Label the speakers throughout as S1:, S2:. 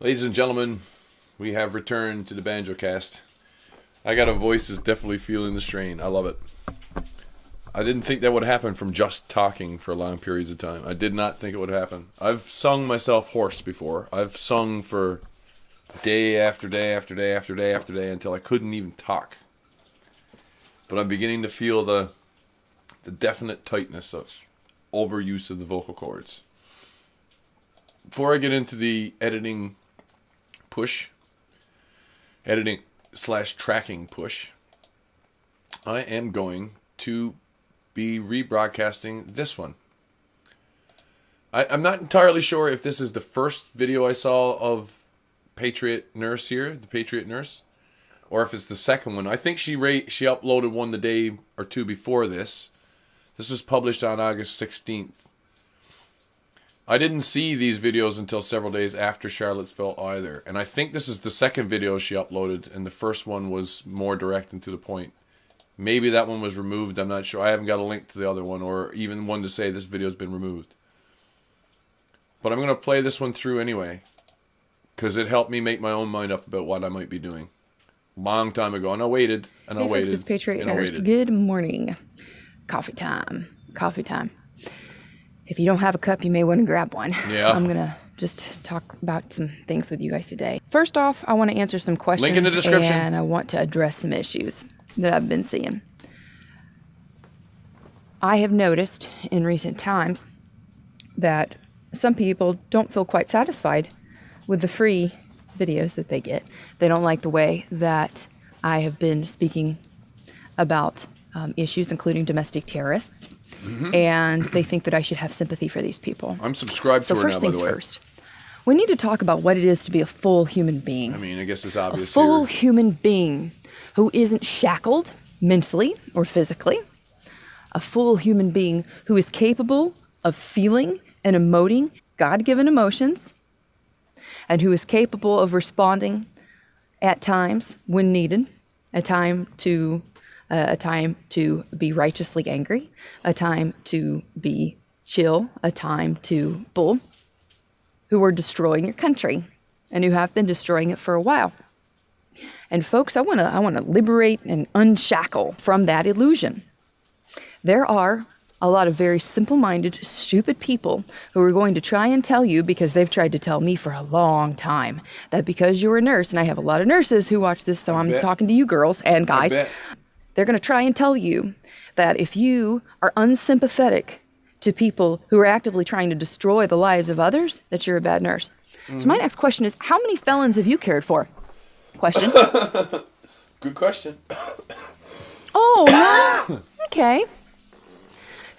S1: Ladies and gentlemen, we have returned to the Banjocast. I got a voice that's definitely feeling the strain. I love it. I didn't think that would happen from just talking for long periods of time. I did not think it would happen. I've sung myself hoarse before. I've sung for day after day after day after day after day until I couldn't even talk. But I'm beginning to feel the definite tightness of overuse of the vocal cords. Before I get into the editing / tracking push, I am going to be rebroadcasting this one. I'm not entirely sure if this is the first video I saw of Patriot Nurse here, the Patriot Nurse, or if it's the second one. I think she uploaded one the day or two before this. This was published on August 16th. I didn't see these videos until several days after Charlottesville either. And I think this is the second video she uploaded, and the first one was more direct and to the point. Maybe that one was removed, I'm not sure. I haven't got a link to the other one, or even one to say this video's been removed. But I'm going to play this one through anyway, because it helped me make my own mind up about what I might be doing. Long time ago, and I waited, and I waited,
S2: This is Patriot
S1: and I
S2: Nurse.
S1: waited.
S2: Good morning. Coffee time. Coffee time. If you don't have a cup, you may want to grab one.
S1: Yeah.
S2: I'm going to just talk about some things with you guys today. First off, I want to answer some questions.
S1: Link in the description.
S2: And I want to address some issues that I've been seeing. I have noticed in recent times that some people don't feel quite satisfied with the free videos that they get. They don't like the way that I have been speaking about issues, including domestic terrorists. And they think that I should have sympathy for these people.
S1: I'm subscribed to her now, by the way.
S2: So first things first. We need to talk about what it is to be a full human being.
S1: I mean, I guess it's obvious
S2: A full
S1: here.
S2: human being who isn't shackled mentally or physically. A full human being who is capable of feeling and emoting God-given emotions, and who is capable of responding at times when needed, a time to be righteously angry, a time to be chill, a time to bull, who are destroying your country and who have been destroying it for a while. And folks, I want to liberate and unshackle from that illusion. There are a lot of very simple-minded, stupid people who are going to try and tell you, because they've tried to tell me for a long time, that because you're a nurse, and I have a lot of nurses who watch this, so I'm talking to you girls and guys. They're going to try and tell you that if you are unsympathetic to people who are actively trying to destroy the lives of others, that you're a bad nurse. So my next question is, how many felons have you cared for? Question.
S1: Good question.
S2: Oh, no. Okay.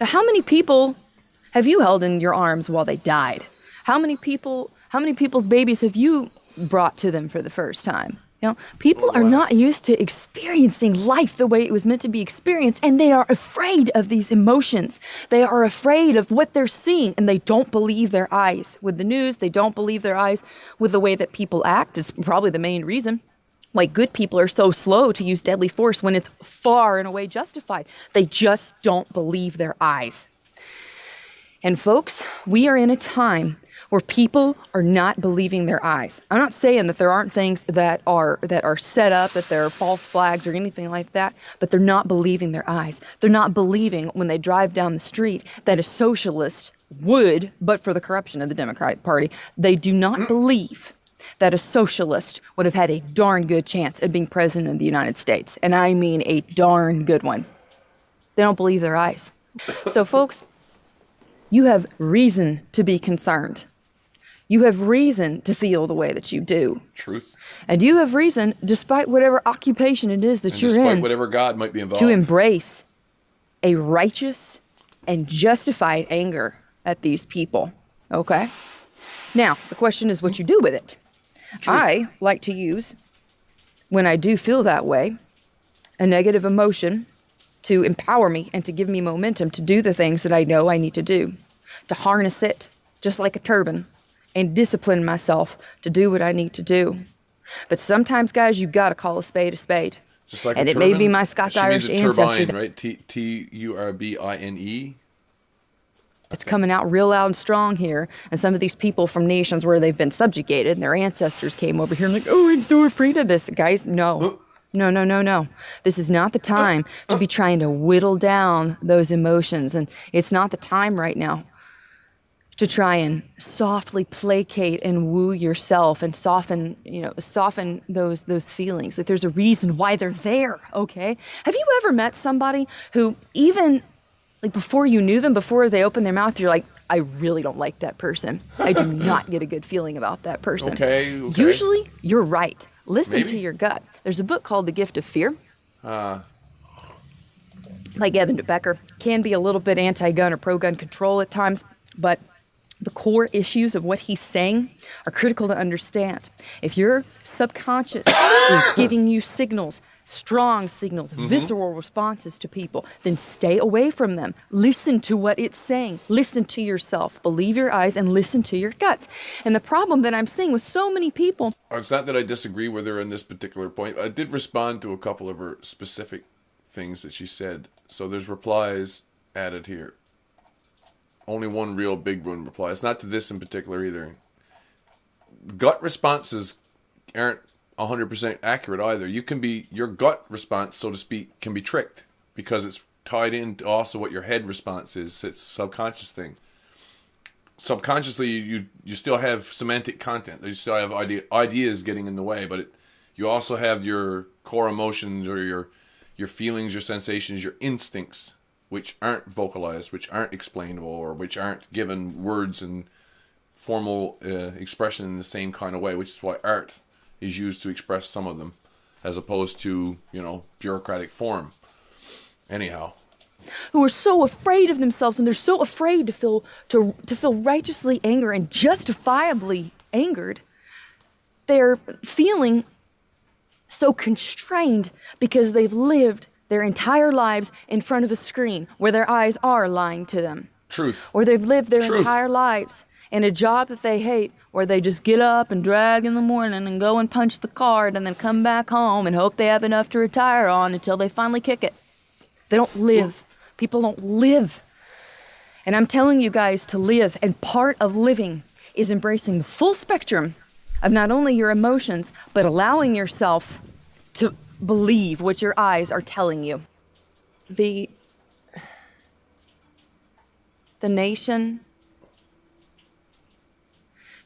S2: Now, how many people have you held in your arms while they died? How many people's babies have you brought to them for the first time? You know, people are not used to experiencing life the way it was meant to be experienced, and they are afraid of these emotions. They are afraid of what they're seeing, and they don't believe their eyes. With the news, they don't believe their eyes. With the way that people act is probably the main reason why good people are so slow to use deadly force when it's far and away justified. They just don't believe their eyes. And folks, we are in a time where people are not believing their eyes. I'm not saying that there aren't things that are set up, that there are false flags or anything like that, but they're not believing their eyes. They're not believing when they drive down the street that a socialist would, but for the corruption of the Democratic Party, they do not believe that a socialist would have had a darn good chance at being president of the United States. And I mean a darn good one. They don't believe their eyes. So folks, you have reason to be concerned. You have reason to feel the way that you do.
S1: Truth.
S2: And you have reason, despite whatever occupation it is that you're in,
S1: despite whatever God might be involved,
S2: to embrace a righteous and justified anger at these people. Okay? Now, the question is what you do with it. Truth. I like to use, when I do feel that way, a negative emotion to empower me and to give me momentum to do the things that I know I need to do. To harness it, just like a turban, and discipline myself to do what I need to do. But sometimes, guys, you got to call a spade a spade.
S1: Just like
S2: and
S1: a
S2: it
S1: turbine.
S2: may be my Scots-Irish ancestry.
S1: Turbine, right? Turbine.
S2: It's coming out real loud and strong here. And some of these people from nations where they've been subjugated and their ancestors came over here and like, oh, I'm so afraid of this. Guys, no. No, no, no, no. This is not the time to be trying to whittle down those emotions. And it's not the time right now to try and softly placate and woo yourself and soften those feelings. Like there's a reason why they're there, okay? Have you ever met somebody who even like before you knew them, before they opened their mouth, you're like, I really don't like that person. I do not get a good feeling about that person.
S1: Okay.
S2: Usually, you're right. Listen to your gut. There's a book called The Gift of Fear. Like Evan Becker. Can be a little bit anti-gun or pro-gun control at times, but the core issues of what he's saying are critical to understand. If your subconscious is giving you signals, strong signals, visceral responses to people, then stay away from them. Listen to what it's saying. Listen to yourself. Believe your eyes and listen to your guts. And the problem that I'm seeing with so many people...
S1: It's not that I disagree with her on this particular point. I did respond to a couple of her specific things that she said. So there's replies added here. Only one real big one reply. It's not to this in particular either. Gut responses aren't 100% accurate either. You can be, your gut response, so to speak, can be tricked because it's tied into also what your head response is. It's a subconscious thing. Subconsciously, you still have semantic content. You still have ideas getting in the way, but you also have your core emotions or your feelings, your sensations, your instincts, which aren't vocalized, which aren't explainable, or which aren't given words and formal expression in the same kind of way, which is why art is used to express some of them, as opposed to, bureaucratic form. Anyhow.
S2: Who are so afraid of themselves, and they're so afraid to feel righteously angry and justifiably angered. They're feeling so constrained because they've lived their entire lives in front of a screen where their eyes are lying to them.
S1: Truth.
S2: Or they've lived their entire lives in a job that they hate, where they just get up and drag in the morning and go and punch the card and then come back home and hope they have enough to retire on until they finally kick it. They don't live. People don't live. And I'm telling you guys to live, and part of living is embracing the full spectrum of not only your emotions, but allowing yourself to believe what your eyes are telling you. The nation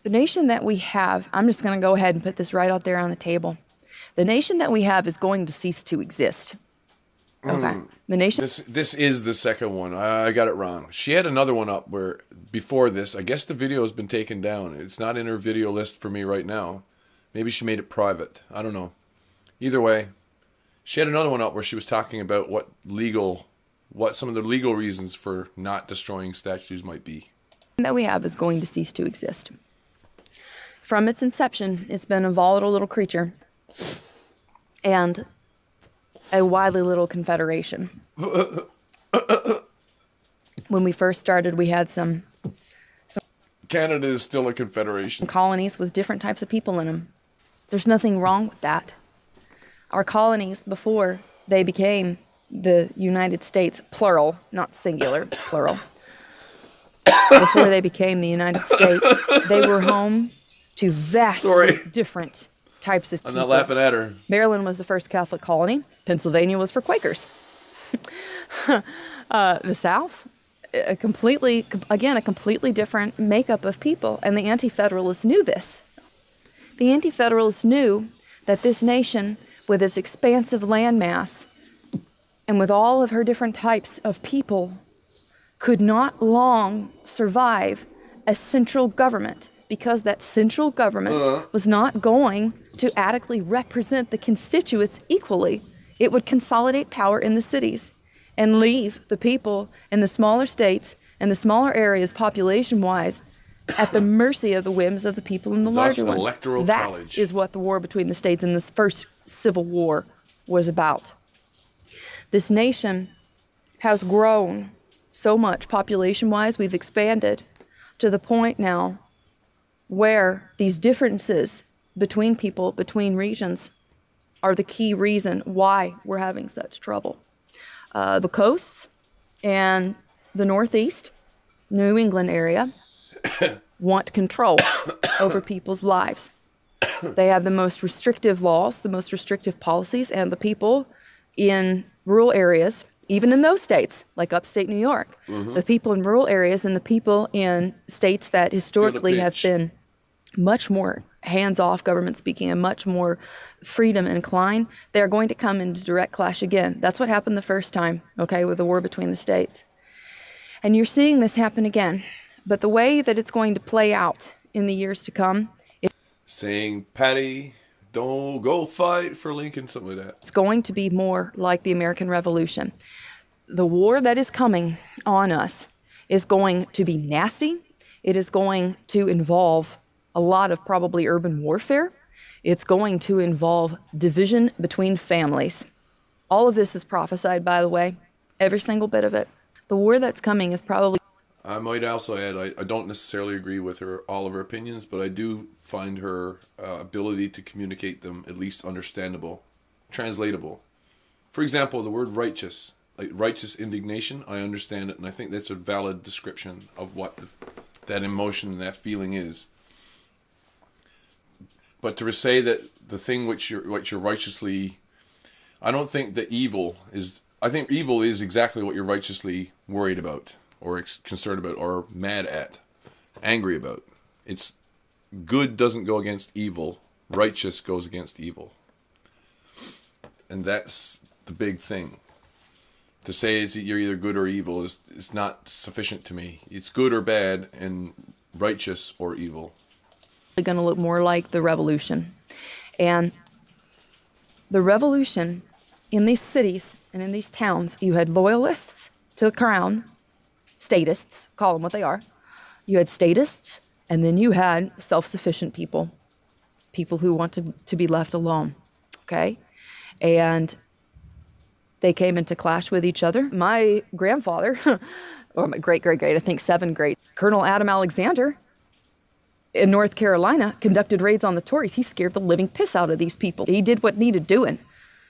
S2: that we have, I'm just going to go ahead and put this right out there on the table. The nation that we have is going to cease to exist. Okay. The nation.
S1: This is the second one. I got it wrong. She had another one up where before this. I guess the video has been taken down. It's not in her video list for me right now. Maybe she made it private. I don't know. Either way, she had another one up where she was talking about what some of the legal reasons for not destroying statues might be.
S2: That we have is going to cease to exist. From its inception, it's been a volatile little creature and a wily little confederation. When we first started, we had some
S1: Canada is still a confederation.
S2: Colonies with different types of people in them. There's nothing wrong with that. Our colonies, before they became the United States, plural, not singular, plural. Before they became the United States, they were home to vastly different types of people.
S1: I'm not laughing at her.
S2: Maryland was the first Catholic colony. Pennsylvania was for Quakers. The South, a completely different makeup of people. And the Anti-Federalists knew this. The Anti-Federalists knew that this nation, with its expansive landmass and with all of her different types of people, could not long survive a central government, because that central government was not going to adequately represent the constituents equally. It would consolidate power in the cities and leave the people in the smaller states and the smaller areas population-wise at the mercy of the whims of the people in the larger ones. That is what the war between the states and this first Civil War was about. This nation has grown so much population-wise. We've expanded to the point now where these differences between people, between regions, are the key reason why we're having such trouble. The coasts and the Northeast New England area want control over people's lives. They have the most restrictive laws, the most restrictive policies, and the people in rural areas, even in those states, like upstate New York, the people in rural areas and the people in states that historically have been much more hands-off, government speaking, and much more freedom inclined, they are going to come into direct clash again. That's what happened the first time, okay, with the war between the states. And you're seeing this happen again. But the way that it's going to play out in the years to come is
S1: saying, Patty, don't go fight for Lincoln, something like that.
S2: It's going to be more like the American Revolution. The war that is coming on us is going to be nasty. It is going to involve a lot of probably urban warfare. It's going to involve division between families. All of this is prophesied, by the way, every single bit of it. The war that's coming is probably...
S1: I might also add, I don't necessarily agree with all of her opinions, but I do find her ability to communicate them at least understandable, translatable. For example, the word righteous, like righteous indignation, I understand it, and I think that's a valid description of what that emotion and that feeling is. But to say that the thing which you're righteously, I don't think that evil is. I think evil is exactly what you're righteously worried about, or concerned about, or mad at, angry about. It's good doesn't go against evil. Righteous goes against evil. And that's the big thing. To say you're either good or evil is not sufficient to me. It's good or bad, and righteous or evil.
S2: Going to look more like the revolution. And the revolution in these cities and in these towns, you had loyalists to the crown, statists, call them what they are. You had statists, and then you had self-sufficient people, people who want to be left alone, okay? And they came into clash with each other. My grandfather, or my great-great-great, I think 7 great, Colonel Adam Alexander, in North Carolina, conducted raids on the Tories. He scared the living piss out of these people. He did what needed doing.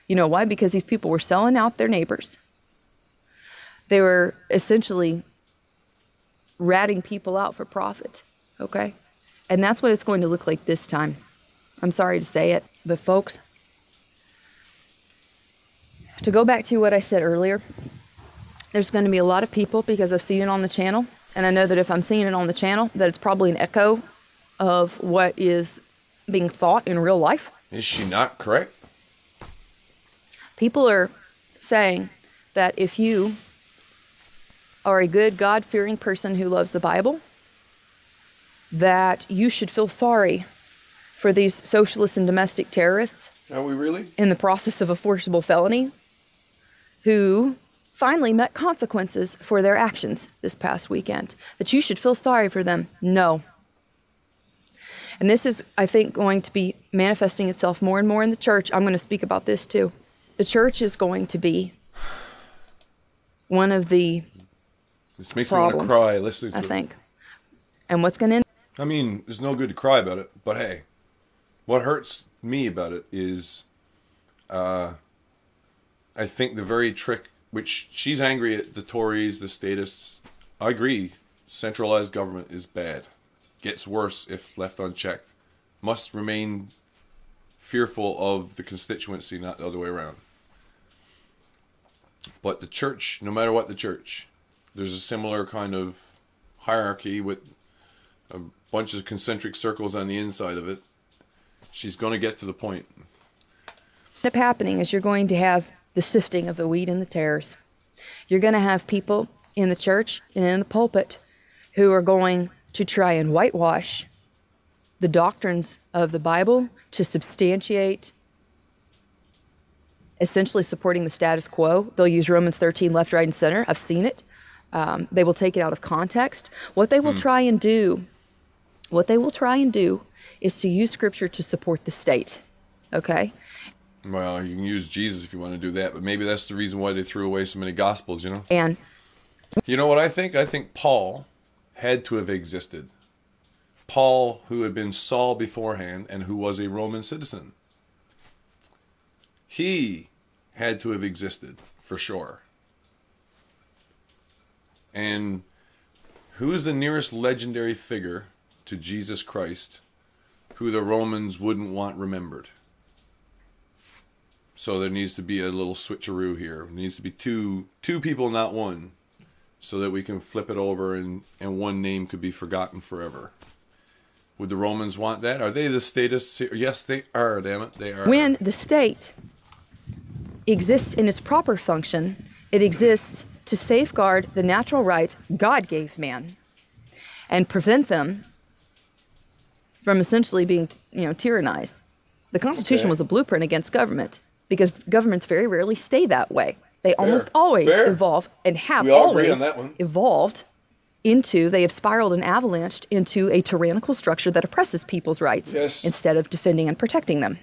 S2: You know why? Because these people were selling out their neighbors. They were essentially ratting people out for profit, okay? And that's what it's going to look like this time. I'm sorry to say it, but folks, to go back to what I said earlier, there's going to be a lot of people, because I've seen it on the channel, and I know that if I'm seeing it on the channel, that it's probably an echo of what is being thought in real life.
S1: Is she not correct?
S2: People are saying that if you are a good, God-fearing person who loves the Bible, that you should feel sorry for these socialist and domestic terrorists.
S1: Are we really?
S2: In the process of a forcible felony, who finally met consequences for their actions this past weekend. That you should feel sorry for them. No. And this is, I think, going to be manifesting itself more and more in the church. I'm going to speak about this too. The church is going to be one of the
S1: This makes
S2: problems,
S1: me want to cry listening to it.
S2: I think. And what's going to end?
S1: I mean, there's no good to cry about it, but hey, what hurts me about it is, I think the very trick, which she's angry at the Tories, the statists. I agree, centralized government is bad. Gets worse if left unchecked. Must remain fearful of the constituency, not the other way around. But the church, no matter what the church, there's a similar kind of hierarchy with a bunch of concentric circles on the inside of it. She's going to get to the point.
S2: What's happening is you're going to have the sifting of the wheat and the tares. You're going to have people in the church and in the pulpit who are going to try and whitewash the doctrines of the Bible to substantiate essentially supporting the status quo. They'll use Romans 13 left, right, and center. I've seen it. They will take it out of context. What they will try and do is to use Scripture to support the state. Okay?
S1: Well, you can use Jesus if you want to do that, but maybe that's the reason why they threw away so many Gospels, you know?
S2: And
S1: you know what I think? I think Paul had to have existed. Paul, who had been Saul beforehand and who was a Roman citizen. He had to have existed, for sure. And Who is the nearest legendary figure to Jesus Christ who the Romans wouldn't want remembered? So there needs to be a little switcheroo here. There needs to be two people, not one, so that we can flip it over and one name could be forgotten forever. Would the Romans want that? Are they the statist? Yes, they are, damn it. They are.
S2: When the state exists in its proper function, it exists to safeguard the natural rights God gave man and prevent them from essentially being, tyrannized. The Constitution was a blueprint against government because governments very rarely stay that way. They almost always evolve and have always evolved into, they have spiraled and avalanched into a tyrannical structure that oppresses people's rights instead of defending and protecting them.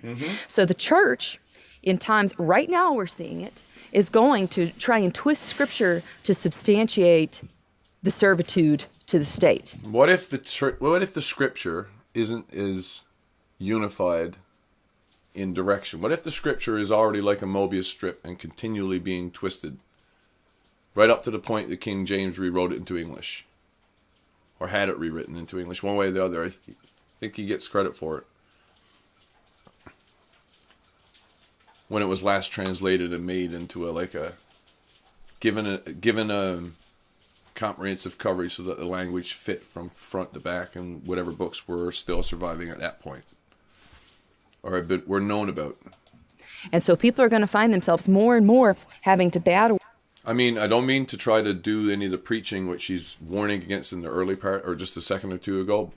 S2: So the church, in times, right now we're seeing it, is going to try and twist scripture to substantiate the servitude to the state.
S1: What if the scripture isn't as unified in direction? What if the scripture is already like a Mobius strip and continually being twisted right up to the point that King James rewrote it into English, or had it rewritten into English one way or the other? I think he gets credit for it. When it was last translated and made into given a comprehensive coverage so that the language fit from front to back, and whatever books were still surviving at that point or were known about.
S2: And so people are going to find themselves more and more having to battle.
S1: I mean, I don't mean to try to do any of the preaching which she's warning against in the early part or just a second or two ago.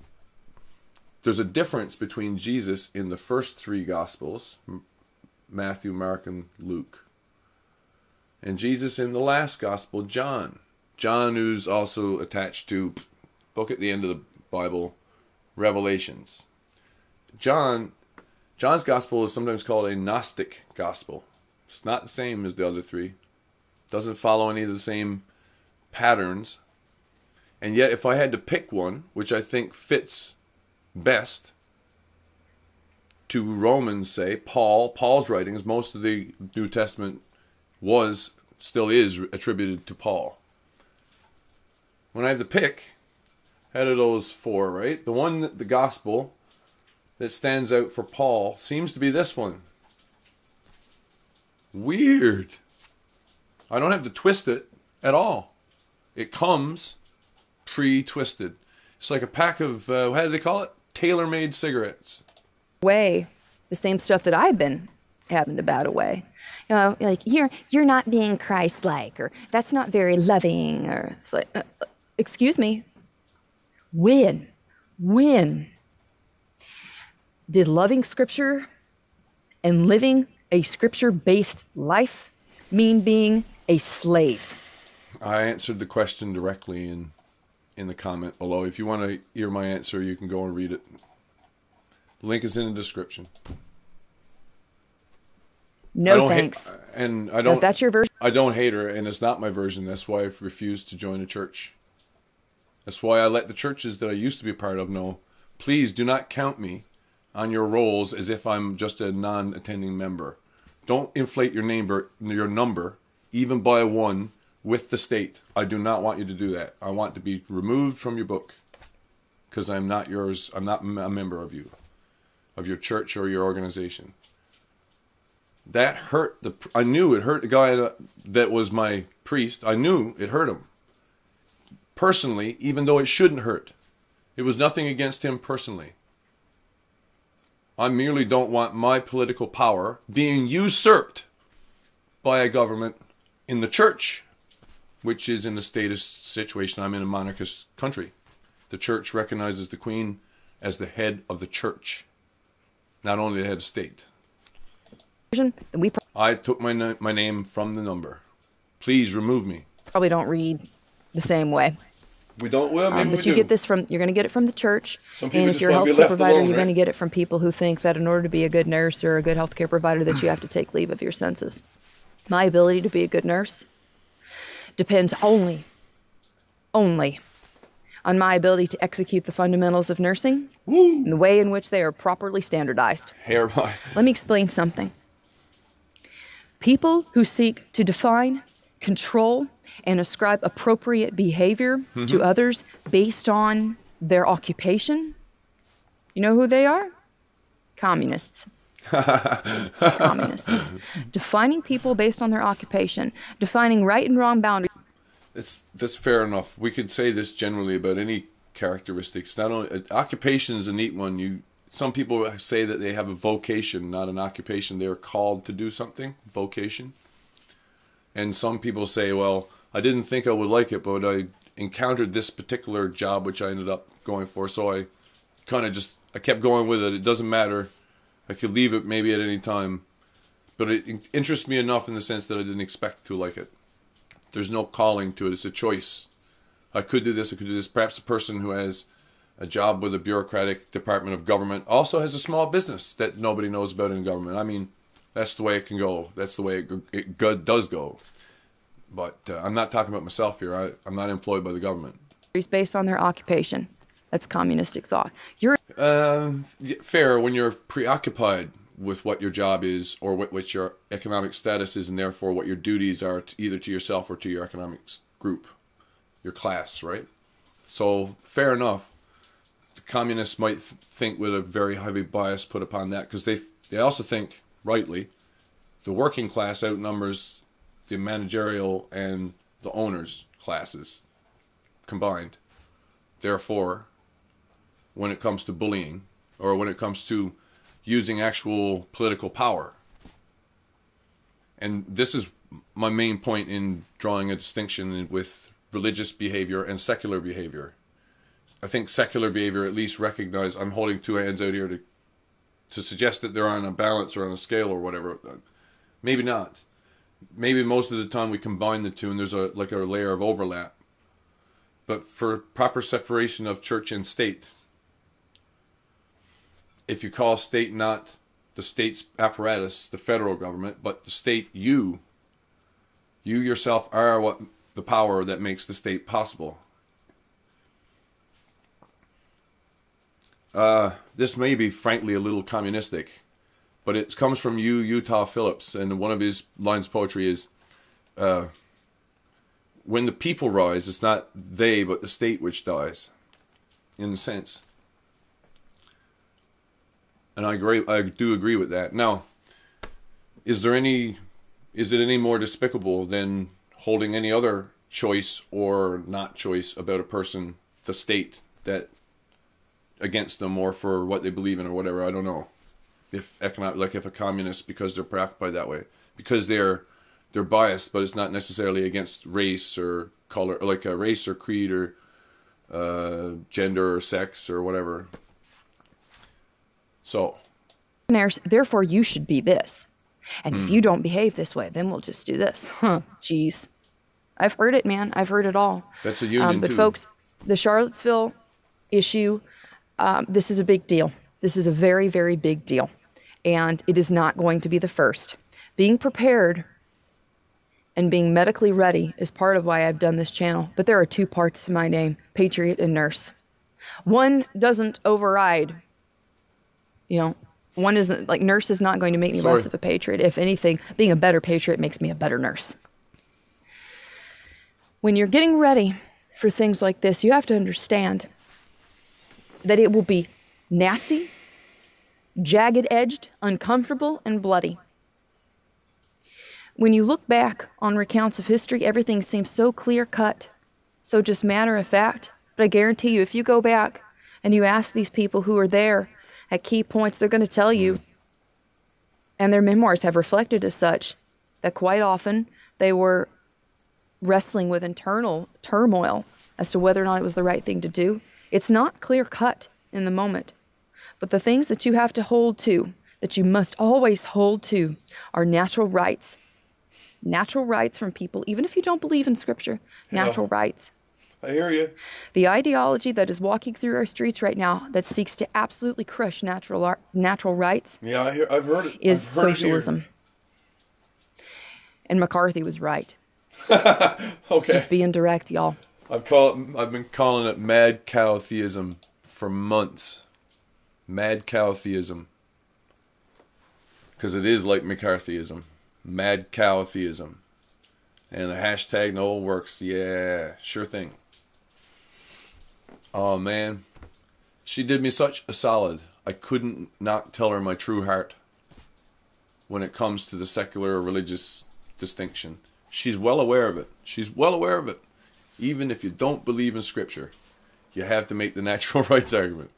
S1: There's a difference between Jesus in the first three Gospels, Matthew, Mark, and Luke, and Jesus in the last Gospel, John. John, who's also attached to book at the end of the Bible, Revelations. John's Gospel is sometimes called a Gnostic Gospel. It's not the same as the other three. Doesn't follow any of the same patterns. And yet, if I had to pick one, which I think fits best to Romans, say, Paul's writings, most of the New Testament still is attributed to Paul. When I had to pick, out of those four, right? The gospel that stands out for Paul seems to be this one. Weird. I don't have to twist it at all. It comes pre-twisted. It's like a pack of, how do they call it? Tailor-made cigarettes.
S2: Way the same stuff that I've been having to bat away. Like you're not being Christ-like, or that's not very loving, or it's like, excuse me. When did loving Scripture and living a Scripture-based life mean being a slave?
S1: I answered the question directly in the comment below. If you want to hear my answer, you can go and read it. The link is in the description.
S2: No thanks.
S1: And I don't.
S2: If that's your version.
S1: I don't hate her, and it's not my version. That's why I've refused to join a church. That's why I let the churches that I used to be a part of know, please do not count me on your rolls as if I'm just a non-attending member. Don't inflate your number, even by one, with the state. I do not want you to do that. I want to be removed from your book because I'm not yours. I'm not a member of you, of your church or your organization. That hurt. I knew it hurt the guy that was my priest. I knew it hurt him personally, even though it shouldn't hurt. It was nothing against him personally. I merely don't want my political power being usurped by a government in the church, which is in the statist situation. I'm in a monarchist country. The church recognizes the queen as the head of the church, not only the head of state. I took my name from the number. Please remove me.
S2: Probably don't read the same way.
S1: We don't. Well, maybe
S2: but
S1: we
S2: you
S1: do.
S2: Get this from. You're going to get it from the church,
S1: Some people
S2: and if
S1: just
S2: you're a
S1: want to
S2: healthcare
S1: be left
S2: provider,
S1: alone,
S2: you're
S1: right?
S2: going to get it from people who think that in order to be a good nurse or a good healthcare provider, that you have to take leave of your senses. My ability to be a good nurse depends only on my ability to execute the fundamentals of nursing and the way in which they are properly standardized.
S1: Let
S2: me explain something. People who seek to define control and ascribe appropriate behavior to others based on their occupation. You know who they are? Communists. Communists. Defining people based on their occupation, defining right and wrong boundaries.
S1: That's fair enough. We could say this generally about any characteristics. Not only occupation is a neat one. Some people say that they have a vocation, not an occupation. They are called to do something. Vocation. And some people say, well, I didn't think I would like it, but I encountered this particular job which I ended up going for, so I kept going with it. It doesn't matter. I could leave it maybe at any time. But it interests me enough in the sense that I didn't expect to like it. There's no calling to it. It's a choice. I could do this, I could do this. Perhaps a person who has a job with a bureaucratic department of government also has a small business that nobody knows about in government. I mean, that's the way it can go. That's the way it does go. But I'm not talking about myself here. I'm not employed by the government.
S2: Based on their occupation. That's communistic thought.
S1: Fair when you're preoccupied with what your job is or what your economic status is, and therefore what your duties are either to yourself or to your economic group, your class, right? So fair enough. The communists might think with a very heavy bias put upon that, because they also think, rightly, the working class outnumbers the managerial and the owners classes combined. Therefore, when it comes to bullying, or when it comes to using actual political power, and this is my main point in drawing a distinction with religious behavior and secular behavior. I think secular behavior at least recognize, I'm holding two hands out here to suggest that they're on a balance or on a scale or whatever. Maybe not. Maybe most of the time we combine the two and there's a layer of overlap. But for proper separation of church and state, if you call state not the state's apparatus, the federal government, but the state, you yourself are the power that makes the state possible. This may be frankly a little communistic, but it comes from Utah Phillips, and one of his lines of poetry is, when the people rise, it's not they, but the state which dies, in a sense. And I do agree with that. Now, is it any more despicable than holding any other choice or not choice about a person, the state, that against them or for what they believe in or whatever? I don't know. If a communist, because they're preoccupied that way, because they're biased, but it's not necessarily against race or color, like a race or creed or gender or sex or whatever. So,
S2: therefore, you should be this. And if you don't behave this way, then we'll just do this. Huh, jeez. I've heard it, man. I've heard it all.
S1: That's a union,
S2: but
S1: too.
S2: Folks, the Charlottesville issue, this is a big deal. This is a very, very big deal. And it is not going to be the first. Being prepared and being medically ready is part of why I've done this channel. But there are two parts to my name, Patriot and Nurse. One doesn't override. One isn't, like, nurse is not going to make me less of a patriot. If anything, being a better patriot makes me a better nurse. When you're getting ready for things like this, you have to understand that it will be nasty, jagged-edged, uncomfortable, and bloody. When you look back on recounts of history, everything seems so clear-cut, so just matter of fact. But I guarantee you, if you go back and you ask these people who are there at key points, they're going to tell you, and their memoirs have reflected as such, that quite often they were wrestling with internal turmoil as to whether or not it was the right thing to do. It's not clear-cut in the moment. But the things that you have to hold to, that you must always hold to, are natural rights. Natural rights from people, even if you don't believe in Scripture. Natural rights.
S1: I hear you.
S2: The ideology that is walking through our streets right now that seeks to absolutely crush natural rights
S1: I've heard it.
S2: is socialism. And McCarthy was right.
S1: Okay.
S2: Just being direct, y'all.
S1: I've been calling it mad cow theism for months. Mad cow theism. Because it is like McCarthyism. Mad cow theism. And the hashtag no works. Yeah, sure thing. Oh, man. She did me such a solid. I couldn't not tell her my true heart when it comes to the secular or religious distinction. She's well aware of it. She's well aware of it. Even if you don't believe in Scripture, you have to make the natural rights argument.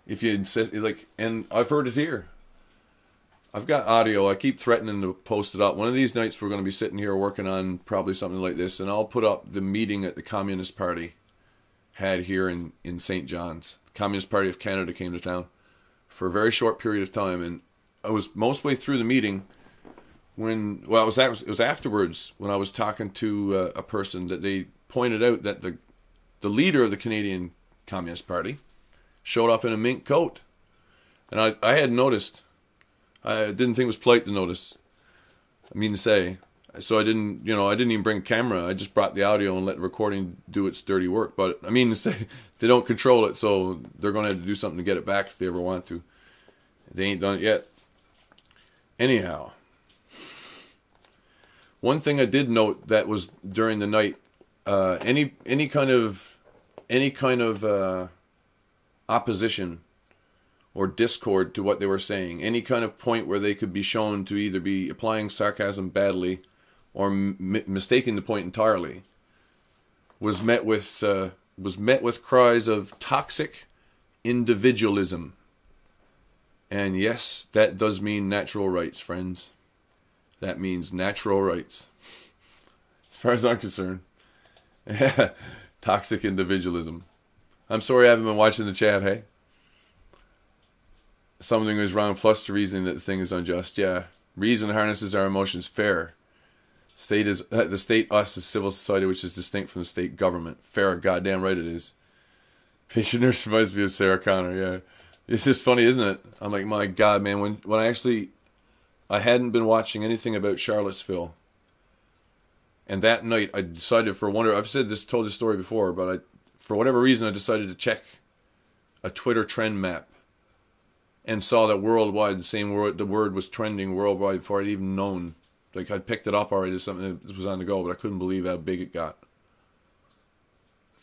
S1: If you insist, like, and I've heard it here. I've got audio. I keep threatening to post it up. One of these nights we're going to be sitting here working on probably something like this, and I'll put up the meeting that the Communist Party had here in St. John's. The Communist Party of Canada came to town for a very short period of time, and I was most way through the meeting when, well, it was afterwards when I was talking to a person that they pointed out that the leader of the Canadian Communist Party showed up in a mink coat. And I had noticed. I didn't think it was polite to notice. I mean to say. So I didn't even bring a camera. I just brought the audio and let the recording do its dirty work. But I mean to say, they don't control it, so they're going to have to do something to get it back if they ever want to. They ain't done it yet. Anyhow, one thing I did note that was during the night, any kind of opposition or discord to what they were saying, any kind of point where they could be shown to either be applying sarcasm badly or mistaking the point entirely, was met with cries of toxic individualism. And yes, that does mean natural rights, friends. That means natural rights. As far as I'm concerned. Toxic individualism. I'm sorry I haven't been watching the chat, hey? Something is wrong plus the reasoning that the thing is unjust. Yeah. Reason harnesses our emotions fair. The state, us, is civil society, which is distinct from the state government. Fair, goddamn right it is. Patient nurse reminds me of Sarah Connor, yeah. It's just funny, isn't it? I'm like, my God, man, when I hadn't been watching anything about Charlottesville. And that night, I decided I've told this story before, but for whatever reason, I decided to check a Twitter trend map and saw that worldwide, the word was trending worldwide before I'd even known. Like, I'd picked it up already as something that was on the go, but I couldn't believe how big it got.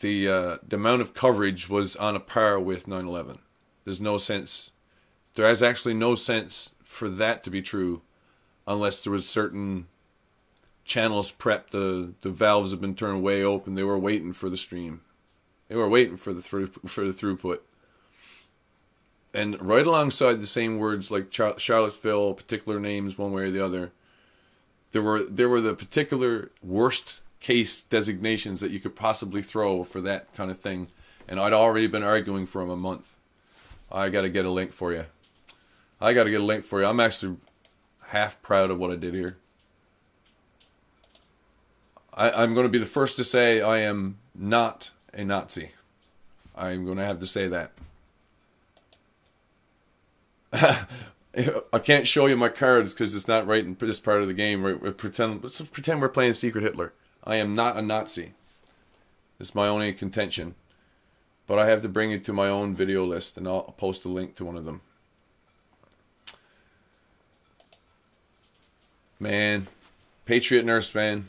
S1: The amount of coverage was on a par with 9/11. There's no sense. There is actually no sense for that to be true unless there was certain channels prepped, the valves have been turned way open, they were waiting for the stream. They were waiting for the throughput. And right alongside the same words like Charlottesville, particular names one way or the other, there were the particular worst case designations that you could possibly throw for that kind of thing. And I'd already been arguing for them a month. I got to get a link for you. I'm actually half proud of what I did here. I'm going to be the first to say I am not a Nazi. I'm going to have to say that. I can't show you my cards because it's not right in this part of the game. Let's pretend we're playing Secret Hitler. I am not a Nazi. It's my only contention. But I have to bring you to my own video list, and I'll post a link to one of them. Man, Patriot Nurse, man.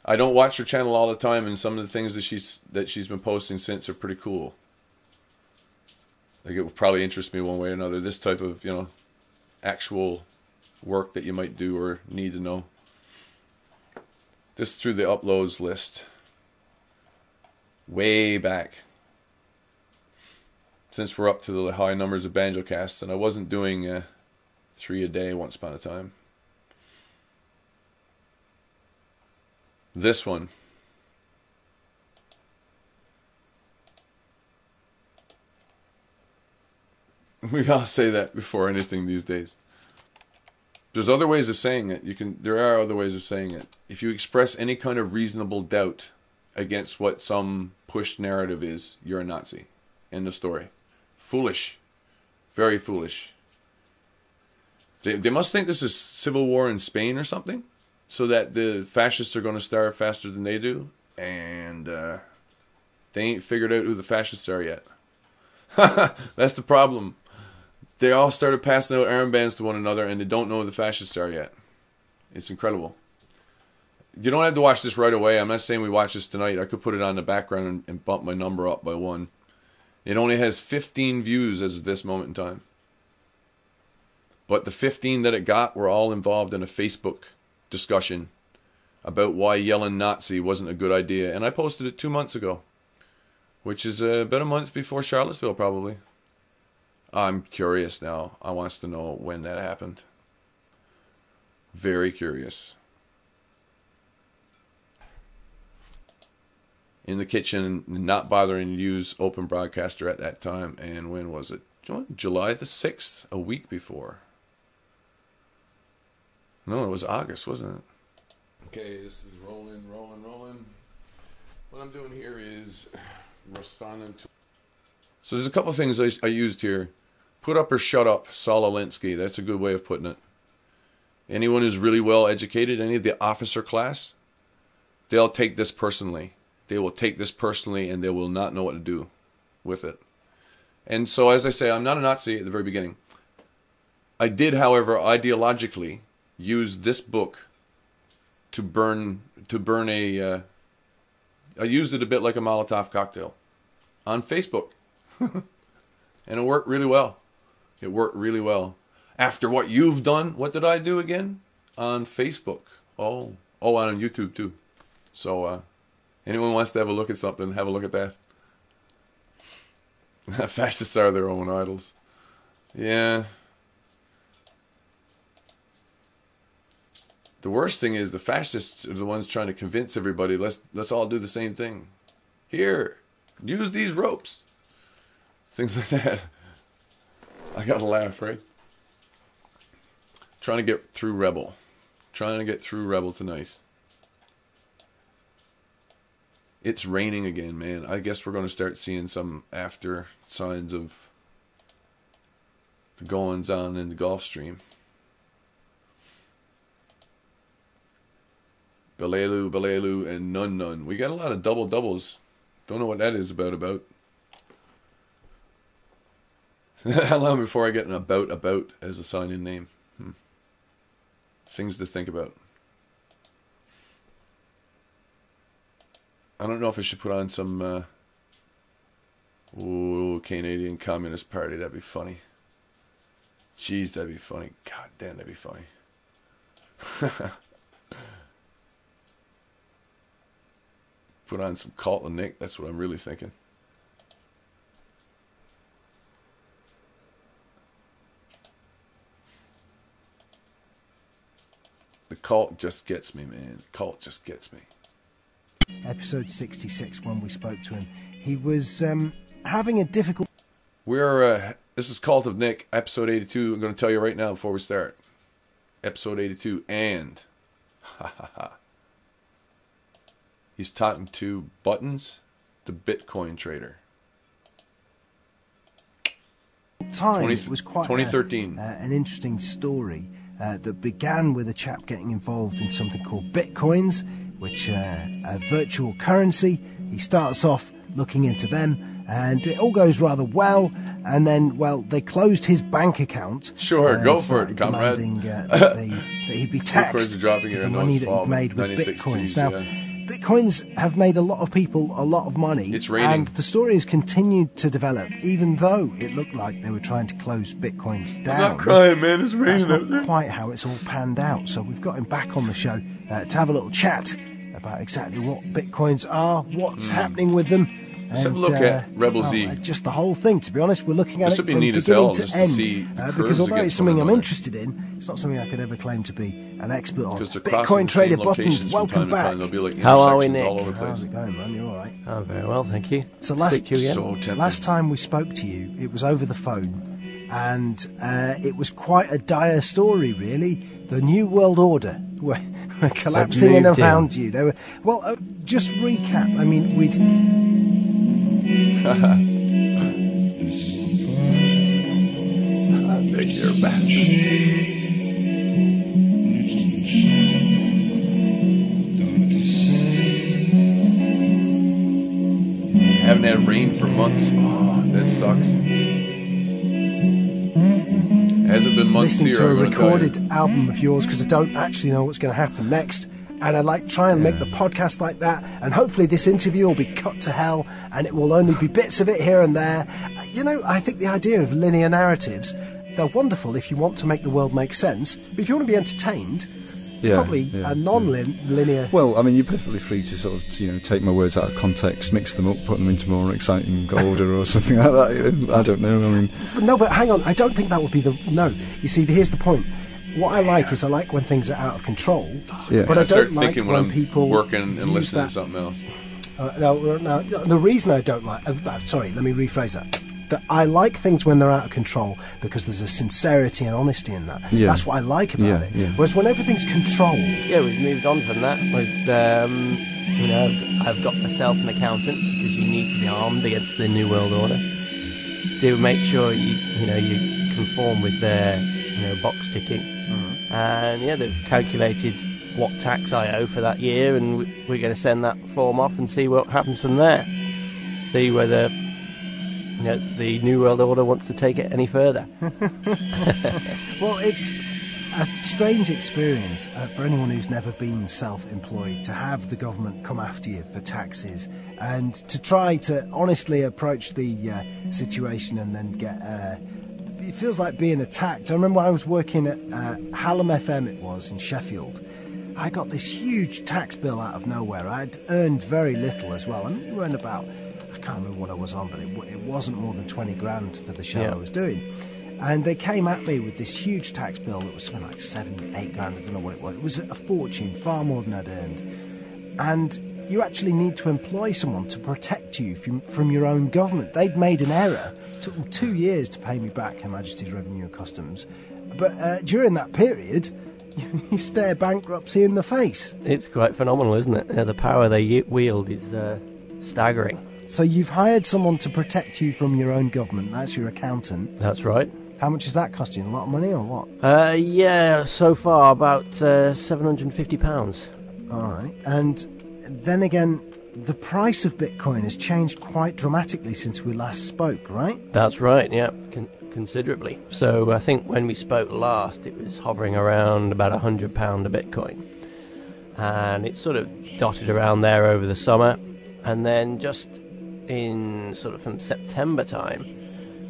S1: I don't watch her channel all the time, and some of the things that she's been posting since are pretty cool. Like, it will probably interest me one way or another. This type of, actual work that you might do or need to know. This through the uploads list. Way back. Since we're up to the high numbers of Banjocasts, and I wasn't doing 3 a day once upon a time. This one. We all say that before anything these days. There's other ways of saying it. There are other ways of saying it. If you express any kind of reasonable doubt against what some pushed narrative is, you're a Nazi. End of story. Foolish. Very foolish. They must think this is civil war in Spain or something, so that the fascists are going to starve faster than they do, and they ain't figured out who the fascists are yet. That's the problem. They all started passing out armbands to one another, and they don't know who the fascists are yet. It's incredible. You don't have to watch this right away. I'm not saying we watch this tonight. I could put it on the background and bump my number up by 1. It only has 15 views as of this moment in time. But the 15 that it got were all involved in a Facebook discussion about why yelling Nazi wasn't a good idea. And I posted it 2 months ago, which is about a month before Charlottesville, probably. I'm curious now. I want to know when that happened. Very curious. In the kitchen, not bothering to use Open Broadcaster at that time. And when was it? July the 6th, a week before. No, it was August, wasn't it? Okay, this is rolling. What I'm doing here is responding to... So there's a couple things I used here. Put up or shut up, Saul Alinsky. That's a good way of putting it. Anyone who's really well educated, any of the officer class, they'll take this personally. They will take this personally and they will not know what to do with it. And so, as I say, I'm not a Nazi at the very beginning. I did, however, ideologically use this book to burn a... I used it a bit like a Molotov cocktail on Facebook. And it worked really well. It worked really well. After what you've done, what did I do again? On Facebook. Oh, on YouTube too. So, anyone wants to have a look at something, have a look at that. Fascists are their own idols. Yeah. The worst thing is the fascists are the ones trying to convince everybody, let's all do the same thing. Here, use these ropes. Things like that. I gotta laugh, right? Trying to get through Rebel. Trying to get through Rebel tonight. It's raining again, man. I guess we're going to start seeing some after signs of the goings on in the Gulf Stream. Balelu, Balelu, and Nun Nun. We got a lot of double doubles. Don't know what that is about. How long before I get an about as a sign-in name? Things to think about. I don't know if I should put on some Canadian Communist Party. That'd be funny. Jeez, that'd be funny. God damn, that'd be funny. Put on some Cult and Nick. That's what I'm really thinking. The cult just gets me, man. The cult just gets me.
S3: Episode 66, when we spoke to him, he was having a difficult...
S1: This is Cult of Nick, episode 82. I'm going to tell you right now before we start. Episode 82, and... He's talking to Buttons, the Bitcoin trader.
S3: Time it was quite
S1: 2013.
S3: An interesting story that began with a chap getting involved in something called Bitcoins, which a virtual currency. He starts off looking into them, and it all goes rather well. And then, well, they closed his bank account.
S1: Sure, go for it, comrade.
S3: Demanding that he'd be taxed for the money that he'd made with Bitcoins. Now, Bitcoins have made a lot of people a lot of money.
S1: It's raining.
S3: And the story has continued to develop, even though it looked like they were trying to close Bitcoins down.
S1: I'm not crying, man. It's raining.
S3: That's not quite how it's all panned out. So we've got him back on the show to have a little chat about exactly what Bitcoins are, what's happening with them.
S1: Let's have a look at Rebel Z.
S3: Just the whole thing, to be honest. We're looking at it from beginning to end. Because although it's something I'm interested in, it's not something I could ever claim to be an expert on. Bitcoin trader Buttons, welcome back.
S4: How are we, Nick?
S3: How's it going, man? You all right?
S4: I'm very well, thank you.
S3: So last time we spoke to you, it was over the phone, and it was quite a dire story, really. The New World Order were collapsing in around you. They were just recap. I mean, we'd.
S1: Nick, you're a bastard. Haven't had rain for months. Oh, this sucks. Hasn't been months
S3: listening
S1: here.
S3: To a recorded album of yours because I don't actually know what's going to happen next. and I'd like try and make the podcast like that, and hopefully this interview will be cut to hell, and it will only be bits of it here and there. I think the idea of linear narratives, they're wonderful if you want to make the world make sense, but if you want to be entertained, probably a non-linear...
S5: Well, I mean, you're perfectly free to sort of, take my words out of context, mix them up, put them into more exciting order or something like that. I don't know, I mean...
S3: No, but hang on, I don't think that would be the... No, you see, here's the point. What I like is I like when things are out of control, but I don't like when people
S1: working and listening to something else.
S3: No, the reason I don't like... sorry, let me rephrase that. That I like things when they're out of control because there's a sincerity and honesty in that. Yeah. That's what I like about it. Yeah. Whereas when everything's controlled...
S4: Yeah, we've moved on from that with, I've got myself an accountant because you need to be armed against the New World Order to make sure you conform with their, box ticking. Mm-hmm. And, they've calculated what tax I owe for that year, and we're going to send that form off and see what happens from there. See whether... the New World Order wants to take it any further.
S3: Well, it's a strange experience for anyone who's never been self-employed to have the government come after you for taxes and to try to honestly approach the situation and then get... it feels like being attacked. I remember when I was working at Hallam FM, it was, in Sheffield. I got this huge tax bill out of nowhere. I'd earned very little as well. I mean, it weren't about... I can't remember what I was on, but it wasn't more than 20 grand for the show I was doing. And they came at me with this huge tax bill that was something like 7-8 grand, I don't know what it was. It was a fortune, far more than I'd earned. And you actually need to employ someone to protect you from your own government. They'd made an error. It took them 2 years to pay me back, Her Majesty's Revenue and Customs. But during that period, you stare bankruptcy in the face.
S4: It's quite phenomenal, isn't it? The power they wield is staggering.
S3: So you've hired someone to protect you from your own government. That's your accountant.
S4: That's right.
S3: How much is that costing? A lot of money or what?
S4: So far about £750.
S3: All right. And then again, the price of Bitcoin has changed quite dramatically since we last spoke, right?
S4: That's right, yeah, considerably. So I think when we spoke last, it was hovering around about £100 a Bitcoin. And it's sort of dotted around there over the summer. And then just in sort of from September time,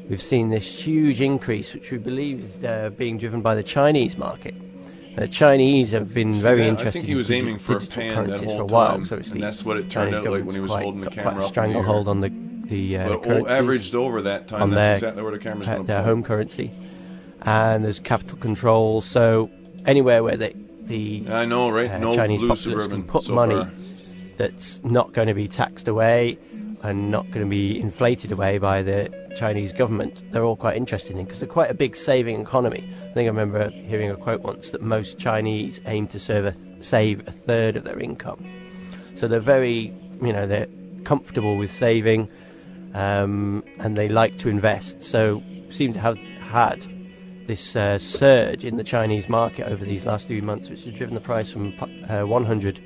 S4: we've seen this huge increase, which we believe is being driven by the Chinese market. The Chinese have been very interested.
S1: I think he was aiming for a pan that whole time, and that's what it turned out like when he was holding the camera up.
S4: Stranglehold on the currencies.
S1: Averaged over that time. That's exactly where the camera's going to
S4: their home currency, and there's capital control. So anywhere where the
S1: I know, right? No
S4: Chinese
S1: blue
S4: populace
S1: Suburban
S4: can put
S1: so
S4: money
S1: far.
S4: That's not going to be taxed away and not going to be inflated away by the Chinese government, they're all quite interested in, because they're quite a big saving economy. I think I remember hearing a quote once that most Chinese aim to save a third of their income. So they're very, they're comfortable with saving, and they like to invest. So seem to have had this surge in the Chinese market over these last few months, which has driven the price from 100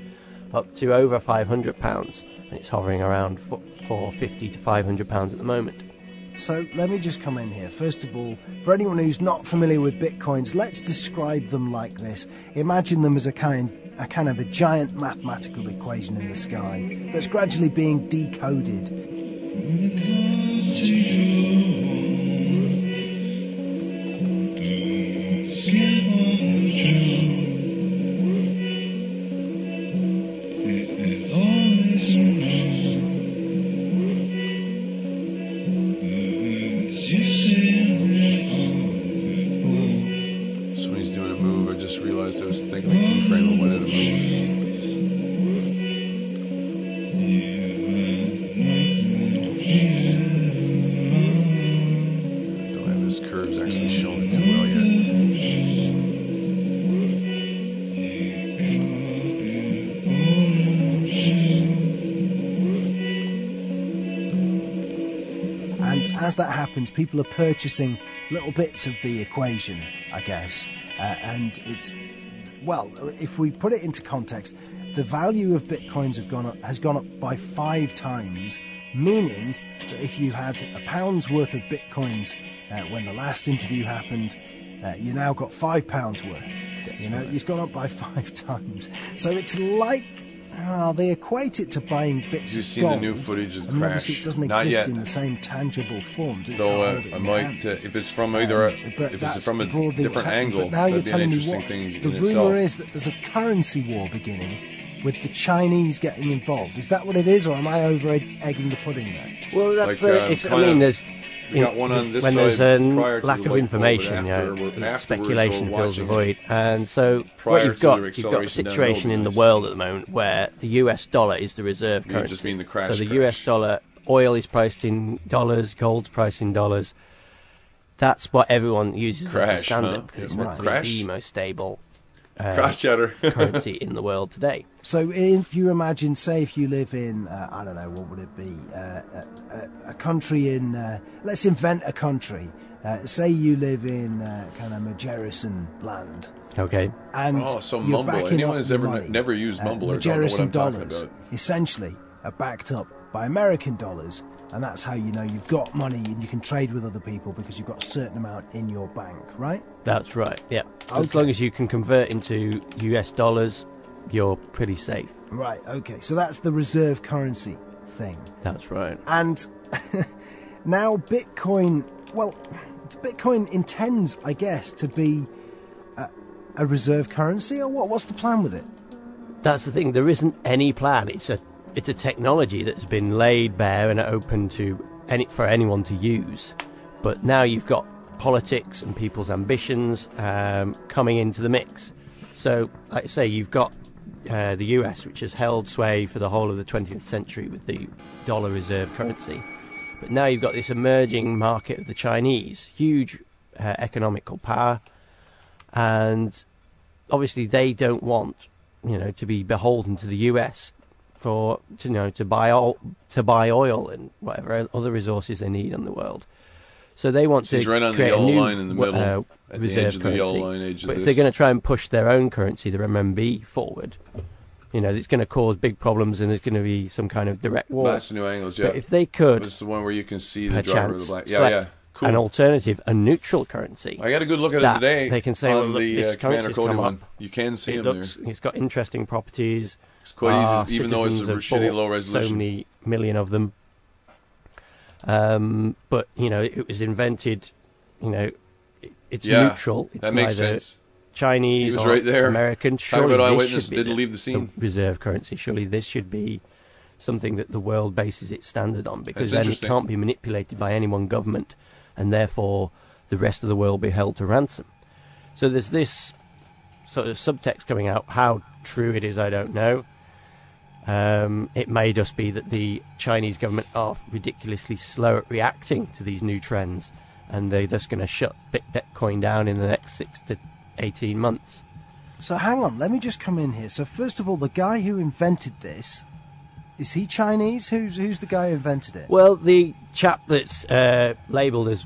S4: up to over £500, and it's hovering around £450 to £500 at the moment.
S3: So let me just come in here. First of all, for anyone who's not familiar with bitcoins, let's describe them like this. Imagine them as a kind of a giant mathematical equation in the sky that's gradually being decoded.
S1: I was thinking the keyframe of when it moved. I don't have his curves actually showing too well yet.
S3: And as that happens, people are purchasing little bits of the equation, I guess. And it's, well, if we put it into context, the value of bitcoins has gone up by 5 times, meaning that if you had £1 worth of bitcoins when the last interview happened, You now got £5 worth. You know, it's gone up by 5 times. So it's like, they equate it to buying bits
S1: You've
S3: of
S1: seen
S3: gold.
S1: the new footage of the
S3: And
S1: crash.
S3: obviously it doesn't
S1: Not
S3: exist
S1: yet.
S3: in the same tangible form.
S1: So I might, if it's from either, if it's from a different angle,
S3: but now you're
S1: that'd be an
S3: telling me
S1: interesting
S3: what
S1: thing
S3: the
S1: in
S3: rumour
S1: itself.
S3: is that there's a currency war beginning with the Chinese getting involved. Is that what it is, or am I over egging the pudding there?
S4: Well, that's
S1: Like,
S4: it's. I mean, there's
S1: we got one on this
S4: when
S1: side
S4: there's a
S1: prior to
S4: lack
S1: the
S4: of
S1: light
S4: information,
S1: bulb, but afterwards
S4: speculation
S1: we're
S4: fills the
S1: watching
S4: void. And so
S1: prior
S4: what you've
S1: to
S4: got,
S1: the
S4: you've got a
S1: acceleration down
S4: situation in the
S1: nice.
S4: world at the moment where the US dollar is the reserve
S1: You
S4: currency.
S1: just mean the crash.
S4: So the US dollar, oil is priced in dollars, gold's priced in dollars. That's what everyone uses as a
S1: Crash,
S4: standard
S1: huh?
S4: because it's
S1: Yeah,
S4: meant to
S1: crash.
S4: be the most stable
S1: Crash chatter.
S4: currency in the world today.
S3: So if you imagine, say, if you live in, I don't know, what would it be? A country in, let's invent a country. Say you live in kind of Majorison land.
S4: Okay.
S3: And
S1: so
S3: you're
S1: Mumble.
S3: backing
S1: Anyone
S3: up
S1: who's
S3: your
S1: ever
S3: money.
S1: never used Mumble or don't know what
S3: Majorison
S1: I'm talking
S3: dollars
S1: about.
S3: essentially are backed up by American dollars, and that's how you know you've got money and you can trade with other people because you've got a certain amount in your bank, right?
S4: That's right, yeah.
S3: Okay.
S4: As long as you can convert into US dollars, you're pretty safe.
S3: Right, okay. So that's the reserve currency thing.
S4: That's right.
S3: And now Bitcoin, well, Bitcoin intends, I guess, to be a reserve currency, or what? What's the plan with it?
S4: That's the thing. There isn't any plan. It's a technology that's been laid bare and open to for anyone to use. But now you've got politics and people's ambitions coming into the mix. So, like I say, you've got the US, which has held sway for the whole of the 20th century with the dollar reserve currency. But now you've got this emerging market of the Chinese, huge economical power, and obviously they don't want, to be beholden to the US to buy oil and whatever other resources they need in the world. So they want to
S1: He's right on the
S4: create a
S1: yellow
S4: new
S1: line in the middle, at the
S4: reserve
S1: edge of the
S4: currency.
S1: yellow line edge of
S4: But if
S1: this.
S4: they're going to try and push their own currency, the RMB, forward, it's going to cause big problems and there's going to be some kind of direct war.
S1: That's the new angles, yeah.
S4: But if they could,
S1: It's the one where you can see the driver
S4: perchance,
S1: of the black.
S4: select
S1: Yeah. Cool.
S4: an alternative, a neutral currency.
S1: I got a good look at
S4: that
S1: it today.
S4: they can say,
S1: on
S4: well, look,
S1: the
S4: this
S1: Commander
S4: currency's
S1: Cody
S4: come
S1: one.
S4: up.
S1: You can see
S4: It
S1: them
S4: looks,
S1: there.
S4: it's got interesting properties.
S1: It's quite
S4: Our
S1: easy, even though it's a
S4: citizens have
S1: shitty
S4: bought
S1: low resolution.
S4: So many million of them. But it was invented. It's
S1: Yeah,
S4: neutral. It's
S1: that makes
S4: neither
S1: sense.
S4: Chinese
S1: He was
S4: or
S1: right there.
S4: American.
S1: Talk
S4: Surely
S1: about
S4: this
S1: eyewitness,
S4: should be
S1: didn't
S4: the,
S1: leave the scene.
S4: the reserve currency. Surely this should be something that the world bases its standard on, because
S1: That's
S4: then it
S1: interesting.
S4: can't be manipulated by any one government, and therefore the rest of the world be held to ransom. So there's this sort of subtext coming out. How true it is, I don't know. It may just be that the Chinese government are ridiculously slow at reacting to these new trends, and they're just going to shut Bitcoin down in the next 6 to 18 months.
S3: So hang on, let me just come in here. So first of all, the guy who invented this, is he Chinese? Who's the guy who invented it?
S4: Well, the chap that's labelled as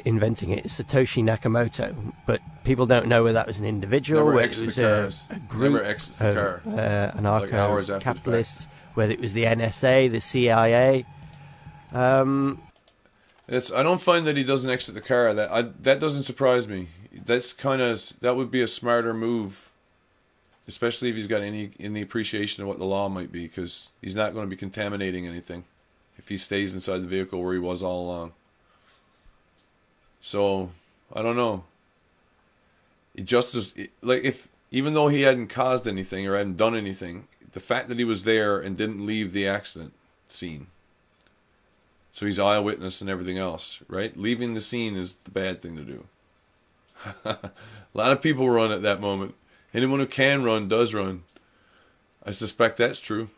S4: inventing it is Satoshi Nakamoto, but people don't know whether that was an individual,
S1: Never
S4: whether it
S1: exit
S4: was
S1: the cars.
S4: a group
S1: Never exit the car.
S4: of
S1: Like hours after the fact.
S4: anarcho-capitalists, whether it was the NSA, the CIA.
S1: I don't find that he doesn't exit the car. That doesn't surprise me. That would be a smarter move, especially if he's got any appreciation of what the law might be, because he's not going to be contaminating anything if he stays inside the vehicle where he was all along. So I don't know. Even though he hadn't caused anything or hadn't done anything, the fact that he was there and didn't leave the accident scene. So he's eyewitness and everything else, right? Leaving the scene is the bad thing to do. A lot of people run at that moment. Anyone who can run does run. I suspect that's true.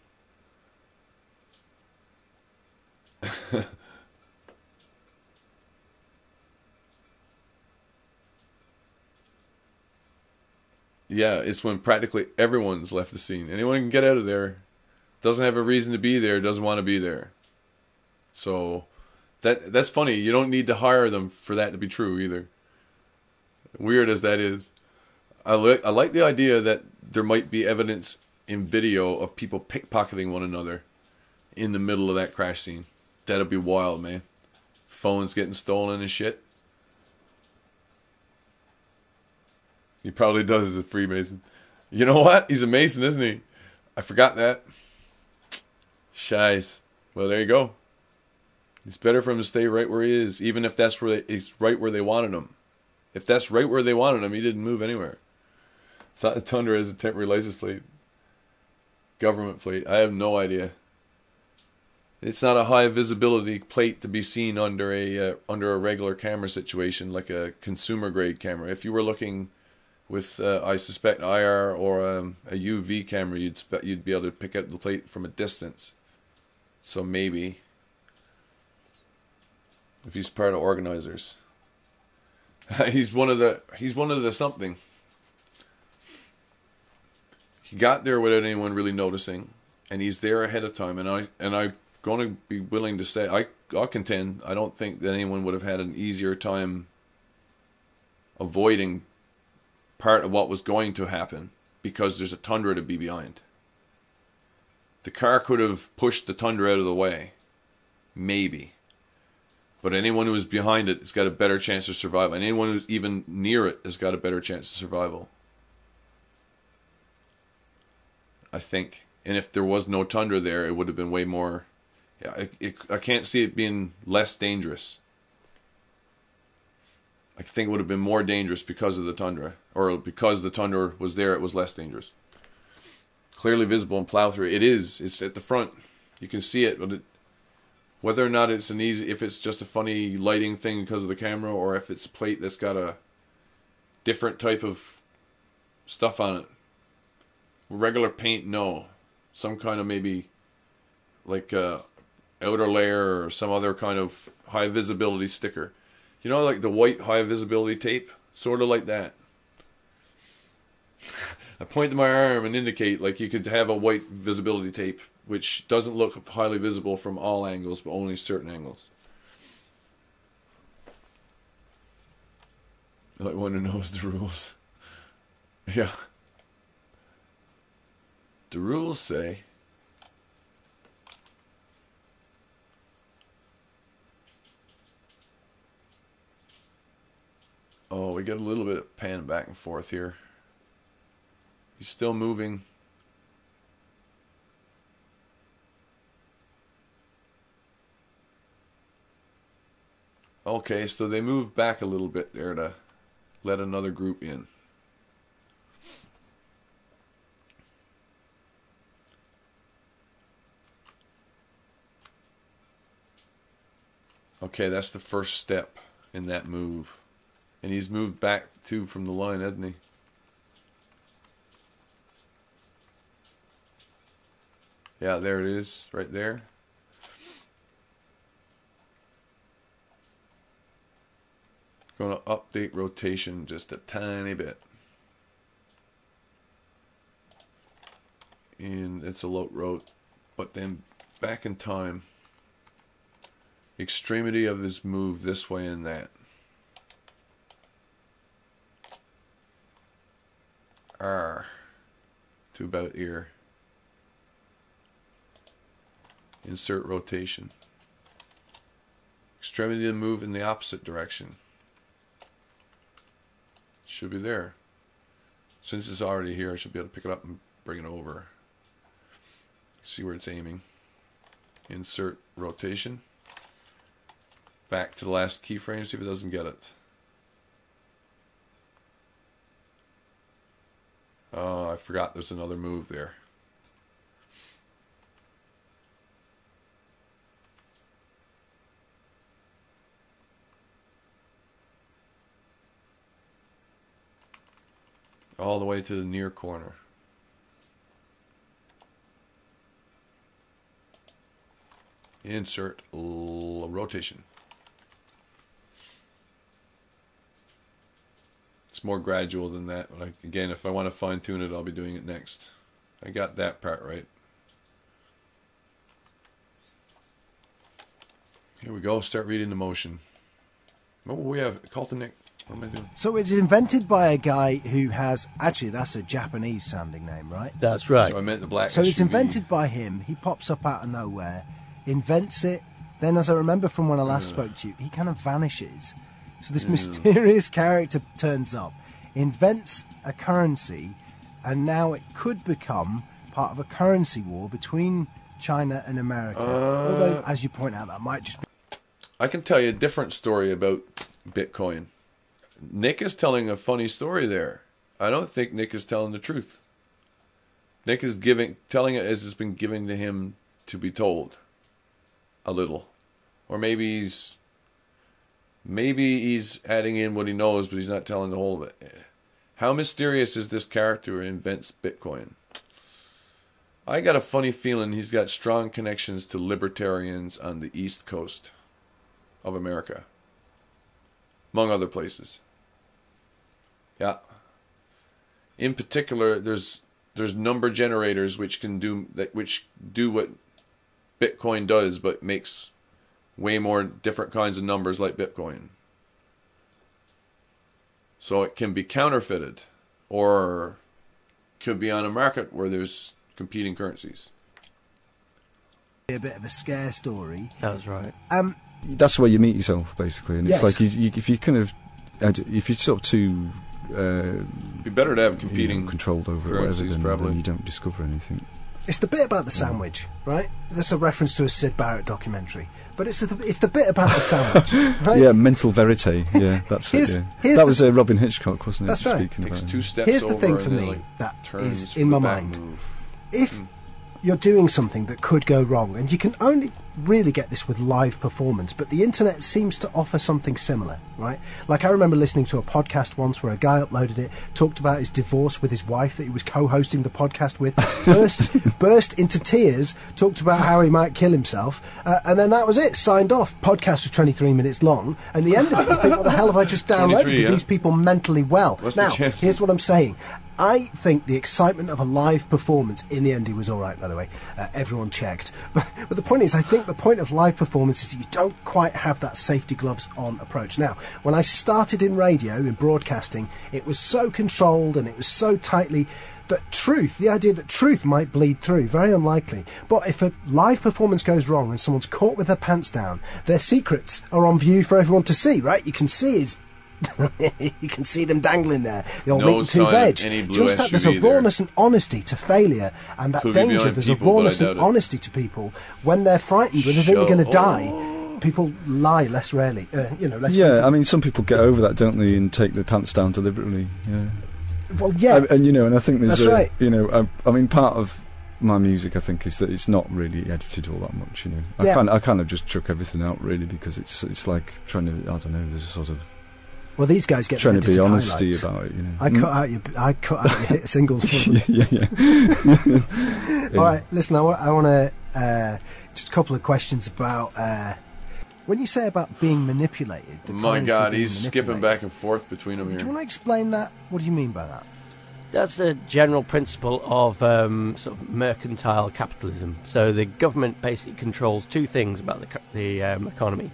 S1: Yeah, it's when practically everyone's left the scene. Anyone can get out of there. Doesn't have a reason to be there. Doesn't want to be there. So that's funny. You don't need to hire them for that to be true either. Weird as that is. I like the idea that there might be evidence in video of people pickpocketing one another in the middle of that crash scene. That'd be wild, man. Phones getting stolen and shit. He probably does as a Freemason. You know what? He's a Mason, isn't he? I forgot that. Shies. Well, there you go. It's better for him to stay right where he is, even if that's where he's right where they wanted him. If that's right where they wanted him, he didn't move anywhere. Thought the Tundra has a temporary license plate. Government plate. I have no idea. It's not a high visibility plate to be seen under a regular camera situation, like a consumer grade camera. If you were looking with, I suspect, IR or a UV camera, you'd be able to pick out the plate from a distance. So maybe, if he's part of organizers, he's one of the something. He got there without anyone really noticing, and he's there ahead of time. And I'm going to be willing to say, I'll contend, I don't think that anyone would have had an easier time avoiding part of what was going to happen because there's a Tundra to be behind. The car could have pushed the Tundra out of the way, maybe. But anyone who is behind it has got a better chance of survival. And anyone who's even near it has got a better chance of survival, I think. And if there was no Tundra there, it would have been way more... Yeah, I can't see it being less dangerous. I think it would have been more dangerous because of the Tundra. Or because the Tundra was there, it was less dangerous. Clearly visible and plow through. It is. It's at the front. You can see it. But whether or not it's if it's just a funny lighting thing because of the camera, or if it's a plate that's got a different type of stuff on it. Regular paint, no. Some kind of maybe like outer layer or some other kind of high visibility sticker. You know, like the white high visibility tape? Sort of like that. I point to my arm and indicate like you could have a white visibility tape which doesn't look highly visible from all angles, but only certain angles. Like one who knows the rules. Yeah. The rules say... Oh, we get a little bit of pan back and forth here. He's still moving. Okay, so they moved back a little bit there to let another group in. Okay, that's the first step in that move. And he's moved back too from the line, hasn't he? Yeah, there it is, right there. Going to update rotation just a tiny bit. And it's a low rot, but then back in time. Extremity of his move this way and that. R to about ear. Insert rotation. Extremity to move in the opposite direction. Should be there. Since it's already here, I should be able to pick it up and bring it over. See where it's aiming. Insert rotation. Back to the last keyframe, see if it doesn't get it. Oh, I forgot there's another move there. All the way to the near corner. Insert rotation. It's more gradual than that, but again, if I want to fine tune it, I'll be doing it next. I got that part right. Here we go, start reading the motion. What will we have? Kaltenick. What am I doing?
S3: So it's invented by a guy who has, actually that's a Japanese sounding name, right?
S4: That's right.
S1: So I meant the black
S3: So
S1: SUV.
S3: it's invented by him. He pops up out of nowhere, invents it. Then, as I remember from when I last spoke to you, he kind of vanishes. So this mysterious character turns up. invents a currency, and now it could become part of a currency war between China and America. Although, as you point out, that might just be...
S1: I can tell you a different story about Bitcoin. Nick is telling a funny story there. I don't think Nick is telling the truth. Nick is telling it as it's been given to him to be told. A little. Or maybe he's adding in what he knows, but he's not telling the whole of it. How mysterious is this character who invents Bitcoin? I got a funny feeling he's got strong connections to libertarians on the East Coast of America, among other places. Yeah. In particular, there's number generators which do what Bitcoin does, but makes way more different kinds of numbers like Bitcoin. So it can be counterfeited, or could be on a market where there's competing currencies.
S3: A bit of a scare story.
S4: That's right.
S5: That's where you meet yourself, basically, and
S3: yes.
S5: It's like if you're sort of too
S1: It'd be better to have competing
S5: controlled over
S1: currencies,
S5: whatever,
S1: probably.
S5: then you don't discover anything.
S3: It's the bit about the sandwich, right? That's a reference to a Sid Barrett documentary. But it's the bit about the sandwich, right?
S5: Yeah, mental verite. Yeah, that's it. Yeah. That was Robin Hitchcock, wasn't it?
S3: That's right.
S5: Speaking
S1: Takes
S5: about
S1: 2 steps
S3: Here's the
S1: over
S3: thing
S1: and
S3: for
S1: then,
S3: me
S1: like,
S3: that
S1: turns
S3: is
S1: for
S3: in
S1: the
S3: my
S1: back
S3: mind.
S1: move.
S3: If you're doing something that could go wrong, and you can only really get this with live performance, but the internet seems to offer something similar, right? Like, I remember listening to a podcast once where a guy uploaded it, talked about his divorce with his wife that he was co-hosting the podcast with, burst into tears, talked about how he might kill himself, and then that was it, signed off. Podcast was 23 minutes long, and the end of it, you think, what the hell have I just downloaded?
S1: 23,
S3: Are these people mentally well?
S1: What's the
S3: Now,
S1: chances?
S3: here's what I'm saying. I think the excitement of a live performance, in the end he was alright, by the way, everyone checked, but the point is, I think the point of live performance is that you don't quite have that safety gloves on approach. Now, when I started in radio, in broadcasting, it was so controlled and it was so tightly that the idea that truth might bleed through, very unlikely. But if a live performance goes wrong and someone's caught with their pants down, their secrets are on view for everyone to see, right? You can see you can see them dangling there. The old meat and two veg. Do you understand? There's a rawness and honesty to failure, and that danger. There's a rawness and honesty to people when they're frightened, when they think they're going to die. People lie less rarely. Less.
S5: Yeah, I mean, some people get over that, don't they, and take their pants down deliberately. Yeah.
S3: Well, yeah.
S5: And I think there's
S3: that's right.
S5: I mean, part of my music, I think, is that it's not really edited all that much.
S3: Yeah.
S5: I kind of just chuck everything out, really, because it's like trying to, I don't know, there's a sort of.
S3: Well, these guys get
S5: trying to be honesty
S3: highlights.
S5: about it,
S3: I cut out your hit singles.
S5: yeah.
S3: All right, listen. I want to just a couple of questions about when you say about being manipulated.
S1: My God, he's skipping back and forth between them here.
S3: Do you want to explain that? What do you mean by that?
S4: That's the general principle of sort of mercantile capitalism. So the government basically controls two things about the economy.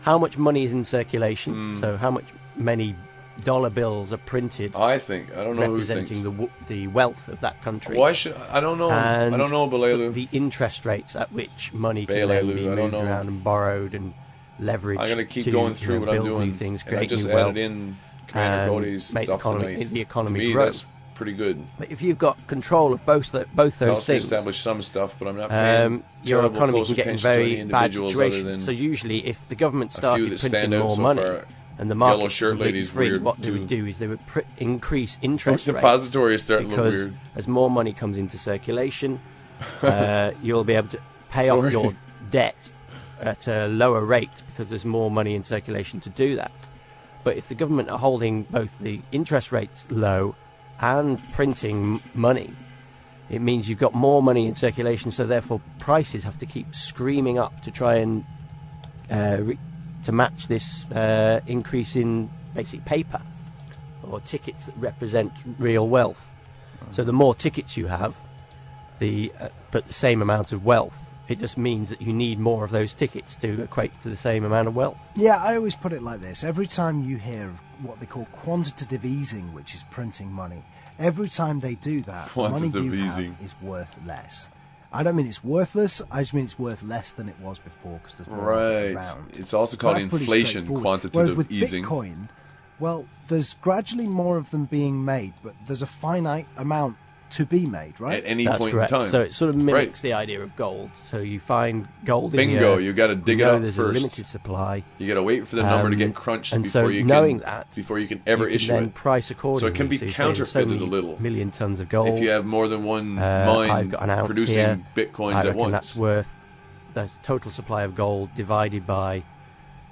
S4: How much money is in circulation, so how many dollar bills are printed.
S1: I don't know
S4: representing
S1: who thinks.
S4: the wealth of that country.
S1: Why should I don't know.
S4: And
S1: I don't know, Balelu.
S4: The interest rates at which money can then be moved around and borrowed and leveraged.
S1: I'm going to keep going through what I'm doing.
S4: Things,
S1: and I just
S4: new wealth,
S1: added in Commander Cody's
S4: make
S1: stuff
S4: the economy
S1: to me,
S4: grow.
S1: that's pretty good.
S4: But if you've got control of both those things,
S1: establish some stuff, but I'm not paying
S4: your
S1: terrible
S4: economy
S1: close
S4: can get in
S1: attention to any
S4: very bad
S1: individuals other
S4: situations.
S1: than
S4: So usually, if the government
S1: a few
S4: started
S1: that stand
S4: printing
S1: out
S4: more
S1: so
S4: money
S1: far.
S4: and the market
S1: Yellow shirt lady's
S4: free,
S1: weird
S4: what they
S1: too.
S4: would do is they would increase interest
S1: The
S4: rates.
S1: depository is starting to look
S4: because
S1: weird.
S4: as more money comes into circulation, you'll be able to pay off your debt at a lower rate because there's more money in circulation to do that. But if the government are holding both the interest rates low and printing money, it means you've got more money in circulation, so therefore prices have to keep screaming up to try and to match this increase in basic paper or tickets that represent real wealth. So the more tickets you have, but the same amount of wealth, it just means that you need more of those tickets to equate to the same amount of wealth.
S3: Yeah, I always put it like this. Every time you hear of what they call quantitative easing, which is printing money, every time they do that, the money you have is worth less. I don't mean it's worthless, I just mean it's worth less than it was before because there's more around.
S1: It's also called inflation, quantitative
S3: Whereas with
S1: easing.
S3: Bitcoin, Well, there's gradually more of them being made, but there's a finite amount to be made, right?
S1: At any
S4: That's
S1: point
S4: correct.
S1: in time.
S4: So it sort of mimics
S1: Right.
S4: the idea of gold. So you find gold in
S1: Bingo,
S4: the earth,
S1: you got to dig
S4: you
S1: it
S4: know
S1: up
S4: there's
S1: first.
S4: a limited supply.
S1: You got to wait for the number to get crunched
S4: and
S1: before
S4: so
S1: you
S4: knowing
S1: can
S4: that,
S1: before you can ever
S4: you
S1: issue
S4: can then
S1: it.
S4: price accordingly.
S1: So it can be
S4: you say,
S1: counterfeited
S4: there's
S1: a
S4: so
S1: little.
S4: million tons of gold.
S1: If you have more than one
S4: I've
S1: mine
S4: got an ounce
S1: producing
S4: here,
S1: bitcoins
S4: I
S1: at
S4: reckon
S1: once.
S4: that's worth the total supply of gold divided by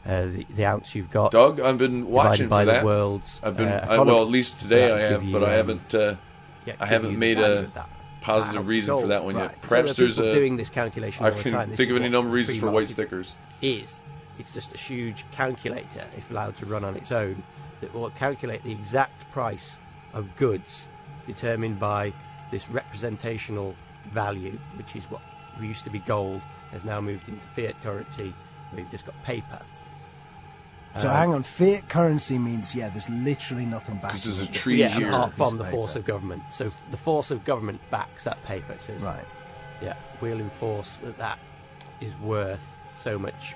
S4: the ounce you've got.
S1: Doug, I've been watching
S4: divided by
S1: for that.
S4: the world's
S1: I've been
S4: economy.
S1: well, at least today
S4: So
S1: I
S4: that'll
S1: have,
S4: give
S1: but
S4: you,
S1: I haven't.
S4: yeah,
S1: I
S4: give
S1: haven't
S4: you the
S1: made
S4: value
S1: a
S4: of that.
S1: positive
S4: Ounce
S1: reason
S4: gold.
S1: for that one yet.
S4: Right.
S1: Perhaps
S4: so
S1: there's
S4: people
S1: a.
S4: doing this calculation
S1: I
S4: all the time.
S1: can
S4: This
S1: think
S4: is
S1: of any
S4: what
S1: number of reasons
S4: free
S1: for white
S4: market
S1: stickers.
S4: It's just a huge calculator, if allowed to run on its own, that will calculate the exact price of goods determined by this representational value, which is what used to be gold, has now moved into fiat currency, where you've just got paper.
S3: So hang on, fiat currency means, there's literally nothing back.
S1: This is a
S3: it.
S1: tree
S4: Yeah,
S1: here.
S4: apart from the
S3: Paper.
S4: force of government. So the force of government backs that paper. It says,
S3: Right.
S4: yeah, we'll enforce that is worth so much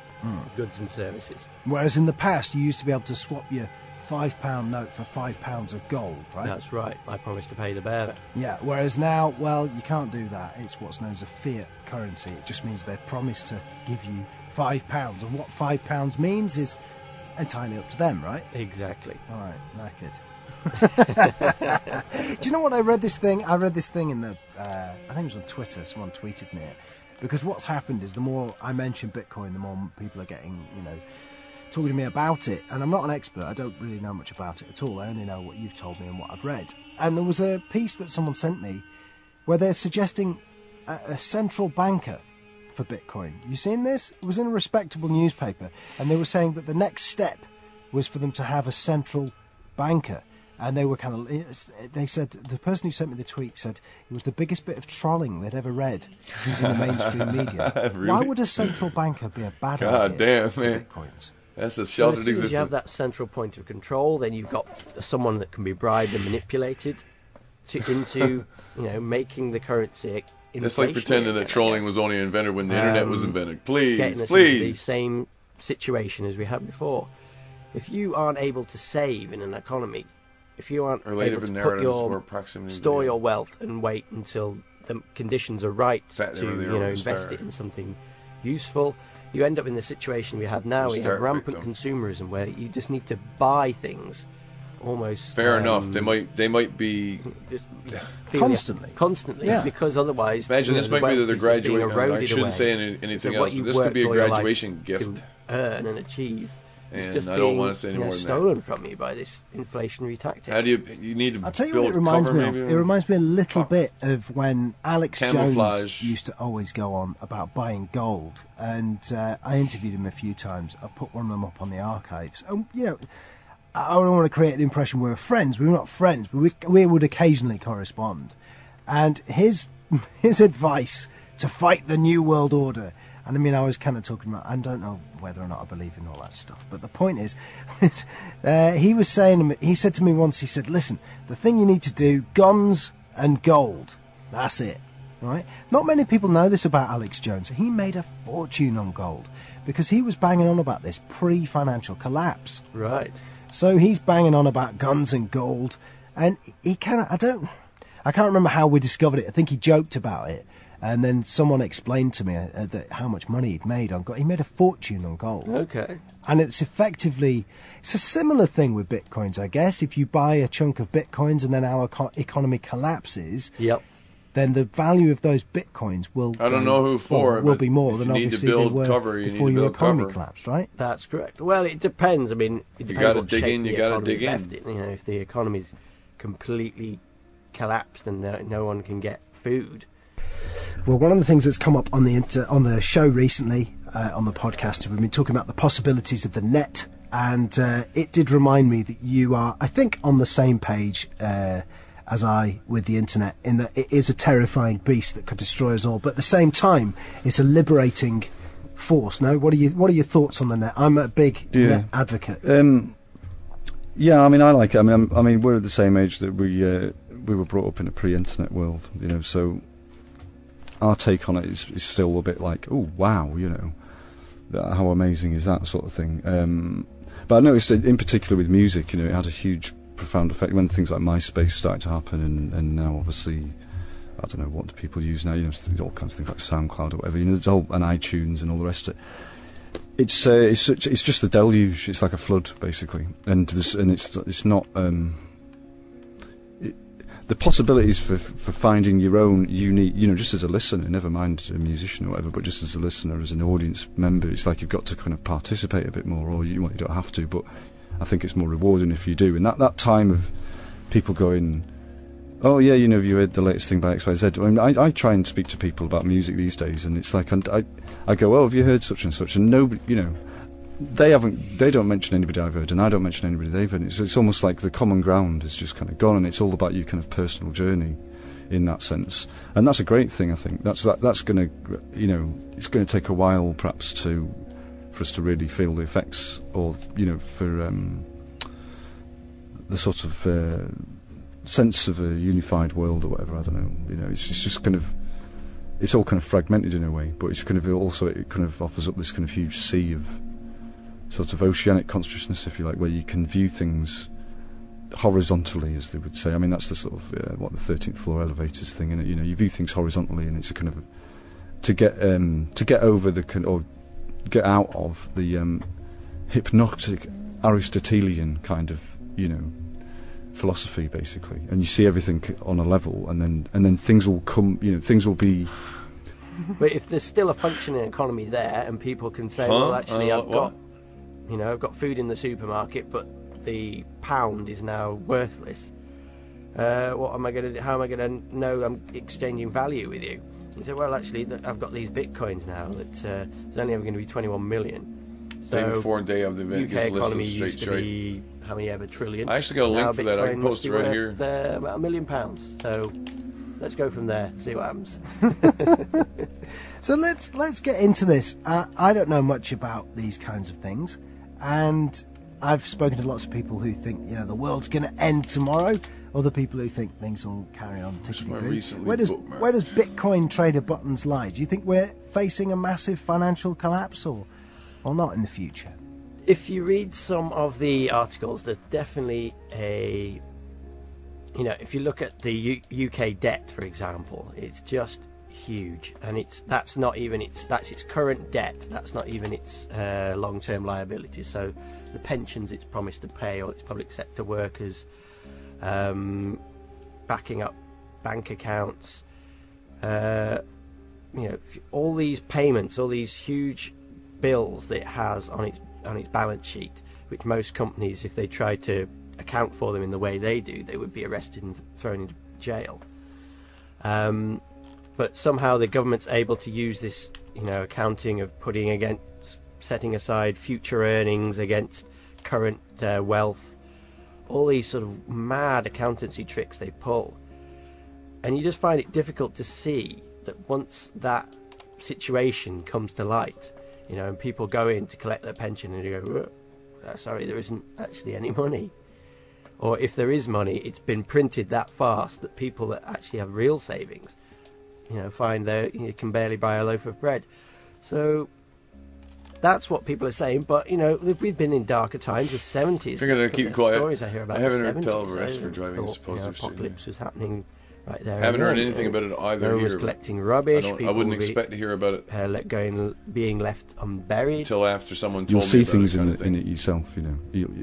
S4: goods and services.
S3: Whereas in the past, you used to be able to swap your £5 note for £5 of gold, right?
S4: That's right. I promise to pay the bearer.
S3: Yeah, whereas now, well, you can't do that. It's what's known as a fiat currency. It just means they promise to give you £5. And what £5 means is entirely up to them, right?
S4: Exactly.
S3: All right, knackered. Do you know what? I read this thing in the, I think it was on Twitter, someone tweeted me it. Because what's happened is the more I mention Bitcoin, the more people are getting, talking to me about it. And I'm not an expert. I don't really know much about it at all. I only know what you've told me and what I've read. And there was a piece that someone sent me where they're suggesting a central banker for Bitcoin. You seen this? It was in a respectable newspaper. And they were saying that the next step was for them to have a central banker. And they were they said, the person who sent me the tweet said it was the biggest bit of trolling they'd ever read in the mainstream media.
S1: Really?
S3: Why would a central banker be a bad
S1: God
S3: idea
S1: damn, man.
S3: for Bitcoins?
S1: That's a
S4: So
S1: sheltered
S4: as soon as
S1: existence.
S4: you have that central point of control, then you've got someone that can be bribed and manipulated into, making the currency.
S1: It's like pretending that trolling was only invented when the internet was invented. Please,
S4: getting us into the
S1: please.
S4: same situation as we had before. If you aren't able to save in an economy, if you aren't
S1: Relative
S4: able to put
S1: narratives or
S4: your
S1: proximity.
S4: store your wealth and wait until the conditions are right
S1: Fact,
S4: to
S1: they were there with the
S4: invest
S1: star.
S4: it in something useful, you end up in the situation we have now. We
S1: Star
S4: have rampant
S1: victim.
S4: consumerism where you just need to buy things almost
S1: Fair enough. They might be.
S4: just
S3: Constantly. Yeah.
S4: because otherwise
S1: Imagine this
S4: the
S1: might be
S4: wealth
S1: that they're
S4: is just being
S1: graduating. I
S4: eroded
S1: shouldn't
S4: away.
S1: say
S4: So
S1: anything
S4: what
S1: else,
S4: you
S1: but this could
S4: worked
S1: be a
S4: all your life
S1: graduation gift.
S4: to earn and achieve is
S1: And
S4: just
S1: I don't
S4: being,
S1: want to say any more than that.
S4: stolen from you by this inflationary tactic.
S1: How do you need to
S3: I'll tell you
S1: build
S3: what it reminds
S1: cover,
S3: me of.
S1: maybe?
S3: It reminds me a little bit of when Alex
S1: Camouflage.
S3: Jones used to always go on about buying gold. And I interviewed him a few times. I've put one of them up on the archives. And, I don't want to create the impression we're friends. We're not friends, but we would occasionally correspond. And his advice to fight the New World Order, and I mean, I was kind of talking about, I don't know whether or not I believe in all that stuff, but the point is, he said to me once, he said, listen, the thing you need to do, guns and gold, that's it. Right? Not many people know this about Alex Jones. He made a fortune on gold because he was banging on about this pre-financial collapse.
S4: Right.
S3: So he's banging on about guns and gold, and he I can't remember how we discovered it. I think he joked about it, and then someone explained to me how much money he'd made on gold. He made a fortune on gold.
S4: Okay.
S3: And it's a similar thing with bitcoins, I guess. If you buy a chunk of bitcoins and then our economy collapses,
S4: Yep.
S3: then the value of those bitcoins will
S1: I don't know who for,
S3: will
S1: but
S3: be more
S1: if
S3: than
S1: you need to
S3: obviously
S1: build
S3: they were
S1: cover, you need
S3: before
S1: to
S3: your
S1: build
S3: economy
S1: cover.
S3: collapsed, right?
S4: That's correct. Well, it depends. I mean, it depends
S1: gotta
S4: what
S1: dig
S4: shape
S1: in, you
S4: the
S1: gotta
S4: economy's
S1: dig in.
S4: left in. If the economy's completely collapsed and no one can get food.
S3: Well, one of the things that's come up on the show recently on the podcast, we've been talking about the possibilities of the net, and it did remind me that you are, I think, on the same page as I with the internet, in that it is a terrifying beast that could destroy us all, but at the same time, it's a liberating force. No, what are your thoughts on the net? I'm a big net advocate.
S5: Yeah, I mean, I like it. I mean, we're at the same age that we were brought up in a pre-internet world, so our take on it is still a bit like, oh wow, how amazing is that sort of thing. But I noticed in particular with music, it had a huge, profound effect when things like MySpace started to happen, and now obviously, I don't know, what do people use now? All kinds of things like SoundCloud or whatever. There's and iTunes and all the rest of it. It's just the deluge. It's like a flood, basically, and it's not. The possibilities for finding your own unique, just as a listener, never mind a musician or whatever, but just as a listener, as an audience member, it's like you've got to kind of participate a bit more, or you don't have to, but I think it's more rewarding if you do. And that time of people going, oh yeah, have you heard the latest thing by XYZ? I mean, I try and speak to people about music these days, and it's like, I go, oh, have you heard such and such? And nobody, they don't mention anybody I've heard, and I don't mention anybody they've heard. It's almost like the common ground is just kind of gone, and it's all about your kind of personal journey in that sense. And that's a great thing, I think. That's going to, it's going to take a while perhaps for us to really feel the effects, or for the sort of sense of a unified world or whatever. I don't know. It's just kind of, it's all kind of fragmented in a way, but it's kind of also, it kind of offers up this kind of huge sea of sort of oceanic consciousness, if you like, where you can view things horizontally, as they would say. I mean, that's the sort of the 13th floor elevators thing, and you view things horizontally, and it's a kind of to get over or get out of the hypnotic Aristotelian kind of philosophy, basically, and you see everything on a level, and then things will come, things will be.
S4: But if there's still a functioning economy there, and people can say, well, actually, I've got food in the supermarket, but the pound is now worthless. What am I going to do? How am I going to know I'm exchanging value with you? You say, well, actually, I've got these bitcoins now that there's only ever going to be 21 million. So
S1: day before and day of the event,
S4: UK economy used to be how many ever trillion.
S1: I actually got a link for that. I can post it right here.
S4: About £1 million. So let's go from there. See what happens.
S3: So let's get into this. I don't know much about these kinds of things, and I've spoken to lots of people who think the world's going to end tomorrow. Other people who think things will carry on ticking. Where does Bitcoin trader Buttons lie? Do you think we're facing a massive financial collapse or not in the future?
S4: If you read some of the articles, there's definitely a, if you look at the UK debt, for example, it's just huge, and that's its current debt. That's not even its long-term liabilities. So the pensions it's promised to pay, or its public sector workers, backing up bank accounts, all these payments, all these huge bills that it has on its balance sheet, which most companies, if they tried to account for them in the way they do, they would be arrested and thrown into jail. But somehow the government's able to use this, accounting of setting aside future earnings against current wealth, all these sort of mad accountancy tricks they pull. And you just find it difficult to see that once that situation comes to light, and people go in to collect their pension and you go, sorry, there isn't actually any money. Or if there is money, it's been printed that fast that people that actually have real savings, find you can barely buy a loaf of bread. So that's what people are saying. But we've been in darker times, the 70s.
S1: You're gonna keep quiet.
S4: Stories I hear about.
S1: I haven't heard
S4: 70s,
S1: tell of arrest for driving supposedly.
S4: Apocalypse was happening right there.
S1: I haven't heard anything about it either.
S4: No one was collecting rubbish.
S1: I wouldn't expect to hear about it.
S4: Being left unburied
S1: until after someone told
S5: me.
S1: You'll
S5: see things in it yourself.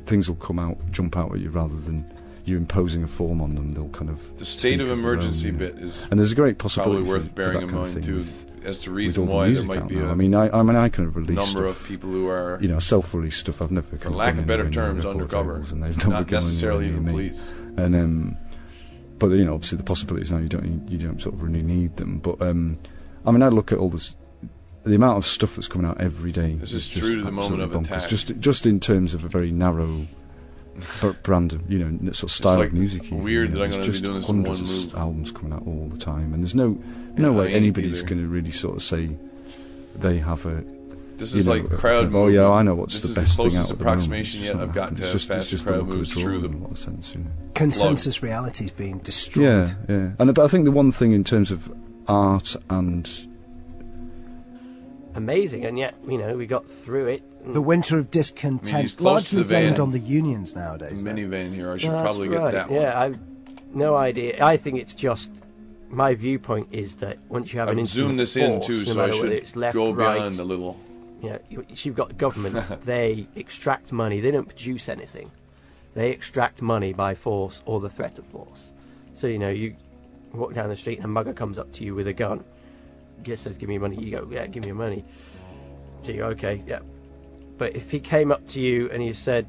S5: Things will jump out at you rather than you imposing a form on them. They'll kind of
S1: the state of emergency bit is,
S5: and there's a great possibility
S1: probably worth bearing in mind too, as to reason why there might be
S5: I mean, I kind of release
S1: number
S5: stuff,
S1: of people who are
S5: self-released stuff. I've never,
S1: for lack of better terms, undercover, and they've not necessarily even police.
S5: And but obviously the possibilities now you don't sort of really need them. But I mean, I look at all this. The amount of stuff that's coming out every day.
S1: This is true to the moment of attack.
S5: Just in terms of a very narrow brand of sort of style of music.
S1: Weird that I'm going to be doing this in one move.
S5: Albums coming out all the time, and there's no way anybody's going to really sort of say they have a.
S1: This is like crowd.
S5: Oh yeah, I know what's the best thing out.
S1: This is the closest approximation yet I've got to fast crowd moves through the
S5: sense,
S3: consensus reality is being destroyed.
S5: Yeah. But I think the one thing in terms of art and
S4: amazing, and yet, you know, we got through it.
S3: The winter of
S1: I mean,
S3: discontent,
S1: he's close to
S3: largely
S1: the van.
S3: blamed on the unions nowadays.
S1: The minivan here. I should
S4: That's
S1: probably
S4: right.
S1: get that one.
S4: Yeah, I've no idea. I think it's just, my viewpoint is that once you have an
S1: I've zoomed
S4: instrument
S1: this in
S4: force,
S1: too,
S4: no
S1: so I
S4: matter whether
S1: should
S4: it's left,
S1: go
S4: right,
S1: beyond a little.
S4: Yeah, you've got government. They extract money. They don't produce anything. They extract money by force or the threat of force. So, you know, you walk down the street and a mugger comes up to you with a gun. Just says, "Give me money." You go, "Yeah, give me your money." So you go, "Okay, yeah." But if he came up to you and he said,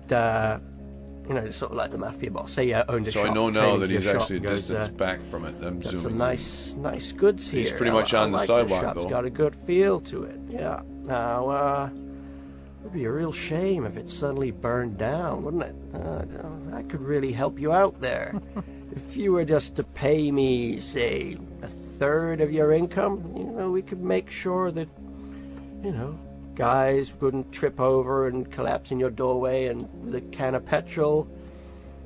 S4: you know, sort of like the mafia boss, say you owned a
S1: So
S4: shop.
S1: I know
S4: came
S1: now
S4: into
S1: that
S4: your
S1: he's
S4: shop
S1: actually a
S4: and goes,
S1: distance back from it. I'm
S4: got
S1: zooming.
S4: some nice goods here.
S1: He's pretty much on the
S4: like
S1: sidewalk,
S4: shop's
S1: though.
S4: got a good feel to it. Yeah. Now, it'd be a real shame if it suddenly burned down, wouldn't it? I could really help you out there. If you were just to pay me, say, a third of your income, you know, we could make sure that, you know, guys wouldn't trip over and collapse in your doorway and with a can of petrol.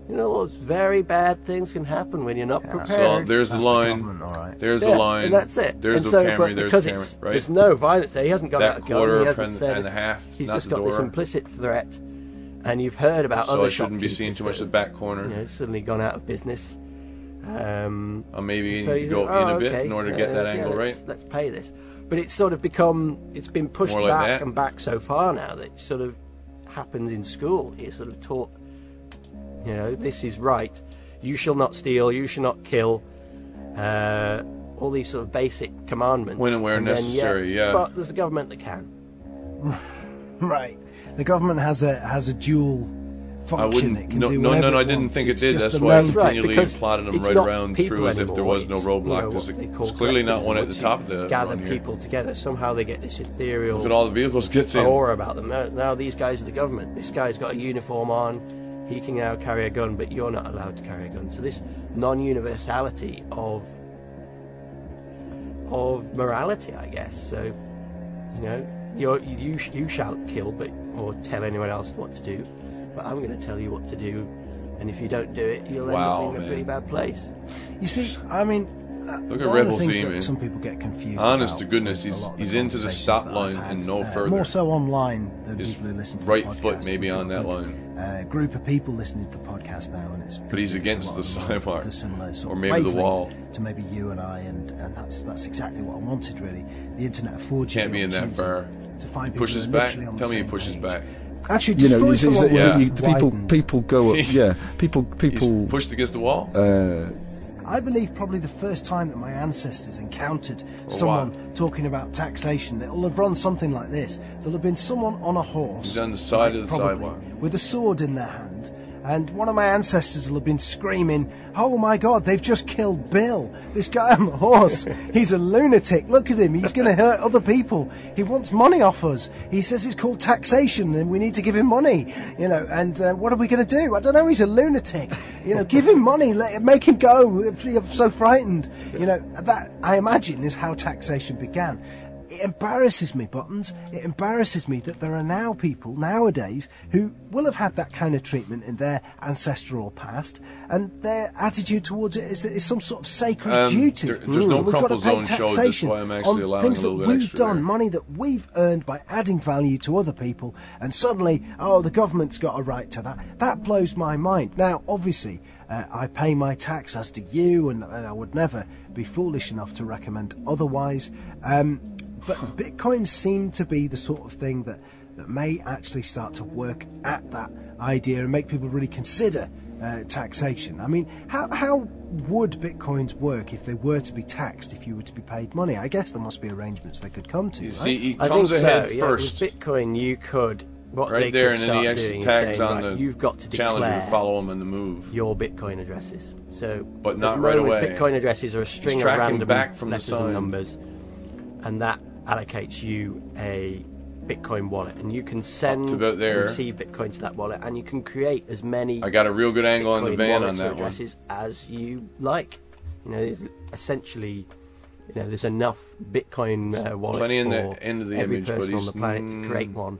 S4: You know, those very bad things can happen when you're not prepared.
S1: So there's the
S3: That's
S1: line.
S3: government, all right.
S1: There's the line.
S4: And that's it.
S1: There's
S4: and
S1: the
S4: so,
S1: Camry.
S4: but
S1: There's
S4: because
S1: the Camry. Right.
S4: there's no violence there. He hasn't got
S1: That
S4: out a gun.
S1: quarter
S4: He hasn't
S1: and
S4: said
S1: a half.
S4: He's
S1: not
S4: just
S1: the
S4: got this
S1: door.
S4: implicit threat. And you've heard about
S1: So
S4: other
S1: I shouldn't be seeing
S4: shopkeepers
S1: too much
S4: that
S1: of the
S4: have,
S1: back corner.
S4: you know, suddenly gone out of business.
S1: Or maybe you
S4: So
S1: need to
S4: you
S1: go
S4: think,
S1: in a bit
S4: okay,
S1: in order to get that
S4: yeah,
S1: angle
S4: let's,
S1: right.
S4: Let's pay this. But it's sort of become, it's been pushed
S1: More like
S4: back
S1: that.
S4: and back so far now that it sort of happens in school. You're sort of taught, you know, this is right. You shall not steal. You shall not kill. All these sort of basic commandments.
S1: When and where
S4: then
S1: necessary, yeah.
S4: But there's a government that can.
S3: Right. The government has a dual
S1: I
S3: function.
S1: wouldn't.
S3: It can
S1: No,
S3: do
S1: no,
S3: whatever
S1: no, I
S3: it
S1: didn't
S3: wants.
S1: think it
S3: It's
S1: did.
S3: just
S1: That's
S3: the
S1: why I
S3: main-
S4: Right,
S1: continually
S4: because
S1: plotted them
S4: it's
S1: right
S4: not
S1: around
S4: people
S1: through as if there
S4: anymore,
S1: was no
S4: it's,
S1: roadblock.
S4: you know,
S1: Because
S4: what they
S1: it's
S4: call
S1: clearly not
S4: collectivism,
S1: one at the
S4: which
S1: top of the
S4: gather
S1: run here.
S4: people together. Somehow they get this ethereal
S1: Look at all the vehicles gets in.
S4: aura about them. Now these guys are the government. This guy's got a uniform on. He can now carry a gun, but you're not allowed to carry a gun. So this non-universality of morality, I guess. So, you know, you shan't kill, or tell anyone else what to do. But I'm going to tell you what to do, and if you don't do it, you'll end
S1: Wow,
S4: up in a pretty bad place.
S3: You see, I mean,
S1: Look at
S3: one of the
S1: Rebel
S3: things
S1: Theme,
S3: that
S1: man.
S3: some people get confused
S1: Honest
S3: about
S1: to goodness,
S3: with a lot of
S1: he's into the
S3: conversations
S1: stop
S3: that
S1: line
S3: I've
S1: and
S3: had,
S1: no further.
S3: More so online than
S1: His
S3: people who listen to
S1: right
S3: the podcast.
S1: foot may be
S3: We've
S1: on
S3: got
S1: that
S3: a
S1: line.
S3: good, group of people listening to the podcast now, and it's
S1: But he's against the sidewalk,
S3: the similar sort
S1: or
S3: of
S1: maybe the
S3: wavelength
S1: wall.
S3: to maybe you and I, and that's exactly what I wanted really. The internet affords you
S1: Can't
S3: the
S1: be in that
S3: opportunity
S1: far.
S3: to find
S1: He
S3: people
S1: pushes
S3: who are
S1: back.
S3: literally on the
S1: Tell me he
S3: same
S1: pushes
S3: page.
S1: back.
S3: Actually,
S5: You know,
S3: Destroy
S5: it's, it's,
S3: Someone
S5: it's,
S1: Yeah.
S3: was
S5: the people
S3: widened.
S5: go up. Yeah, people.
S1: He's pushed against the wall.
S3: I believe probably the first time that my ancestors encountered someone talking about taxation, it'll have run something like this. There'll have been someone on a horse.
S1: He's on the side of the
S3: probably,
S1: sidewalk.
S3: with a sword in their hand, and one of my ancestors will have been screaming, "Oh my God, they've just killed Bill! This guy on the horse, he's a lunatic, look at him, he's going to hurt other people, he wants money off us, he says it's called taxation and we need to give him money, you know, and what are we going to do? I don't know, he's a lunatic, you know, give him money, make him go, I'm so frightened." You know, that, I imagine, is how taxation began. It embarrasses me, Buttons. It embarrasses me that there are now people nowadays who will have had that kind of treatment in their ancestral past, and their attitude towards it is some sort of sacred duty.
S1: There's no
S3: We've got to
S1: Crumple
S3: pay
S1: Zone show. That's
S3: taxation
S1: why I'm actually
S3: on
S1: allowing
S3: things
S1: a little
S3: that
S1: bit
S3: we've
S1: extra
S3: done,
S1: there.
S3: money that we've earned by adding value to other people, and suddenly, oh, the government's got a right to that. That blows my mind. Now, obviously, I pay my tax, as do you, and I would never be foolish enough to recommend otherwise. But Bitcoin seemed to be the sort of thing that may actually start to work at that idea and make people really consider taxation. I mean, how would Bitcoins work if they were to be taxed, if you were to be paid money? I guess there must be arrangements they could come to.
S1: You
S3: right?
S1: see, he
S4: I
S1: comes
S4: think
S1: ahead
S4: so,
S1: first.
S4: Yeah, with Bitcoin, you could
S1: Right
S4: they
S1: there,
S4: could
S1: and then he
S4: start
S1: actually
S4: doing is
S1: tags
S4: saying,
S1: on
S4: right,
S1: the
S4: you've got to
S1: challenger to
S4: declare
S1: follow him in the move.
S4: your Bitcoin addresses. So,
S1: But not
S4: at the
S1: right
S4: moment,
S1: away.
S4: Bitcoin addresses are a string of
S1: tracking
S4: random
S1: back from the
S4: letters
S1: sign.
S4: and numbers, and that allocates you a Bitcoin wallet, and you can send
S1: to about there.
S4: and receive Bitcoin to that wallet, and you can create as many
S1: I got a real good angle on the
S4: Bitcoin
S1: van on
S4: wallets or
S1: that one.
S4: addresses as you like. You know, there's essentially, you know, there's enough Bitcoin wallets
S1: Plenty in
S4: for
S1: the end of the
S4: every
S1: image, but
S4: person on
S1: he's
S4: the planet to create one.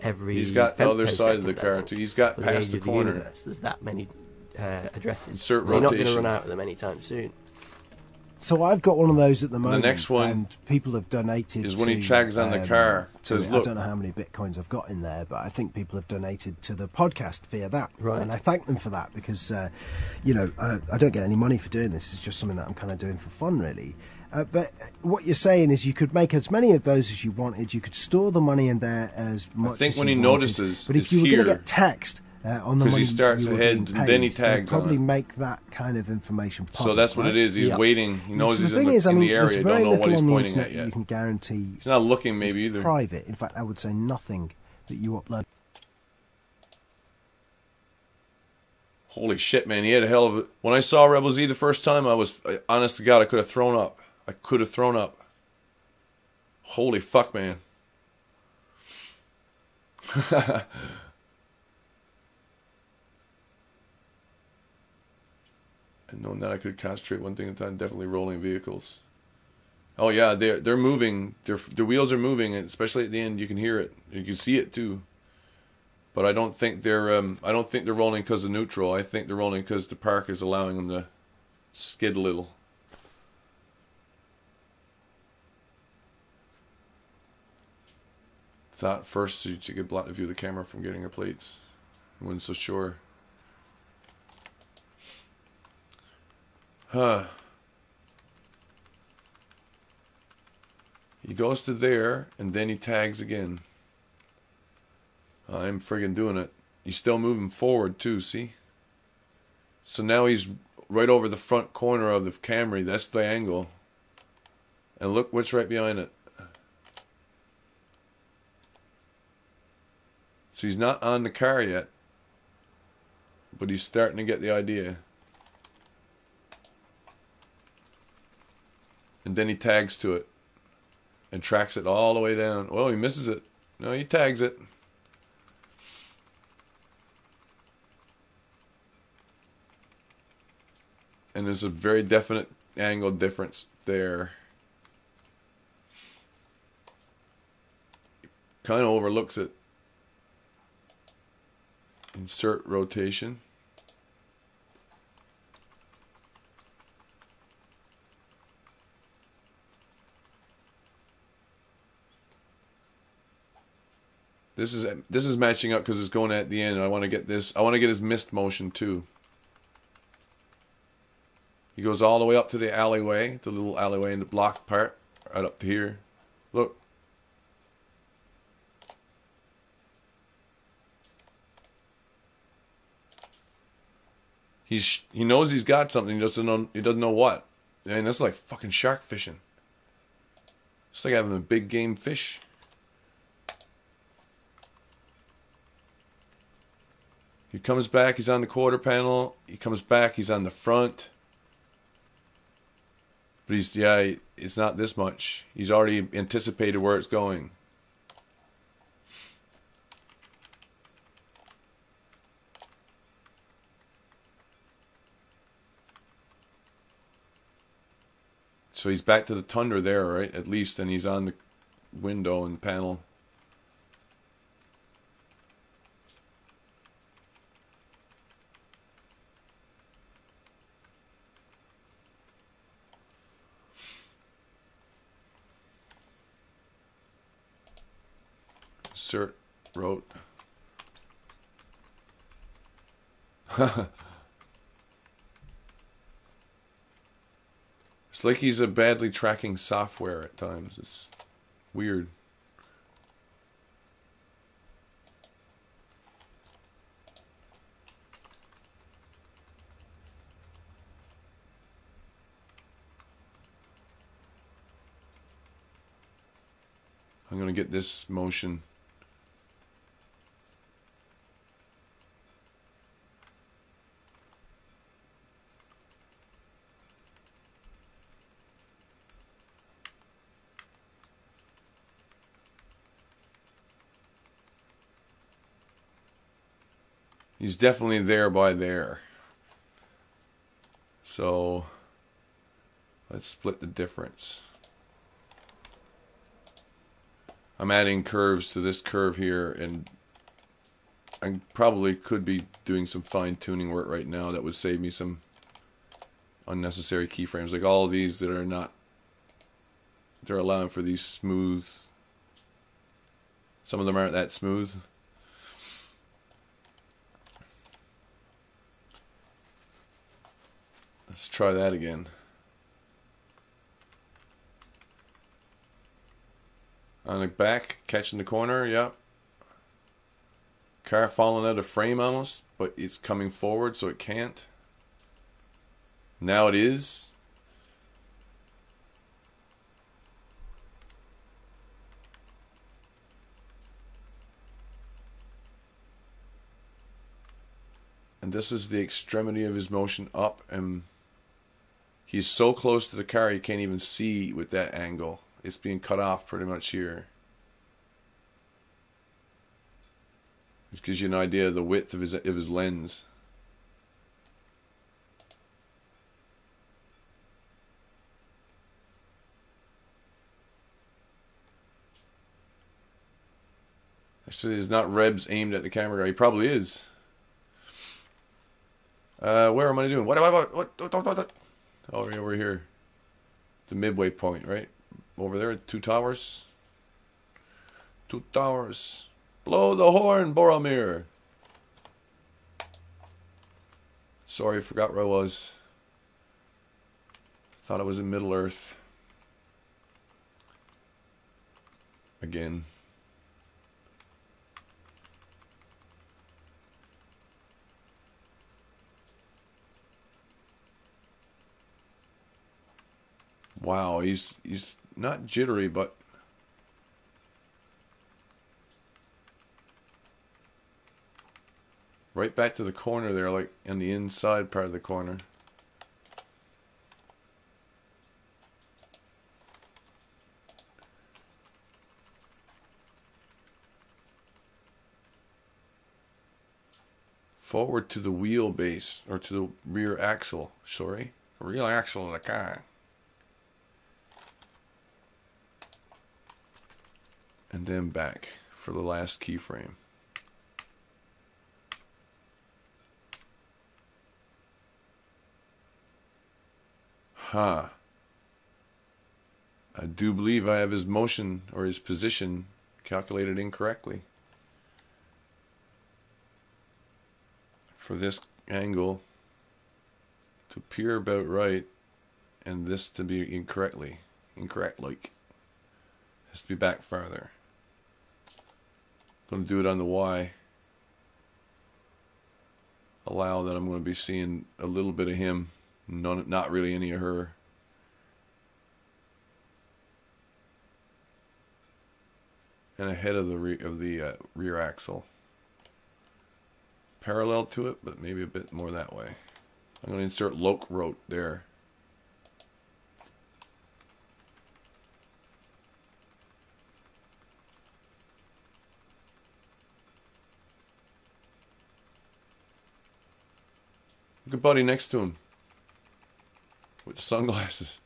S1: He's got the other side of the
S4: femtosecond
S1: car
S4: level
S1: too. He's got
S4: for
S1: past
S4: age
S1: the
S4: of
S1: corner.
S4: universe. There's that many addresses.
S1: Insert
S4: You're not going to
S1: rotation.
S4: run out of them anytime soon.
S3: So I've got one of those at the moment.
S1: The next one
S3: and people have donated.
S1: is when he tags on the car. Says,
S3: I don't know how many bitcoins I've got in there, but I think people have donated to the podcast via that,
S4: Right.
S3: and I thank them for that because, you know, I don't get any money for doing this. It's just something that I'm kind of doing for fun, really. But what you're saying is you could make as many of those as you wanted. You could store the money in there as much.
S1: I think
S3: as
S1: when
S3: you
S1: he
S3: wanted.
S1: notices,
S3: but if
S1: it's
S3: you were going
S1: here.
S3: to get taxed on the
S1: 'Cause
S3: money
S1: he starts
S3: you were
S1: ahead
S3: being
S1: and then he
S3: paid,
S1: tags
S3: they'd
S1: on
S3: probably
S1: it.
S3: make that kind of information public.
S1: So that's what
S3: right?
S1: it is. He's
S4: Yeah.
S1: waiting. He knows
S3: So
S1: he's
S3: the thing
S1: in
S3: is, I mean,
S1: the area.
S3: there's
S1: He
S3: very
S1: don't know what
S3: little
S1: he's
S3: on the
S1: pointing
S3: internet
S1: at
S3: that you
S1: yet.
S3: can guarantee.
S1: He's not looking maybe
S3: It's
S1: either.
S3: private. In fact, I would say nothing that you upload.
S1: Holy shit, man. He had a hell of a... When I saw Rebel Z the first time, honest to God, I could have thrown up. I could have thrown up. Holy fuck, man. And knowing that I could concentrate one thing at a time, definitely rolling vehicles. Oh yeah, they're moving. Their wheels are moving, and especially at the end, you can hear it. You can see it too. But I don't think they're rolling because of neutral. I think they're rolling because the park is allowing them to skid a little. Thought first she could block the view of the camera from getting her plates. I wasn't so sure. Huh. He goes to there, and then he tags again. I'm friggin' doing it. He's still moving forward, too, see? So now he's right over the front corner of the Camry. That's the angle. And look what's right behind it. So he's not on the car yet. But he's starting to get the idea. And then he tags to it. And tracks it all the way down. Well, he misses it. No, he tags it. And there's a very definite angle difference there. Kind of overlooks it. Insert rotation. This is matching up because it's going at the end. I want to get this. I want to get his missed motion too. He goes all the way up to the alleyway, the little alleyway in the block part, right up to here. Look. He knows he's got something. He doesn't know what. And that's like fucking shark fishing. It's like having a big game fish. He comes back, he's on the quarter panel. He comes back, he's on the front. But it's not this much. He's already anticipated where it's going. So he's back to the Tundra there, right? At least, and he's on the window and panel. Insert wrote. It's like he's a badly tracking software at times. It's weird. I'm going to get this motion. He's definitely there by there. So let's split the difference. I'm adding curves to this curve here, and I probably could be doing some fine-tuning work right now that would save me some unnecessary keyframes, like all of these that are not, they're allowing for these smooth, some of them aren't that smooth. Let's try that again. On the back, catching the corner, yep. Car falling out of frame almost, but it's coming forward so it can't. Now it is. And this is the extremity of his motion up, and he's so close to the car you can't even see with that angle. It's being cut off pretty much here. It gives you an idea of the width of his lens. Actually, it's not Rebs aimed at the camera guy. He probably is. Where am I doing? What? Oh, over here. The midway point, right? Over there, 2 towers. 2 towers. Blow the horn, Boromir. Sorry, I forgot where I was. Thought I was in Middle Earth. Again. Wow, he's not jittery, but right back to the corner there, like in the inside part of the corner. Forward to the wheelbase, or to the rear axle, sorry. Rear axle of the car. And then back for the last keyframe. I do believe I have his motion or his position calculated incorrectly. For this angle to appear about right, and this to be incorrect, like has to be back farther. Going to do it on the Y. Allow that I'm going to be seeing a little bit of him, not really any of her. And ahead of the rear axle. Parallel to it, but maybe a bit more that way. I'm going to insert Loc Rot there. Look at Buddy next to him with the sunglasses.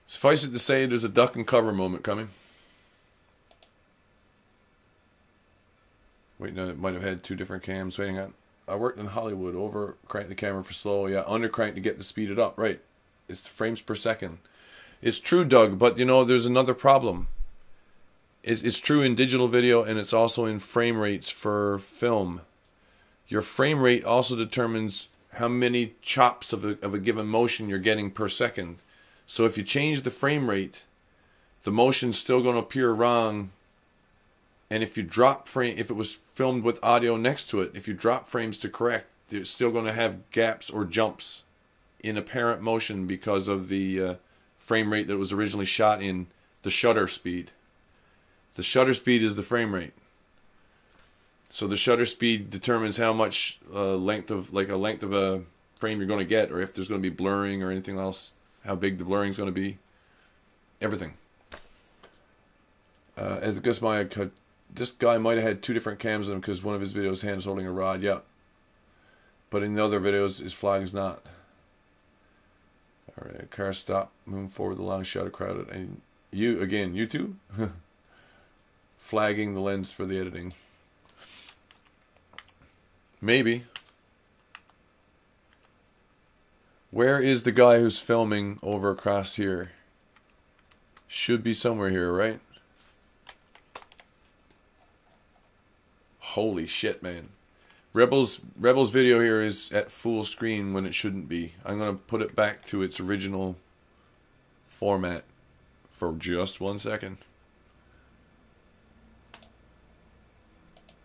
S1: Suffice it to say, there's a duck and cover moment coming. Wait, no, it might have had 2 different cams. Wait, hang on. I worked in Hollywood. Over crank the camera for slow. Yeah, under crank to get to speed it up. Right. It's frames per second. It's true, Doug, but you know, there's another problem. It's true in digital video, and it's also in frame rates for film. Your frame rate also determines how many chops of a given motion you're getting per second. So if you change the frame rate, the motion's still going to appear wrong. And if you drop frame, if it was filmed with audio next to it, if you drop frames to correct, they're still going to have gaps or jumps in apparent motion because of the frame rate that was originally shot in, the shutter speed. The shutter speed is the frame rate. So the shutter speed determines how much length of a frame you're going to get, or if there's going to be blurring or anything else, how big the blurring is going to be, everything. I guess this guy might have had 2 different cams on him because one of his videos hands holding a rod, yeah. But in the other videos, his flag's not. Alright, car stop, moving forward, the long shot of crowded. And You too? Flagging the lens for the editing. Maybe. Where is the guy who's filming over across here? Should be somewhere here, right? Holy shit, man. Rebels video here is at full screen when it shouldn't be. I'm going to put it back to its original format for just 1 second.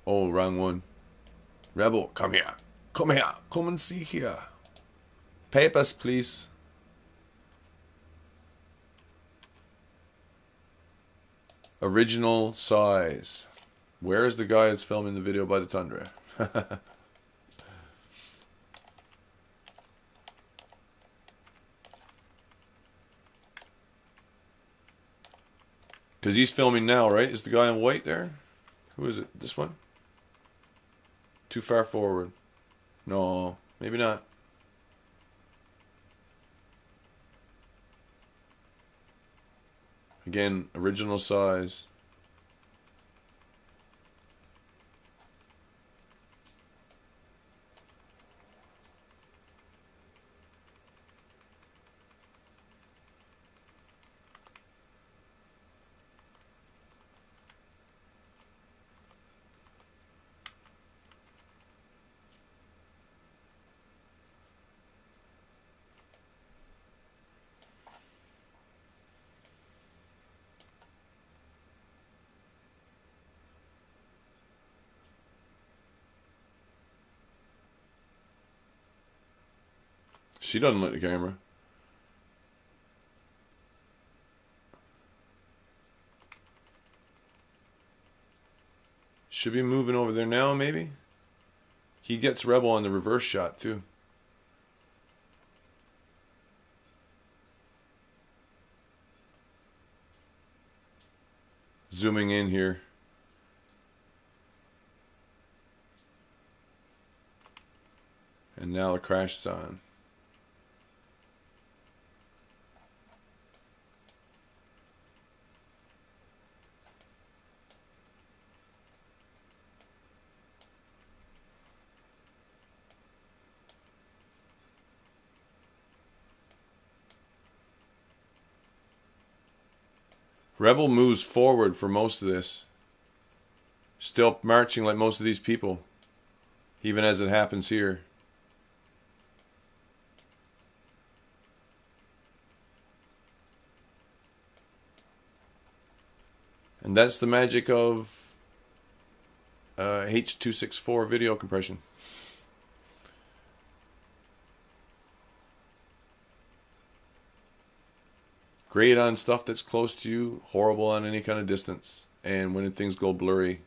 S1: Oh, wrong one. Rebel, come here. Come here. Come and see here. Papers, please. Original size. Where is the guy that's filming the video by the tundra? Because he's filming now, right? Is the guy in white there? Who is it? This one? Too far forward. No, maybe not. Again, original size. She doesn't look at the camera. Should be moving over there now, maybe? He gets Rebel on the reverse shot, too. Zooming in here. And now the crash is on. Rebel moves forward for most of this. Still marching like most of these people. Even as it happens here. And that's the magic of H.264 video compression. Great on stuff that's close to you, horrible on any kind of distance, and when things go blurry.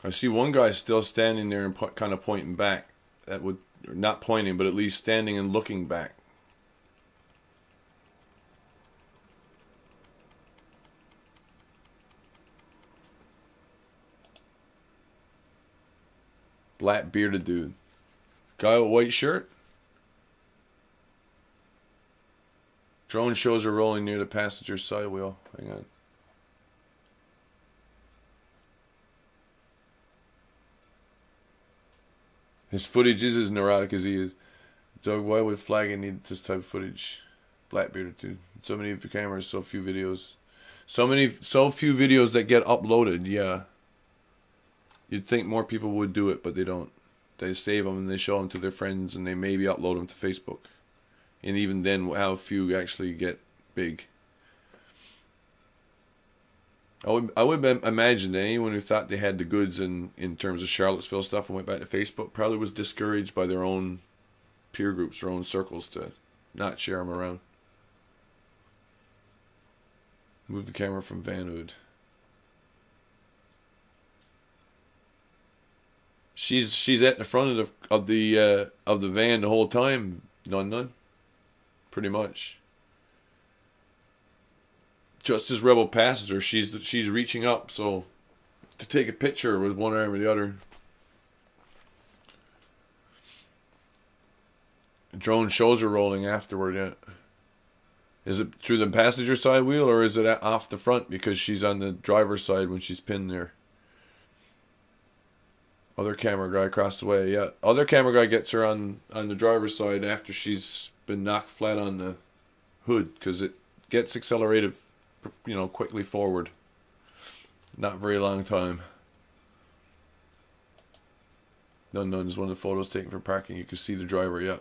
S1: I see one guy still standing there and kind of pointing back. That would, not pointing, but at least standing and looking back. Black bearded dude. Guy with white shirt. Drone shows are rolling near the passenger side wheel. Hang on. His footage is as neurotic as he is. Doug, why would flagging need this type of footage? Blackbearded dude. So many cameras, so few videos. So few videos that get uploaded, yeah. You'd think more people would do it, but they don't. They save them and they show them to their friends and they maybe upload them to Facebook. And even then, how few actually get big. I would imagine that anyone who thought they had the goods in terms of Charlottesville stuff and went back to Facebook probably was discouraged by their own peer groups, their own circles, to not share them around. Move the camera from Van Hood. She's at the front of the van the whole time, None. Pretty much. Just as Rebel passes her, she's reaching up so to take a picture with one arm or the other. The drone shows her rolling afterward. Yeah. Is it through the passenger side wheel, or is it off the front because she's on the driver's side when she's pinned there? Other camera guy across the way, yeah. Other camera guy gets her on the driver's side after she's been knocked flat on the hood, because it gets accelerated, quickly forward. Not very long time. None is one of the photos taken for parking. You can see the driver, yeah.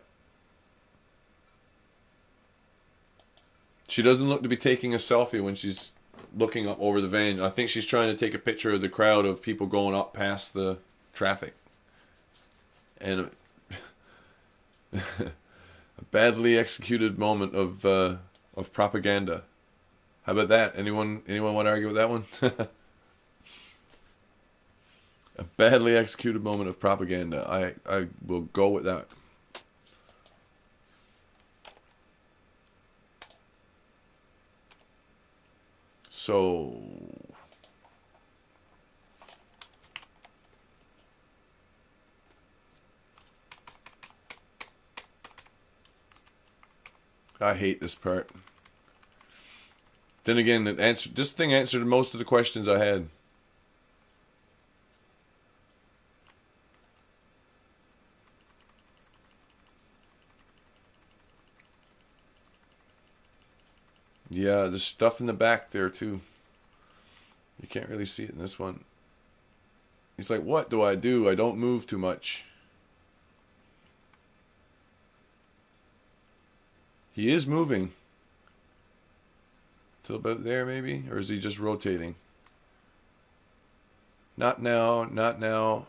S1: She doesn't look to be taking a selfie when she's looking up over the van. I think she's trying to take a picture of the crowd of people going up past the traffic. And a badly executed moment of propaganda. How about that? Anyone want to argue with that one? A badly executed moment of propaganda. I will go with that. So I hate this part. Then again, this thing answered most of the questions I had. Yeah, there's stuff in the back there too. You can't really see it in this one. He's like, what do? I don't move too much. He is moving. Till about there maybe? Or is he just rotating? Not now, not now.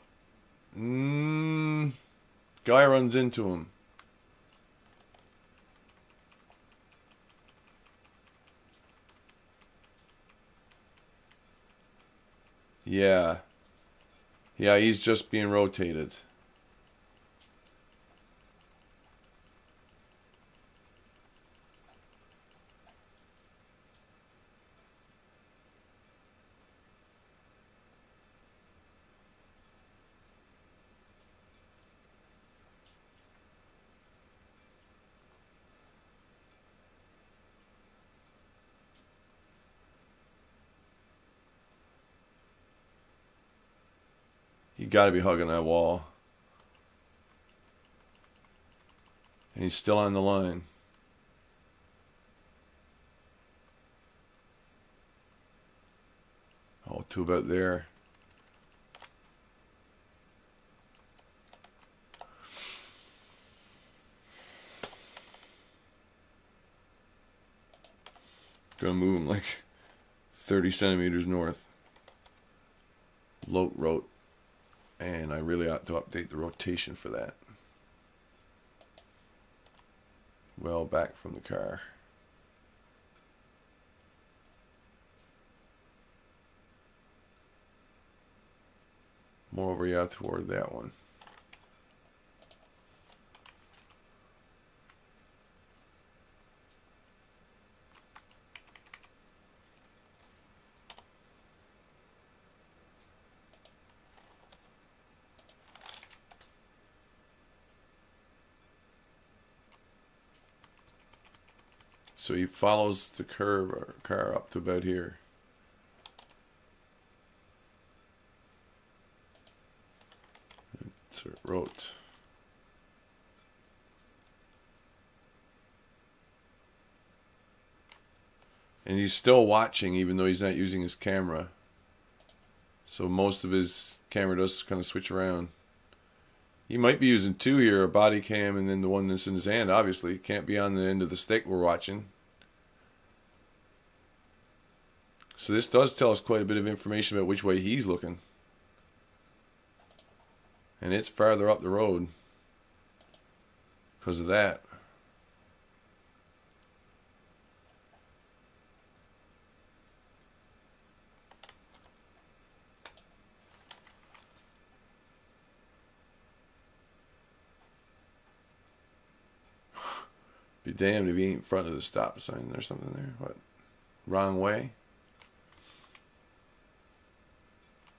S1: Guy runs into him. Yeah. Yeah, he's just being rotated. You gotta be hugging that wall. And he's still on the line. Oh, to about there. Gonna move him like 30 centimeters north. Wrote. And I really ought to update the rotation for that. Well back from the car. More over, yeah, toward that one. So he follows the car up to about here. That's what it wrote. And he's still watching even though he's not using his camera. So most of his camera does kind of switch around. He might be using two here, a body cam and then the one that's in his hand, obviously. Can't be on the end of the stick we're watching. So this does tell us quite a bit of information about which way he's looking. And it's farther up the road. because of that. Be damned if he ain't in front of the stop sign. There's something there. What? Wrong way?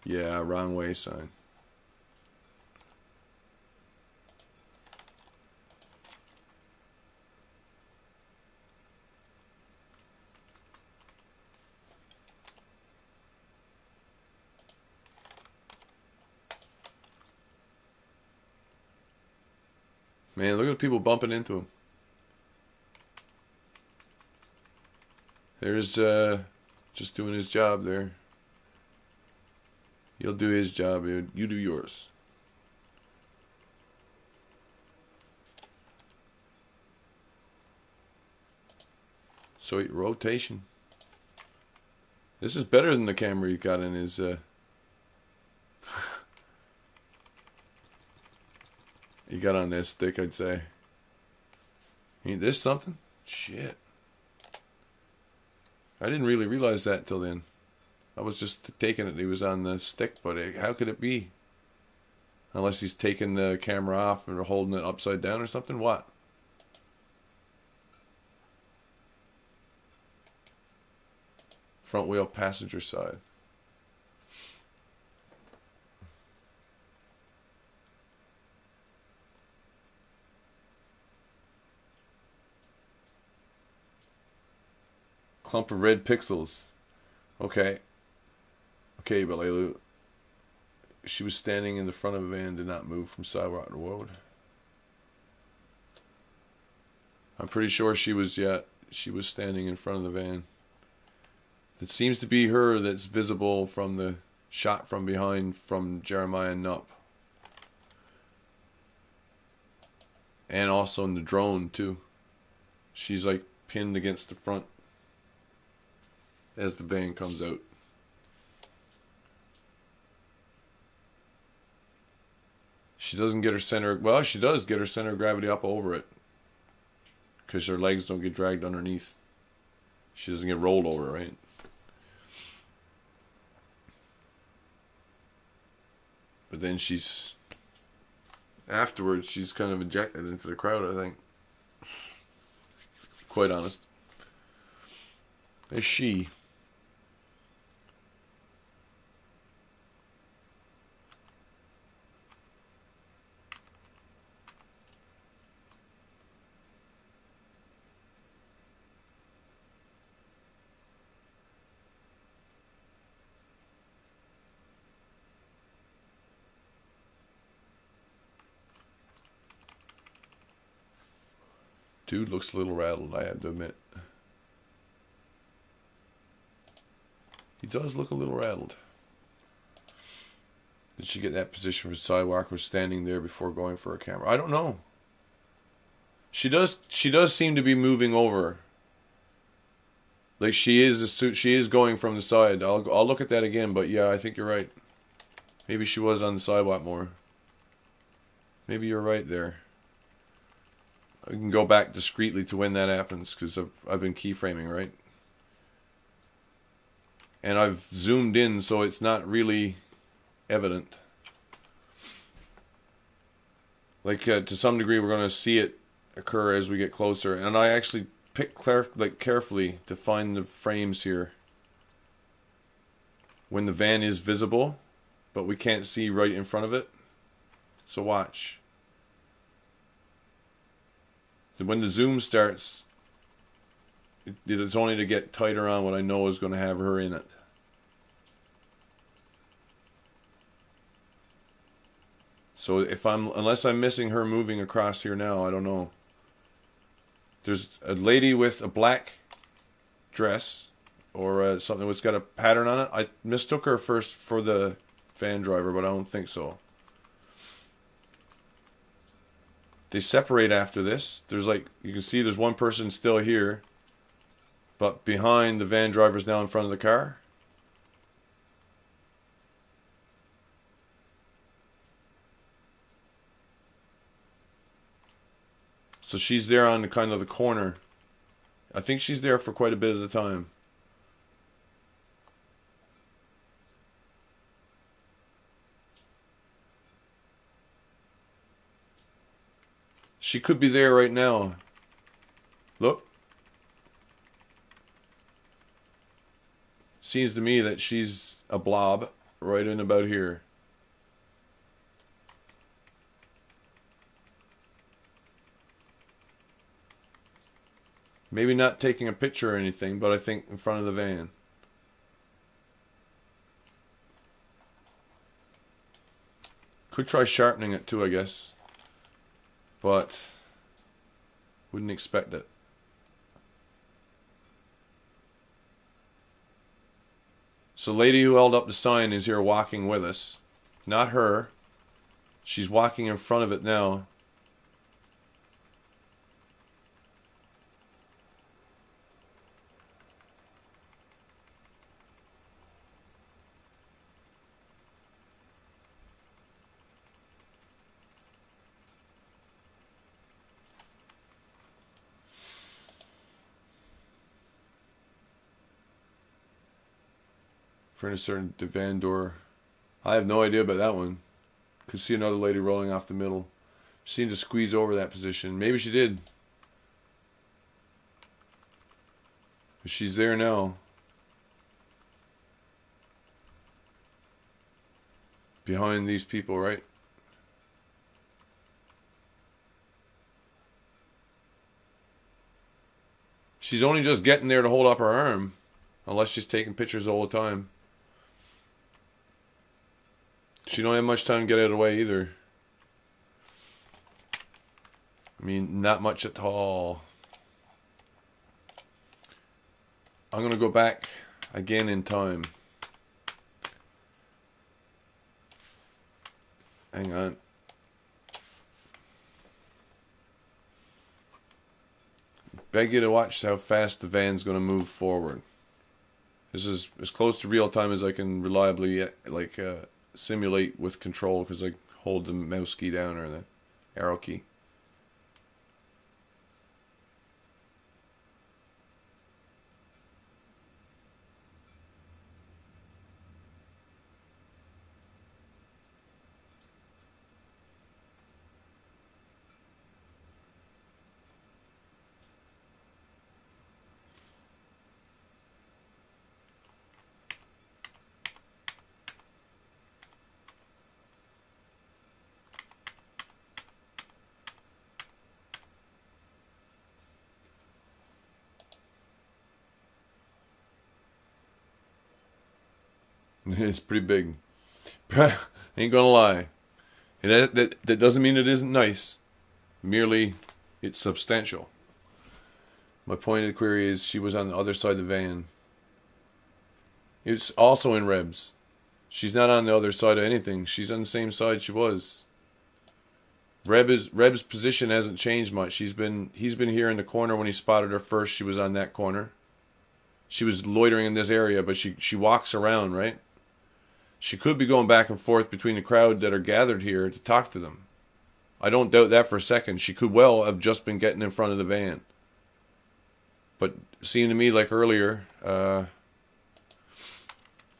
S1: Yeah, wrong way sign. Man, look at the people bumping into him. There's just doing his job there. He'll do his job, you do yours. So rotation. This is better than the camera you got in his you got on that stick, I'd say. Ain't this something? Shit. I didn't really realize that till then. I was just taking it he was on the stick, but how could it be? Unless he's taking the camera off or holding it upside down or something? What? Front wheel passenger side. Clump of red pixels. Okay. Okay, Belilu. She was standing in the front of a van, did not move from sidewalk to road. I'm pretty sure she was standing in front of the van. It seems to be her that's visible from the shot from behind from Jeremiah and Nup. And also in the drone too. She's like pinned against the front as the van comes out. She doesn't get her center, well, she does get her center of gravity up over it, because her legs don't get dragged underneath. She doesn't get rolled over, right? But then afterwards, she's kind of ejected into the crowd, I think. Quite honest. There's she. Dude looks a little rattled, I have to admit. He does look a little rattled. Did she get that position for sidewalk or standing there before going for a camera? I don't know. She does seem to be moving over. Like she is going from the side. I'll look at that again, but yeah, I think you're right. Maybe she was on the sidewalk more. Maybe you're right there. I can go back discreetly to when that happens, because I've been keyframing, right? And I've zoomed in, so it's not really evident. Like, to some degree, we're going to see it occur as we get closer. And I actually picked carefully to find the frames here when the van is visible, but we can't see right in front of it. So watch. When the zoom starts, it's only to get tighter on what I know is going to have her in it. So unless I'm missing her moving across here now, I don't know. There's a lady with a black dress or something that's got a pattern on it. I mistook her first for the van driver, but I don't think so. They separate after this. There's like, you can see there's one person still here, but behind the van driver's now in front of the car. So she's there on the kind of the corner. I think she's there for quite a bit of the time. She could be there right now. Look. Seems to me that she's a blob right in about here. Maybe not taking a picture or anything, but I think in front of the van. Could try sharpening it too, I guess. But wouldn't expect it. So lady who held up the sign is here walking with us. Not her. She's walking in front of it now. Furniture and the van door. I have no idea about that one. Could see another lady rolling off the middle. She seemed to squeeze over that position. Maybe she did. But she's there now. Behind these people, right? She's only just getting there to hold up her arm. Unless she's taking pictures all the time. She don't have much time to get out of the way either. I mean, not much at all. I'm going to go back again in time. Hang on. Beg you to watch how fast the van's going to move forward. This is as close to real time as I can reliably simulate with control, because I hold the mouse key down or the arrow key. It's pretty big. Ain't gonna lie. And that doesn't mean it isn't nice. Merely, it's substantial. My point of the query is she was on the other side of the van. It's also in Rebs. She's not on the other side of anything. She's on the same side she was. Reb's position hasn't changed much. He's been here in the corner when he spotted her first. She was on that corner. She was loitering in this area, but she walks around, right? She could be going back and forth between the crowd that are gathered here to talk to them. I don't doubt that for a second. She could well have just been getting in front of the van. But seemed to me like earlier,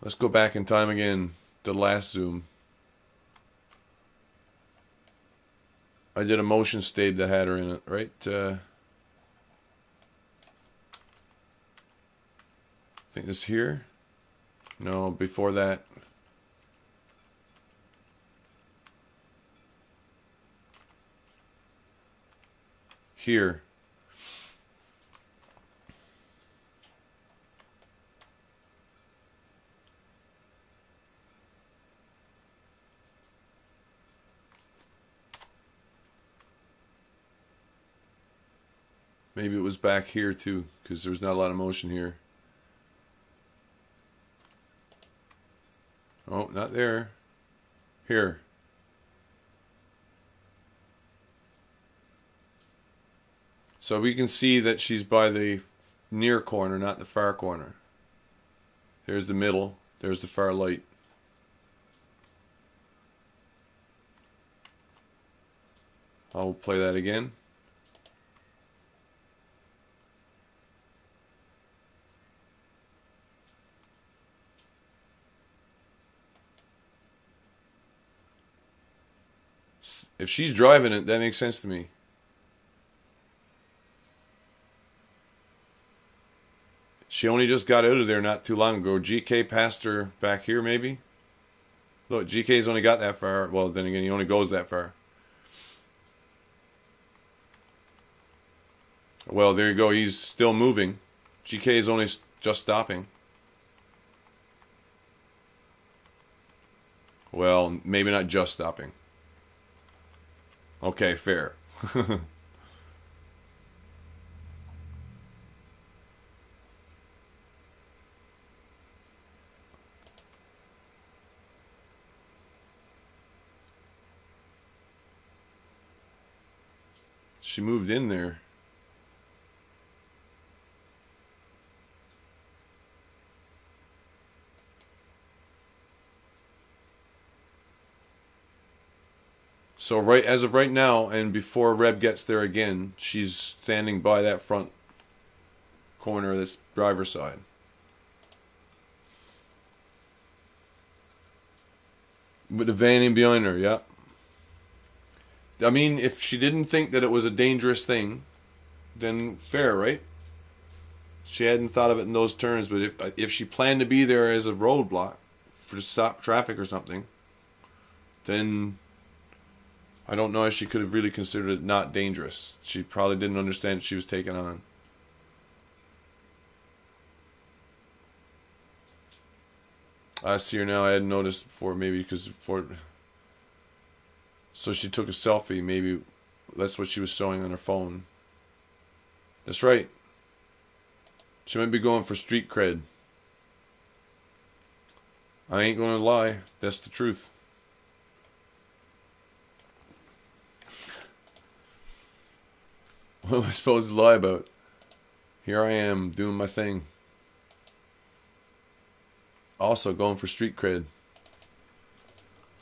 S1: let's go back in time again, the last zoom. I did a motion stave that had her in it, right? I think this here. No, before that. Here. Maybe it was back here too, because there was not a lot of motion here. Oh, not there. Here. So we can see that she's by the near corner, not the far corner. There's the middle. There's the far light. I'll play that again. If she's driving it, that makes sense to me. She only just got out of there not too long ago. GK passed her back here, maybe? Look, GK's only got that far. Well, then again, he only goes that far. Well, there you go. He's still moving. GK is only just stopping. Well, maybe not just stopping. Okay, fair. She moved in there. So as of right now, and before Reb gets there again, she's standing by that front corner of this driver's side. With the van in behind her, yeah. I mean, if she didn't think that it was a dangerous thing, then fair, right? She hadn't thought of it in those terms, but if she planned to be there as a roadblock for to stop traffic or something, then I don't know if she could have really considered it not dangerous. She probably didn't understand what she was taking on. I see her now. I hadn't noticed before, maybe because before. So she took a selfie. Maybe that's what she was showing on her phone. That's right. She might be going for street cred. I ain't gonna lie. That's the truth. What am I supposed to lie about? Here I am doing my thing. Also going for street cred.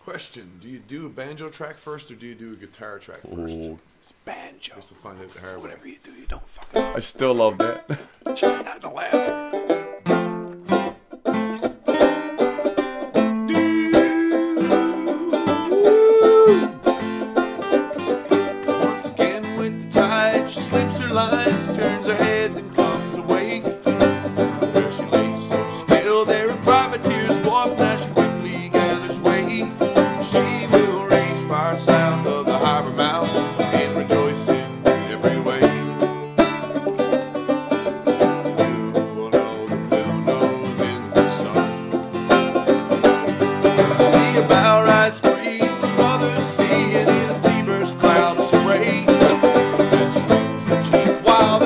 S1: Question: do you do a banjo track first, or do you do a guitar track first?
S6: Oh, it's banjo.
S1: Just to find out the hard way.
S6: Whatever you do, you don't fuck up.
S1: I still love that.
S6: Try not to laugh.
S1: Once again with the tide, she slips her lines, turns her head, then comes awake. Where she lays so still, there are privateers warp. Now she quickly gathers weight. She will range far south of the harbor mouth and rejoice in every way. You will know the blue nose in the sun. See a bow rise free, others see it in a seaburst cloud of spray. That stones the chief while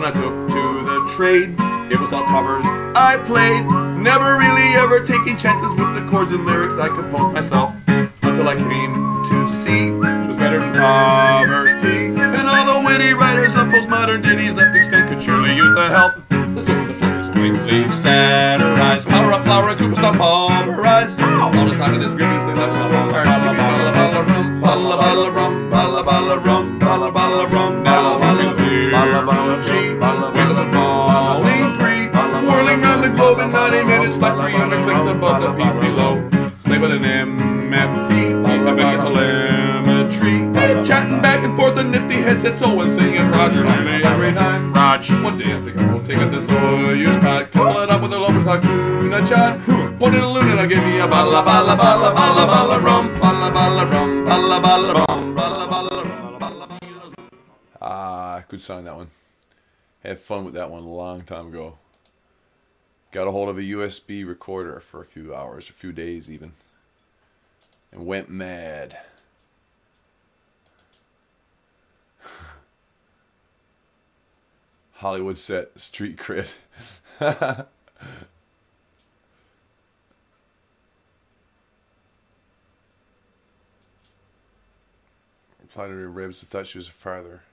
S7: I took to the trade. It was all covers I played, never really ever taking chances with the chords and lyrics I composed myself, until I came to see it was better than poverty. And all the witty writers of postmodern ditties left extinct could surely use the help. Let's do the players quaintly satirize. Flower up, flower, and Cooper stop pulverized. All the time it is grievous, they left my whole heart. Balla balla rum, balla balla rum, balla balla rum, balla balla rum. Now you can see G, wheels and falling free, whirling round the globe in 90 minutes, like 300 clicks above the piece below. Labeled an MFP, I bet you telemetry, chatting back and forth, a nifty headset, so and singing Roger Langley every night. Raj, one day I think I will take up this Soyuz pad, couple it up with a lover's Hakuna Chat, point it a loon and I'll give me a balla balla balla balla balla rum, balla balla rum, balla balla rum, balla balla rum, balla balla.
S1: Ah, good song, that one. Had fun with that one a long time ago. Got a hold of a USB recorder for a few hours, a few days even, and went mad. Hollywood set, street cred. Replied to her ribs, I thought she was farther.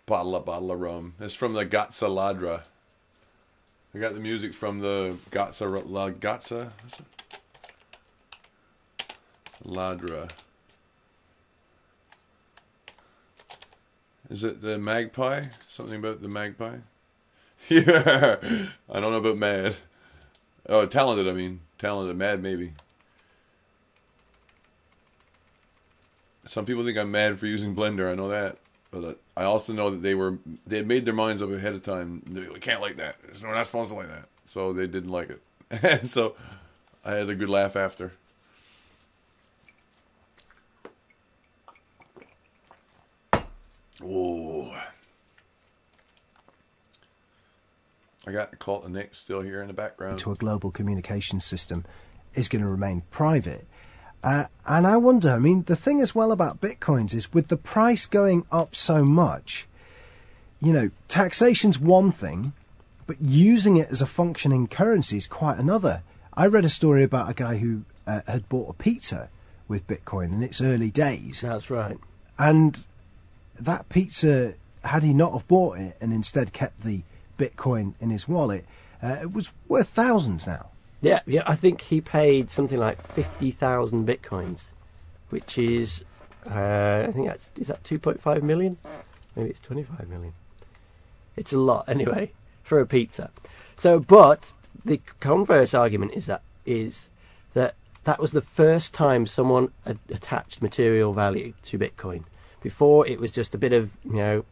S1: Bottle of rum. It's from the Gatsa Ladra. I got the music from the Gatsa what's it? Ladra. Is it the magpie? Something about the magpie? Yeah. I don't know about mad. Oh, talented, I mean. Talented. Mad, maybe. Some people think I'm mad for using Blender. I know that. But I also know that they had made their minds up ahead of time. We can't like that. We're not supposed to like that. So they didn't like it. And so I had a good laugh after. Oh. I got Cult of Nick still here in the background.
S3: To a global communications system is going to remain private. And I wonder, I mean, the thing as well about bitcoins is with the price going up so much, you know, taxation's one thing, but using it as a functioning currency is quite another. I read a story about a guy who had bought a pizza with Bitcoin in its early days.
S4: That's right.
S3: And that pizza, had he not have bought it and instead kept the Bitcoin in his wallet, it was worth thousands now.
S4: Yeah, I think he paid something like 50,000 bitcoins, which is, I think is that 2.5 million? Maybe it's 25 million. It's a lot, anyway, for a pizza. So, but the converse argument is that was the first time someone had attached material value to Bitcoin. Before, it was just a bit of, geeky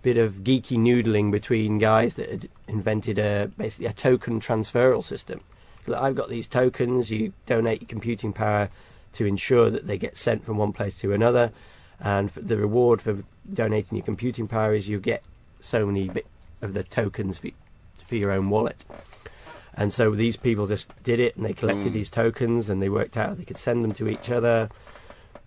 S4: noodling between guys that had invented basically a token transferal system. I've got these tokens, you donate your computing power to ensure that they get sent from one place to another, and the reward for donating your computing power is you get so many of the tokens for your own wallet. And so these people just did it, and they collected these tokens, and they worked out they could send them to each other,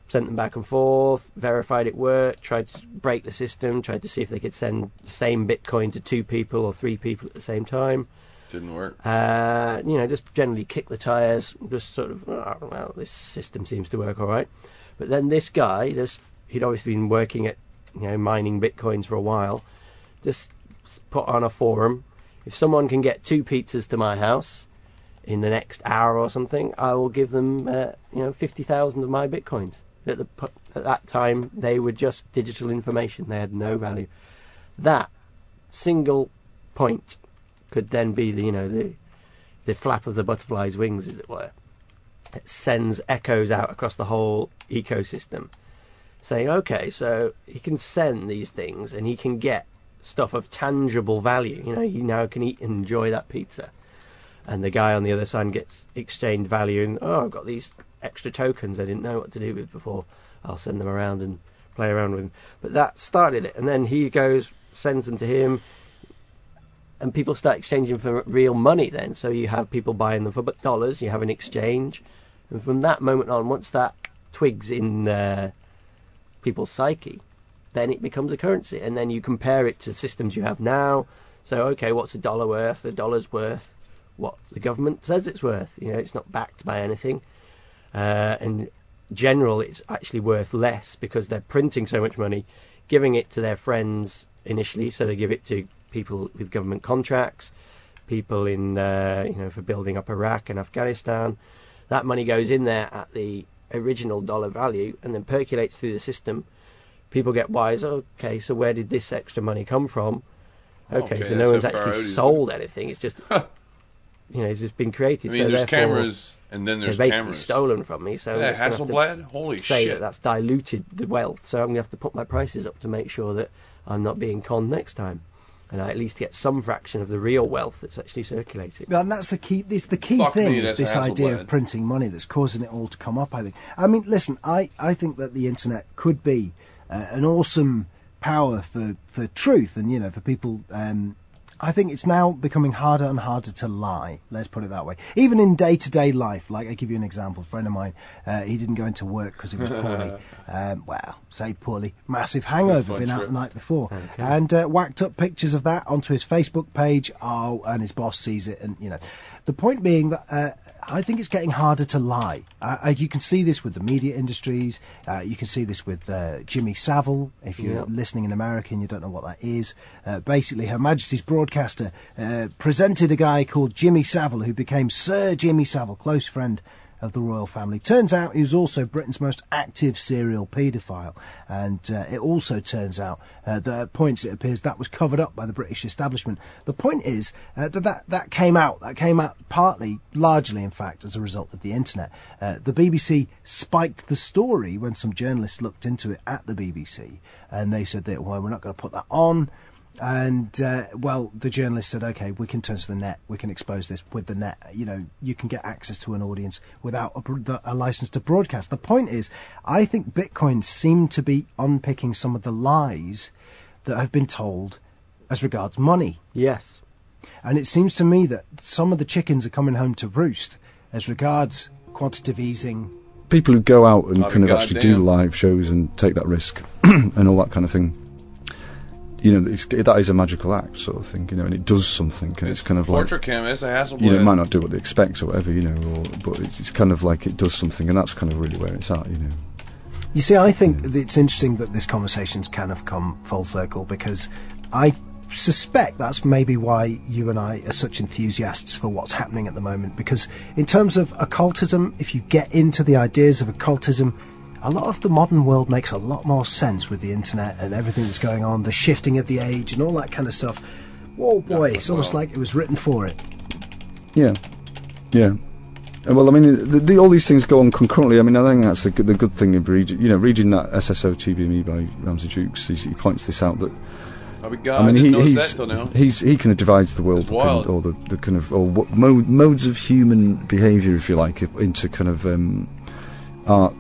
S4: sent them back and forth, verified it worked, tried to break the system, tried to see if they could send the same Bitcoin to 2 people or 3 people at the same time.
S1: Didn't work.
S4: Just generally kick the tires, just sort of, well, this system seems to work all right. But then this guy, he'd obviously been working at, mining Bitcoins for a while, just put on a forum, if someone can get 2 pizzas to my house in the next hour or something, I will give them, 50,000 of my Bitcoins. At that time, they were just digital information. They had no value. That single point could then be the flap of the butterfly's wings, as it were. It sends echoes out across the whole ecosystem, saying, okay, so he can send these things and he can get stuff of tangible value. He now can eat and enjoy that pizza. And the guy on the other side gets exchange value, and, I've got these extra tokens I didn't know what to do with before. I'll send them around and play around with them. But that started it, and then he sends them to him, and people start exchanging for real money then. So you have people buying them for dollars, you have an exchange, and from that moment on, once that twig's in people's psyche, then it becomes a currency. And then you compare it to systems you have now. So, okay, what's a dollar worth? A dollar's worth what the government says it's worth. You know, it's not backed by anything. And in general, it's actually worth less because they're printing so much money, giving it to their friends initially. So they give it to people with government contracts, people in, for building up Iraq and Afghanistan. That money goes in there at the original dollar value and then percolates through the system. People get wise. Okay, so where did this extra money come from? Okay, so no one's actually sold anything. It's just, it's just been created.
S1: I mean,
S4: so
S1: there's cameras, and then there's
S4: basically
S1: cameras
S4: stolen from me. So
S1: yeah, Hasselblad, holy shit!
S4: That's diluted the wealth. So I'm going to have to put my prices up to make sure that I'm not being conned next time, and I at least get some fraction of the real wealth that's actually circulating.
S3: And that's the key. This the key thing is this idea of printing money that's causing it all to come up. I think. I mean, listen, I think that the internet could be an awesome power for truth and for people. I think it's now becoming harder and harder to lie. Let's put it that way. Even in day-to-day life, like I give you an example. A friend of mine, he didn't go into work because he was poorly. Say poorly, massive hangover, been out the night before, and whacked up pictures of that onto his Facebook page. And his boss sees it, and the point being that I think it's getting harder to lie. You can see this with the media industries. You can see this with Jimmy Savile. If you're listening in America and you don't know what that is, basically Her Majesty's broadcaster presented a guy called Jimmy Savile, who became Sir Jimmy Savile, close friend of the royal family. Turns out he was also Britain's most active serial paedophile, and it also turns out that at points it appears that was covered up by the British establishment. The point is that came out partly, largely in fact, as a result of the internet. The BBC spiked the story when some journalists looked into it at the BBC, and they said that, well, we're not going to put that on. And, the journalist said, OK, we can turn to the net. We can expose this with the net. You can get access to an audience without a license to broadcast. The point is, I think Bitcoin seem to be unpicking some of the lies that have been told as regards money.
S4: Yes.
S3: And it seems to me that some of the chickens are coming home to roost as regards quantitative easing.
S5: People who go out and kind of actually do live shows and take that risk and all that kind of thing. That is a magical act sort of thing, and it does something, and it's kind of like
S1: portrait cam is a Hasselblad.
S5: It might not do what they expect or whatever, but it's kind of like it does something, and that's kind of really where it's at,
S3: You see, I think that it's interesting that this conversation's kind of come full circle, because I suspect that's maybe why you and I are such enthusiasts for what's happening at the moment, because in terms of occultism, if you get into the ideas of occultism, a lot of the modern world makes a lot more sense with the internet and everything that's going on, the shifting of the age and all that kind of stuff. Whoa, boy, it's almost like it was written for it.
S5: Yeah. Well, I mean, all these things go on concurrently. I mean, I think that's the good thing of reading that SSO TBME by Ramsey Jukes. He points this out that. He kind of divides the world, or the kind of what modes of human behaviour, if you like, into kind of art,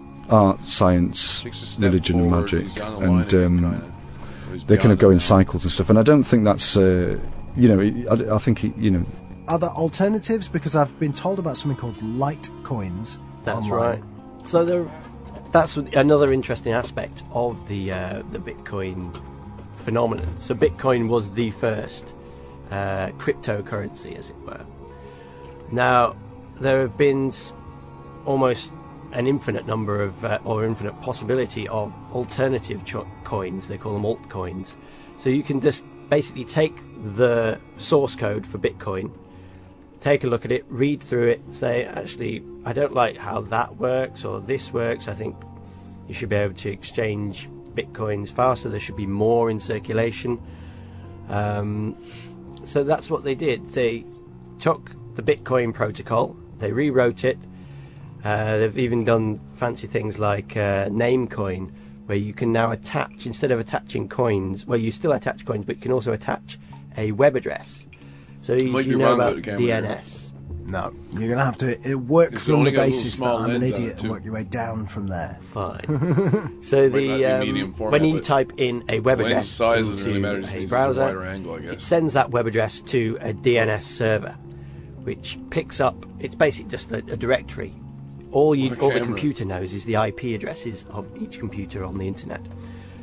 S5: science, religion and magic, and they kind of go in cycles and stuff, and I don't think that's I think
S3: Are there alternatives? Because I've been told about something called light coins.
S4: That's online. Right. So that's another interesting aspect of the Bitcoin phenomenon. So Bitcoin was the first cryptocurrency, as it were. Now there have been almost an infinite number of or infinite possibility of alternative coins. They call them altcoins. So you can just basically take the source code for Bitcoin, take a look at it, read through it, say, actually, I don't like how that works or this works. I think you should be able to exchange Bitcoins faster. There should be more in circulation. So that's what they did. They took the Bitcoin protocol, they rewrote it. They've even done fancy things like Namecoin, where you can now attach, instead of attaching coins, well, you still attach coins, but you can also attach a web address. So you know about DNS.
S3: No, you're going to have to work from the basis that I'm an idiot and work your way down from there.
S4: Fine. So when you type in a web address into a browser, it sends that web address to a DNS server, which picks up, it's basically just a directory all the
S1: camera.
S4: computer knows is the IP addresses of each computer on the internet.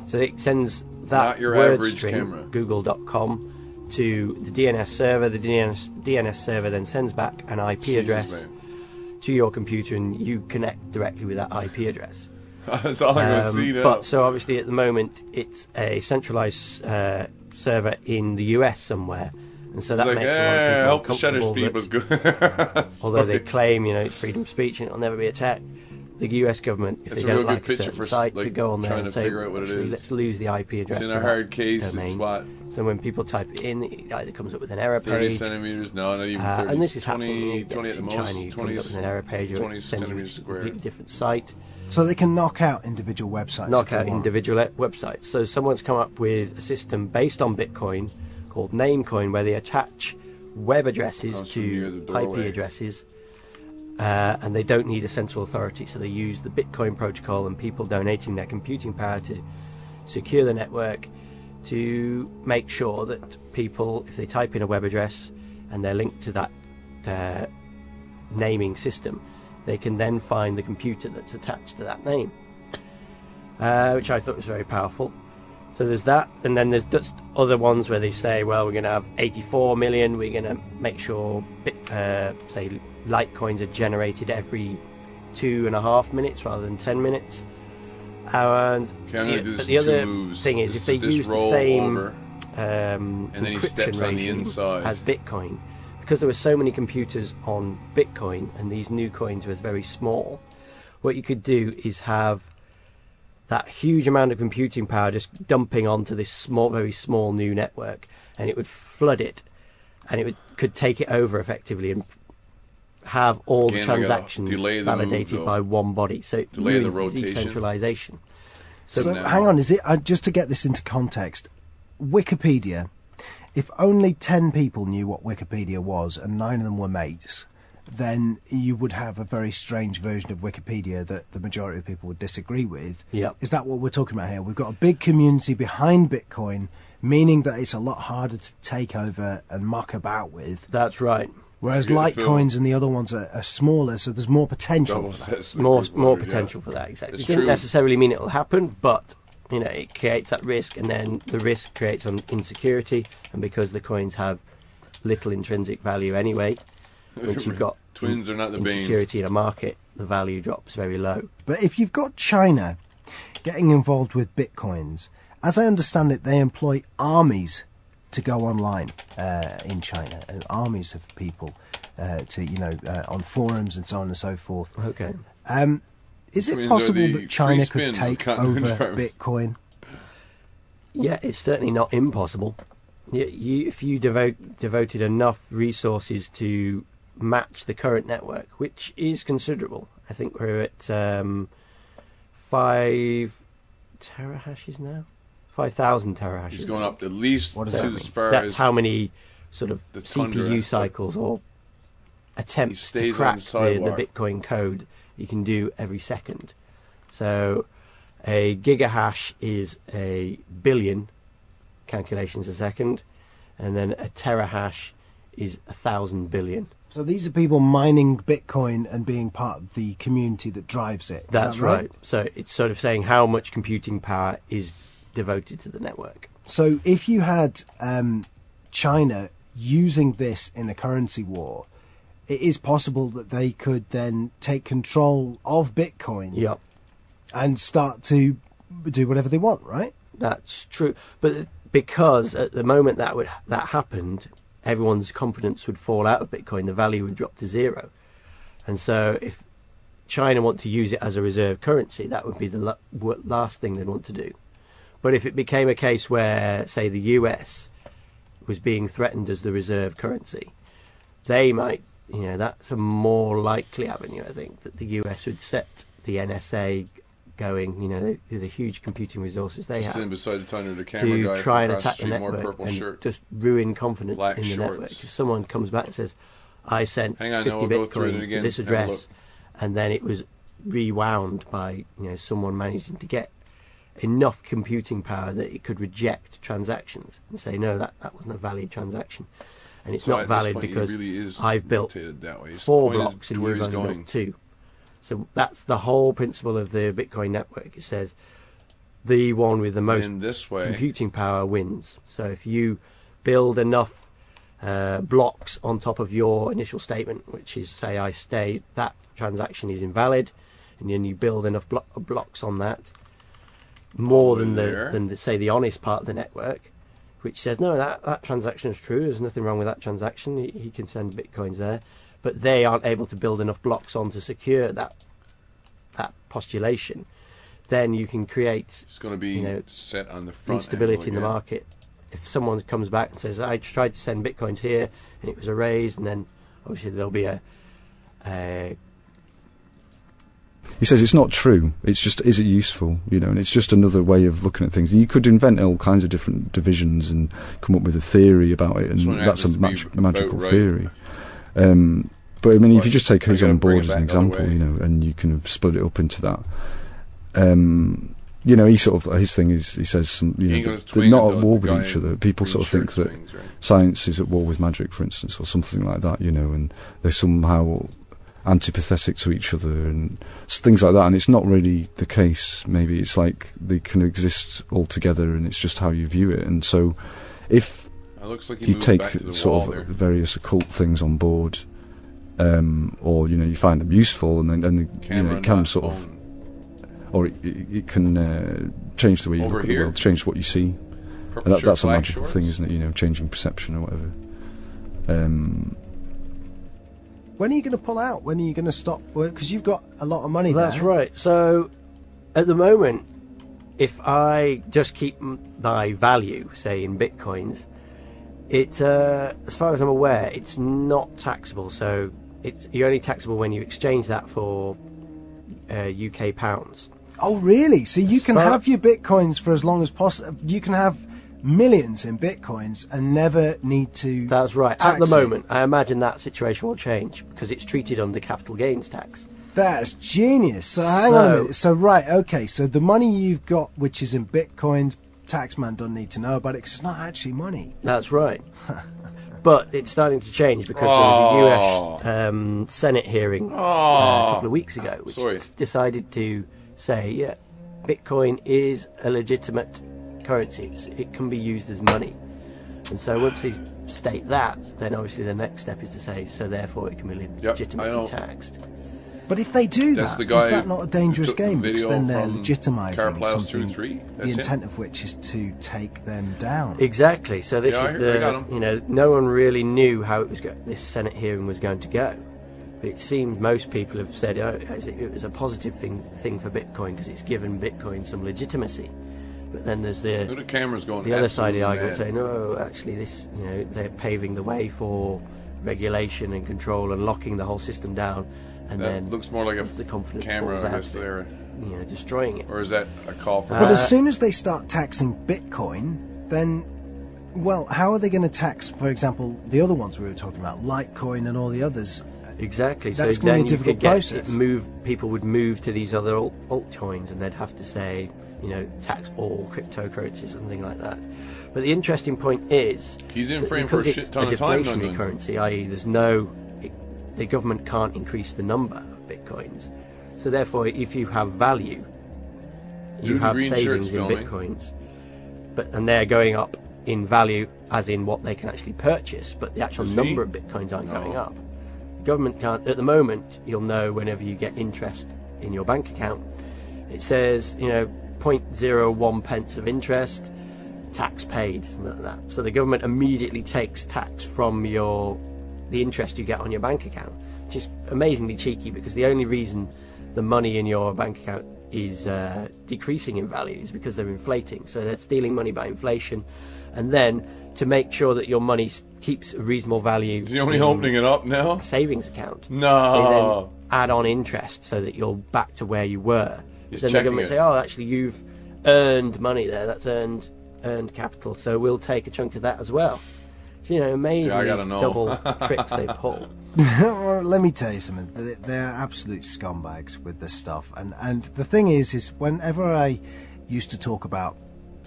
S4: So it sends that
S1: Not your
S4: word
S1: average
S4: string,
S1: camera.
S4: google.com, to the DNS server. The DNS server then sends back an IP
S1: Jesus,
S4: address
S1: man.
S4: to your computer, and you connect directly with that IP address.
S1: That's all I'm going to see now.
S4: But so obviously at the moment it's a centralized server in the US somewhere, and so that
S1: It's like,
S4: makes a lot
S1: I
S4: of
S1: hope
S4: people
S1: the shutter
S4: uncomfortable
S1: speed
S4: that-
S1: was good.
S4: although they
S1: Sorry.
S4: claim, it's freedom of speech and it'll never be attacked. The US government, if
S1: It's
S4: they
S1: a real
S4: don't
S1: good
S4: like a
S1: picture
S4: certain
S1: for,
S4: site,
S1: like,
S4: could go on there
S1: trying
S4: and
S1: to
S4: say,
S1: figure out what it
S4: actually,
S1: is.
S4: let's lose the IP address.
S1: It's in
S4: to
S1: a
S4: that
S1: hard case.
S4: domain.
S1: It's what,
S4: So when people type it in, it either comes up with an error
S1: 30
S4: page.
S1: centimeters? No, not even 30.
S4: And this is
S1: 20,
S4: happening
S1: 20 at the
S4: in
S1: most.
S4: China. It
S1: 20,
S4: comes up with an error page, or
S1: 20
S4: it sends you
S1: centimeters
S4: to a
S1: square.
S4: completely different site.
S3: So they can knock out individual websites.
S4: Knock
S3: if they
S4: out
S3: want.
S4: individual websites. So someone's come up with a system based on Bitcoin called Namecoin, where they attach web addresses
S1: Comes from near the
S4: to
S1: doorway.
S4: IP addresses, and they don't need a central authority. So they use the Bitcoin protocol and people donating their computing power to secure the network, to make sure that people, if they type in a web address and they're linked to that naming system, they can then find the computer that's attached to that name, which I thought was very powerful. So there's that, and then there's just other ones where they say, well, we're going to have 84 million, we're going to make sure, say, Litecoins are generated every 2.5 minutes rather than 10 minutes. And
S1: Okay, I'm gonna do this
S4: the
S1: in two
S4: other
S1: moves.
S4: thing is,
S1: This-
S4: if they
S1: this
S4: use the
S1: roll
S4: same
S1: over, and then he
S4: encryption
S1: steps on the
S4: regime
S1: inside.
S4: as Bitcoin, because there were so many computers on Bitcoin and these new coins were very small, what you could do is have that huge amount of computing power just dumping onto this small, very small new network, and it would flood it, and could take it over effectively and have all
S1: Again,
S4: the
S1: like a
S4: transactions
S1: delay the move,
S4: validated
S1: though.
S4: by one body. So it
S1: Delay the
S4: ruins
S1: rotation.
S4: decentralization.
S3: So
S1: now-
S3: hang on, is it just to get this into context? Wikipedia. If only 10 people knew what Wikipedia was and 9 of them were mates, then you would have a very strange version of Wikipedia that the majority of people would disagree with.
S4: Yep.
S3: Is that what we're talking about here? We've got a big community behind Bitcoin, meaning that it's a lot harder to take over and muck about with.
S4: That's right.
S3: Whereas
S1: Get the
S3: Litecoins
S1: film.
S3: and the other ones are smaller, so there's more potential
S1: Double
S3: for that.
S1: sets
S4: More
S1: liquid water, yeah.
S4: potential for that, exactly.
S1: It's
S4: It doesn't
S1: true.
S4: necessarily mean it'll happen, but it creates that risk, and then the risk creates insecurity, and because the coins have little intrinsic value anyway, once you've got
S1: Twins are not the bane.
S4: insecurity in a market, the value drops very low.
S3: But if you've got China getting involved with Bitcoins, as I understand it, they employ armies to go online in China, and armies of people on forums and so on and so forth.
S4: Okay.
S3: Is it
S1: Twins are
S3: possible
S1: the
S3: that China
S1: free spin
S3: could
S1: of
S3: take
S1: continent
S3: over
S1: farms.
S3: Bitcoin?
S4: Yeah, it's certainly not impossible. If you devoted enough resources to match the current network, which is considerable. I think we're at 5 terahashes now. 5,000 terahashes.
S1: He's going up at least
S3: What does
S1: to
S3: that
S1: as
S3: mean?
S1: far
S4: That's
S1: as
S4: how many sort of
S1: the Tundra,
S4: CPU
S1: but
S4: cycles or attempts to
S1: stays on
S4: crack
S1: the sidewalk.
S4: the Bitcoin code you can do every second. So a gigahash is a billion calculations a second, and then a terahash is 1,000 billion.
S3: So these are people mining Bitcoin and being part of the community that drives it. Is
S4: That's
S3: that
S4: right. So it's sort of saying how much computing power is devoted to the network.
S3: So if you had China using this in a currency war, it is possible that they could then take control of Bitcoin
S4: Yep.
S3: and start to do whatever they want, right?
S4: That's true, but because at the moment that happened, everyone's confidence would fall out of Bitcoin. The value would drop to zero, and so if China want to use it as a reserve currency, that would be the last thing they'd want to do. But if it became a case where, say, the US was being threatened as the reserve currency, they might, that's a more likely avenue. I think that the US would set the NSA going, the huge computing resources they
S1: sitting
S4: have,
S1: beside the Tundra, the camera
S4: to
S1: guy
S4: try and
S1: from across
S4: attack the
S1: street, more
S4: network
S1: purple
S4: and
S1: shirt.
S4: just ruin confidence
S1: black
S4: in the
S1: shorts.
S4: network. If someone comes back and says, I sent
S1: Hang on,
S4: 50
S1: no, we'll go through it
S4: bitcoins
S1: again.
S4: to this
S1: Have a look.
S4: address, and then it was rewound by someone managing to get enough computing power that it could reject transactions and say, no, that wasn't a valid transaction. And it's
S1: So
S4: not
S1: at this
S4: valid
S1: point, he
S4: because
S1: really is
S4: I've built
S1: rotated that way. His
S4: 4
S1: point is
S4: blocks and
S1: where
S4: you've
S1: he's
S4: only
S1: going.
S4: built 2. So that's the whole principle of the Bitcoin network. It says the one with the most
S1: in this way,
S4: computing power wins. So if you build enough blocks on top of your initial statement, which is, say, I stay, that transaction is invalid, and then you build enough blocks on that, more than say the honest part of the network, which says no, that transaction is true, there's nothing wrong with that transaction, he can send bitcoins there, but they aren't able to build enough blocks on to secure that postulation, then you can create,
S1: it's going to be set on the front
S4: instability in the market. If someone comes back and says, I tried to send bitcoins here and it was erased, and then obviously there'll be
S5: He says it's not true. It's just, is it useful? And it's just another way of looking at things. You could invent all kinds of different divisions and come up with a theory about it, and that's a magical theory. But I mean, if you just take his on board as an example, and you kind of split it up into that. He sort of, his thing is, he says, they're not at war with each other. People sort of think that science is at war with magic, for instance, or something like that, and they're somehow antipathetic to each other and things like that, and it's not really the case. Maybe it's like they can exist all together, and it's just how you view it. And so if you take sort of various occult things on board, or you find them useful, and then it can sort of, or it can change the way you look at the world, change what you see, and that's a magical thing, isn't it? Changing perception or whatever.
S3: When are you going to pull out? When are you going to stop? Because you've got a lot of money there.
S4: That's right. So at the moment, if I just keep my value, say in bitcoins, it's as far as I'm aware, it's not taxable. So you're only taxable when you exchange that for UK pounds.
S3: Oh, really? So you can have your bitcoins for as long as possible. You can have millions in bitcoins and never need to.
S4: That's right. At the moment, I imagine that situation will change because it's treated under capital gains tax.
S3: That's genius. So hang on a minute. So right, okay. So the money you've got, which is in bitcoins, taxman doesn't need to know about it because it's not actually money.
S4: That's right. But it's starting to change because there was a US Senate hearing a couple of weeks ago, which decided to say, Bitcoin is a legitimate currency. It can be used as money. And so once they state that, then obviously the next step is to say, so therefore it can be legitimately taxed.
S3: But if they do that, is that not a dangerous game? Because then they're legitimising something, the intent of which is to take them down.
S4: Exactly. So this is no one really knew how this Senate hearing was going to go. But it seemed most people have said it was a positive thing for Bitcoin because it's given Bitcoin some legitimacy. But then there's the other side of the argument saying, no, actually this, they're paving the way for regulation and control and locking the whole system down. And
S1: that
S4: then
S1: looks more like
S4: the confidence
S1: camera, I guess,
S4: there, destroying it.
S1: Or is that a call for?
S3: But as soon as they start taxing Bitcoin, then, how are they going to tax, for example, the other ones we were talking about, Litecoin and all the others?
S4: Exactly.
S3: That's
S4: so
S3: going
S4: then
S3: to be a difficult process.
S4: People would move to these other altcoins, and they'd have to say, tax all cryptocurrencies, something like that. But the interesting point is,
S1: he's in frame for a shit ton of time.
S4: Because it's a deflationary currency, i.e., the government can't increase the number of bitcoins. So therefore, if you have value, you have savings in bitcoins, and they're going up in value, as in what they can actually purchase, but the actual number of bitcoins aren't going up. Government can't. At the moment, you'll know whenever you get interest in your bank account, it says 0.01 pence of interest, tax paid, something like that. So the government immediately takes tax from the interest you get on your bank account, which is amazingly cheeky because the only reason the money in your bank account is decreasing in value is because they're inflating. So they're stealing money by inflation, and then to make sure that your money keeps a reasonable value.
S1: Is he only opening it up now?
S4: Savings account.
S1: No.
S4: They then add on interest so that you're back to where you were. Then the government say, actually you've earned money there. That's earned capital. So we'll take a chunk of that as well. Amazing double tricks they pull.
S3: Well, let me tell you something. They're absolute scumbags with this stuff. And the thing is whenever I used to talk about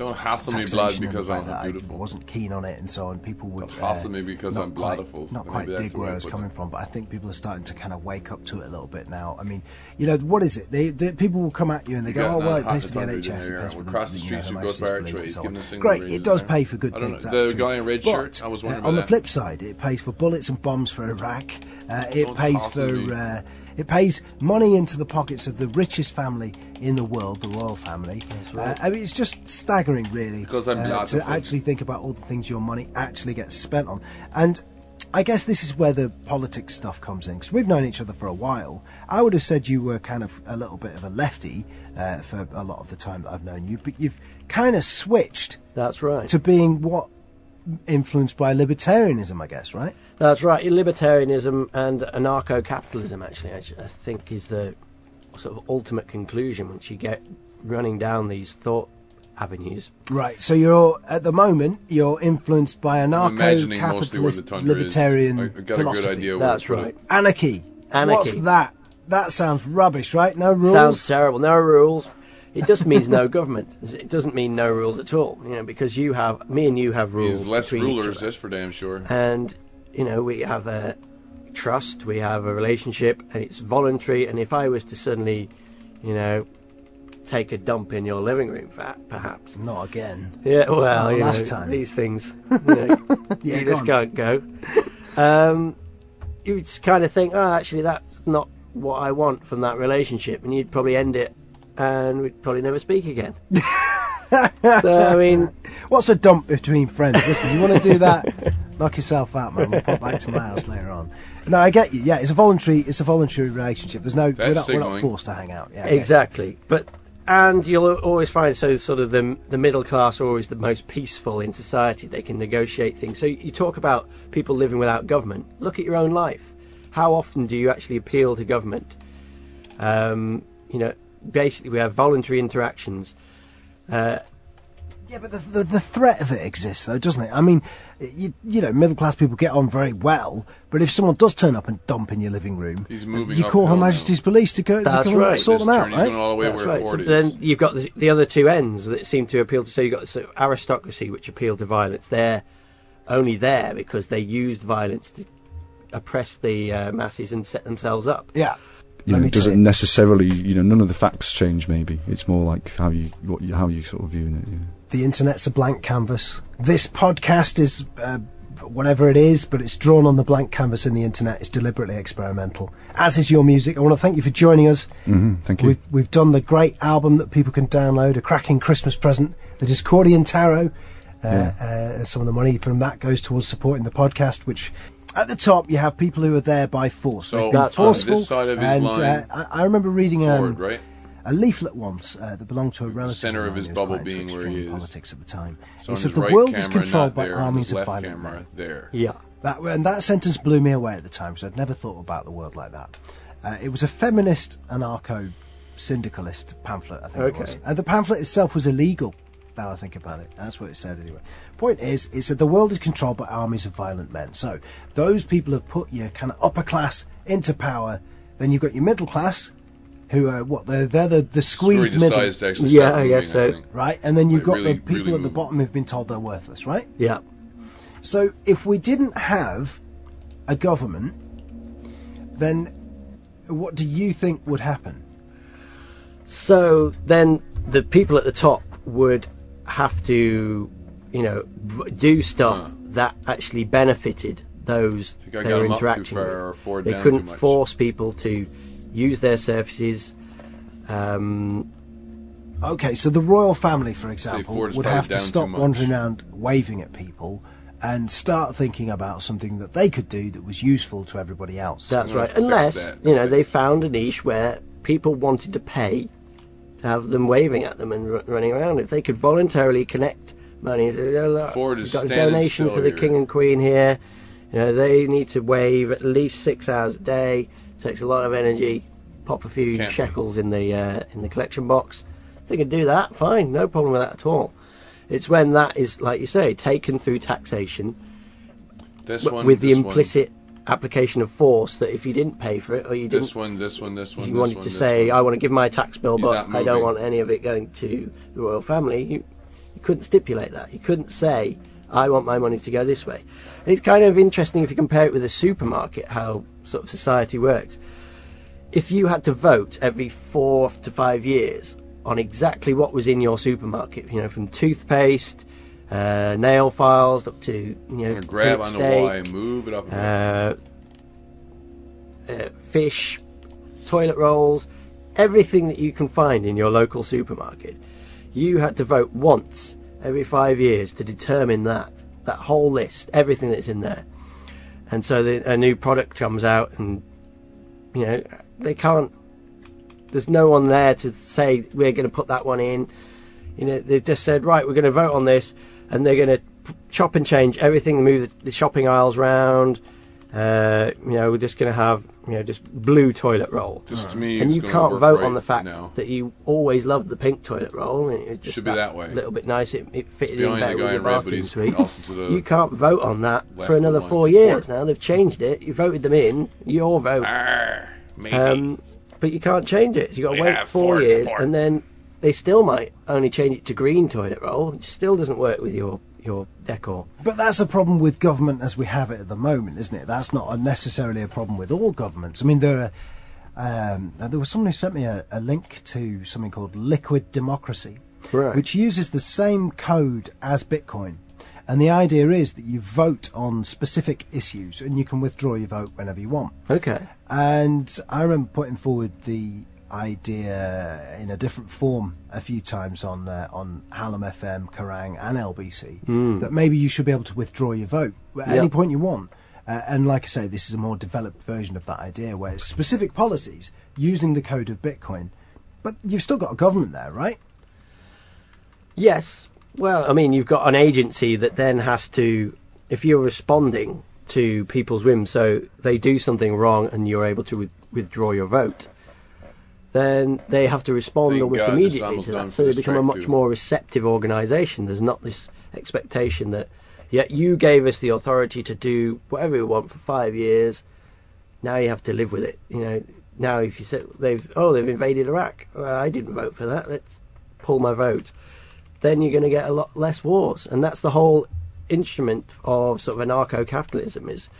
S1: Don't hassle me,
S3: taxation
S1: blood,
S3: and
S1: because
S3: the fact
S1: I'm
S3: that I
S1: beautiful.
S3: wasn't keen on it and so on. People would
S1: Don't hassle me because I'm beautiful.
S3: Not
S1: Maybe
S3: quite
S1: that's
S3: dig
S1: the way
S3: where
S1: I
S3: I was
S1: put
S3: coming
S1: it.
S3: from, but I think people are starting to kind of wake up to it a little bit now. I mean, you know, what is it? They people will come at you and they go,
S1: got
S3: "Oh, well,
S1: another
S3: it pays
S1: hot
S3: for the
S1: thunder
S3: NHS, it
S1: generator.
S3: pays for the
S1: Across the
S3: you
S1: street,
S3: know,
S1: who
S3: Her
S1: goes by our
S3: Majesty's
S1: trade,
S3: police and so
S1: giving
S3: on."
S1: us single
S3: Great,
S1: raises
S3: it does
S1: there.
S3: pay for good
S1: I don't
S3: things.
S1: know, the
S3: that's
S1: guy
S3: true.
S1: in red
S3: But,
S1: shirt, I was wondering
S3: on
S1: about
S3: the
S1: that.
S3: flip side, it pays for bullets and bombs for Iraq. It
S1: Don't
S3: pays
S1: hassle
S3: for
S1: me.
S3: it pays money into the pockets of the richest family in the world, the royal family. I mean, it's just staggering, really,
S1: Because I'm
S3: to
S1: beautiful.
S3: actually think about all the things your money actually gets spent on. And I guess this is where the politics stuff comes in, because we've known each other for a while. I would have said you were kind of a little bit of a lefty for a lot of the time that I've known you, but you've kind of switched
S4: That's right.
S3: to being what influenced by libertarianism, I guess, right?
S4: That's right. Libertarianism and anarcho-capitalism, actually, I think is the sort of ultimate conclusion once you get running down these thought avenues.
S3: Right. So you're at the moment you're influenced by
S1: I'm imagining mostly where the
S3: anarcho-capitalist
S1: thunder
S3: libertarian
S1: is. I got
S3: philosophy.
S1: a good idea where
S4: That's
S1: to put
S4: right.
S1: it.
S3: Anarchy.
S4: Anarchy.
S3: What's that? That sounds rubbish, right? No rules.
S4: Sounds terrible. No rules. It just means no government. It doesn't mean no rules at all. You know, because me and you have rules.
S1: There's less
S4: between each
S1: rulers,
S4: other.
S1: that's for damn sure.
S4: And you know, we have a trust, we have a relationship, and it's voluntary. And if I was to suddenly, you know, take a dump in your living room, perhaps.
S3: Not again.
S4: Yeah, well,
S3: Oh,
S4: you
S3: last
S4: know,
S3: time.
S4: these things, you, know,
S3: Yeah,
S4: you
S3: go
S4: just
S3: on.
S4: can't go. You just kind of think, oh, actually, that's not what I want from that relationship, and you'd probably end it, and we'd probably never speak again. So, I mean,
S3: What's a dump between friends? Listen, you want to do that? Knock yourself out, man. We'll pop back to my house later on. No, I get you. Yeah, it's a voluntary relationship. There's no, we're not
S1: signaling.
S3: forced to hang out. Yeah, okay.
S4: exactly. And you'll always find, so sort of the middle class are always the most peaceful in society. They can negotiate things. So you talk about people living without government. Look at your own life. How often do you actually appeal to government? You know, basically we have voluntary interactions.
S3: Yeah, but the threat of it exists, though, doesn't it? I mean, you know, middle class people get on very well, but if someone does turn up and dump in your living room,
S1: He's moving
S3: you call Her
S1: uphill now.
S3: Majesty's police to go
S4: That's
S3: to come
S4: right.
S3: and sort
S1: This
S3: them out,
S1: turn, he's
S3: right?
S1: going all the way
S4: That's
S1: where
S4: right. So
S1: Ford is.
S4: then you've got the other two ends that seem to appeal to. So you've got the aristocracy, which appeal to violence. They're only there because they used violence to oppress the masses and set themselves up.
S3: Yeah.
S5: You
S3: Let
S5: know,
S3: me
S5: it doesn't
S3: tell you.
S5: necessarily, you know, none of the facts change. Maybe it's more like how you sort of viewing it. You know.
S3: The internet's a blank canvas. This podcast is whatever it is, but it's drawn on the blank canvas in the internet. It's deliberately experimental, as is your music. I want to thank you for joining us.
S5: Thank you.
S3: We've done the great album that people can download, a cracking Christmas present, the Discordian Tarot. Some of the money from that goes towards supporting the podcast, which at the top you have people who are there by force.
S1: So,
S3: They've been
S1: on this
S3: forceful,
S1: side of his
S3: and
S1: line,
S3: I remember reading
S1: Ford, right?
S3: a leaflet once that belonged to a relative.
S1: center of
S3: mine
S1: his
S3: who was
S1: bubble
S3: quite
S1: being where
S3: extreme
S1: he
S3: in
S1: is.
S3: politics at the time.
S1: So
S3: He
S1: on
S3: said
S1: his
S3: the
S1: right
S3: world is
S1: camera,
S3: controlled
S1: not
S3: by
S1: there. On
S3: armies
S1: his
S3: of
S1: left
S3: violent
S1: camera,
S3: men.
S1: there.
S4: Yeah.
S3: That sentence blew me away at the time, because I'd never thought about the world like that. It was a feminist anarcho-syndicalist pamphlet, I think it was.
S4: Okay.
S3: And the pamphlet itself was illegal, now I think about it. That's what it said anyway. Point is, it said the world is controlled by armies of violent men. So those people have put your kind of upper class into power. Then you've got your middle class, who are they're the squeezed
S1: Where he
S3: middle,
S1: decides to actually
S4: Yeah,
S1: start
S4: I
S1: moving,
S4: guess so.
S1: think.
S3: right? And then you've got
S1: Really,
S3: the people
S1: really
S3: at the
S1: move.
S3: bottom who've been told they're worthless, right?
S4: Yeah.
S3: So if we didn't have a government, then what do you think would happen?
S4: So then the people at the top would have to, you know, do stuff that actually benefited those
S1: Think I
S4: they
S1: got
S4: were
S1: him up too
S4: interacting
S1: far
S4: with.
S1: or forward
S4: They
S1: down
S4: couldn't
S1: too much.
S4: force people to use their services.
S3: Okay, so the royal family, for example,
S1: Ford is
S3: would
S1: probably
S3: have to
S1: down
S3: stop
S1: too much.
S3: wandering around waving at people and start thinking about something that they could do that was useful to everybody else.
S4: That's
S1: I'm gonna
S4: right.
S1: fix
S4: Unless,
S1: that.
S4: you know, they found a niche where people wanted to pay to have them waving at them and running around. If they could voluntarily connect money, say, "Oh, look,
S1: Ford
S4: we've
S1: is
S4: got a
S1: standing
S4: donation
S1: still
S4: for the
S1: here."
S4: king and queen here. You know, they need to wave at least 6 hours a day. Takes a lot of energy. Pop a few
S1: Can't we?
S4: shekels in the collection box. If they can do that, fine, no problem with that at all. It's when that is, like you say, taken through taxation
S1: This
S4: w-
S1: one,
S4: with the
S1: this
S4: implicit application of force that if you didn't pay for it or you
S1: one,
S4: didn't,
S1: this one, this one, this one,
S4: you
S1: this
S4: wanted
S1: one,
S4: to
S1: this
S4: say,
S1: one.
S4: I want to give my tax bill,
S1: He's
S4: but
S1: not
S4: I don't
S1: moving.
S4: want any of it going to the royal family. You couldn't stipulate that. You couldn't say, I want my money to go this way. And it's kind of interesting if you compare it with a supermarket, how sort of society works. If you had to vote every 4 to 5 years on exactly what was in your supermarket, you know, from toothpaste, nail files up to, you know,
S1: grab on the Y, move it up a bit.
S4: Fish, toilet rolls, everything that you can find in your local supermarket, you had to vote once every 5 years to determine that whole list, everything that's in there. And so a new product comes out, and you know, they can't, there's no one there to say we're going to put that one in. You know, they've just said, right, we're going to vote on this, and they're going to chop and change everything, move the shopping aisles round. You know, we're just going to have, you know, just blue toilet roll.
S1: Just to me,
S4: and
S1: it's
S4: you
S1: gonna
S4: can't
S1: work
S4: vote
S1: right
S4: on the fact
S1: now.
S4: that you always loved the pink toilet roll, and it just
S1: Should be that way.
S4: A little bit nice. It fitted in
S1: behind
S4: better
S1: the
S4: with
S1: guy
S4: your
S1: in red, but
S4: bathroom
S1: he's
S4: suite.
S1: also to the
S4: You can't vote on that
S1: left
S4: for another
S1: of
S4: 4
S1: line
S4: years.
S1: support.
S4: Now they've changed it. You voted them in. Your vote.
S1: Maybe.
S4: But you can't change it. So you've got to
S1: We
S4: wait
S1: have
S4: 4
S1: Ford
S4: years,
S1: report.
S4: and then they still might only change it to green toilet roll, which still doesn't work with your decor.
S3: But that's a problem with government as we have it at the moment, isn't it? That's not necessarily a problem with all governments. I mean, there was someone who sent me a link to something called Liquid Democracy,
S4: Right.
S3: which uses the same code as Bitcoin. And the idea is that you vote on specific issues, and you can withdraw your vote whenever you want.
S4: Okay.
S3: And I remember putting forward the idea in a different form a few times on Hallam FM, Kerrang, and LBC that maybe you should be able to withdraw your vote at any point you want. And like I say, this is a more developed version of that idea where it's specific policies using the code of Bitcoin, but you've still got a government there, right?
S4: Yes. Well, I mean, you've got an agency that then has to, if you're responding to people's whims, so they do something wrong and you're able to withdraw your vote, then they have to respond
S1: Thank
S4: almost
S1: God this
S4: immediately
S1: almost
S4: to
S1: done
S4: that.
S1: for
S4: So they
S1: this
S4: become a
S1: track
S4: much
S1: too.
S4: more receptive organisation. There's not this expectation that, yeah, you gave us the authority to do whatever we want for 5 years. Now you have to live with it. You know, now if you say they've invaded Iraq, well, I didn't vote for that. Let's pull my vote. Then you're going to get a lot less wars, and that's the whole instrument of sort of anarcho-capitalism. Is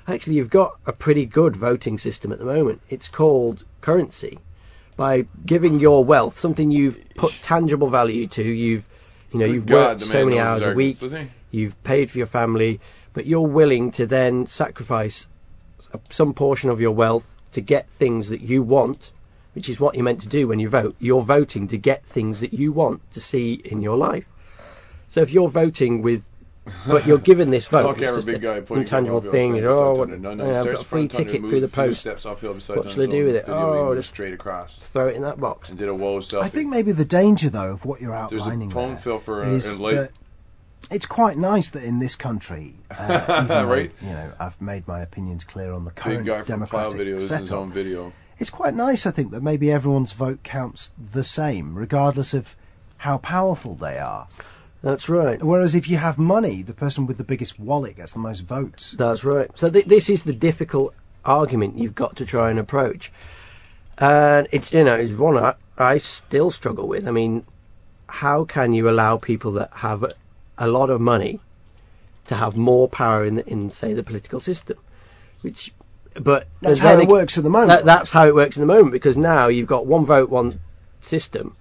S4: actually you've got a pretty good voting system at the moment. It's called currency. By giving your wealth, something you've put tangible value to, you've
S1: God,
S4: worked
S1: the
S4: so
S1: man
S4: many
S1: knows his
S4: hours a
S1: arguments,
S4: week,
S1: doesn't he?
S4: you've paid for your family, but you're willing to then sacrifice some portion of your wealth to get things that you want, which is what you're meant to do when you vote. You're voting to get things that you want to see in your life. So if you're voting but you're given this vote,
S1: Okay,
S4: it's
S1: I'm a
S4: just
S1: big guy
S4: an
S1: putting
S4: intangible
S1: camera
S4: thing.
S1: on,
S4: I've got a free ticket through the post.
S1: Steps uphill beside
S4: What should I do with it? Just
S1: straight across.
S4: throw it in that box.
S1: And did a whoa selfie.
S3: I think maybe the danger, though, of what you're
S1: There's a
S3: outlining
S1: poem
S3: there
S1: fill for
S3: is
S1: a light.
S3: that it's quite nice that in this country, even though,
S1: Right.
S3: you know, I've made my opinions clear on the
S1: Big
S3: current
S1: guy from Cloud
S3: democratic
S1: Video is his
S3: setup.
S1: own video.
S3: It's quite nice, I think, that maybe everyone's vote counts the same, regardless of how powerful they are.
S4: That's right.
S3: Whereas if you have money, the person with the biggest wallet gets the most votes.
S4: That's right. So this is the difficult argument you've got to try and approach. And it's one I still struggle with. I mean, how can you allow people that have a lot of money to have more power in say, the political system? But
S3: That's how it works at the moment.
S4: That's how it works at the moment, because now you've got one vote, one system.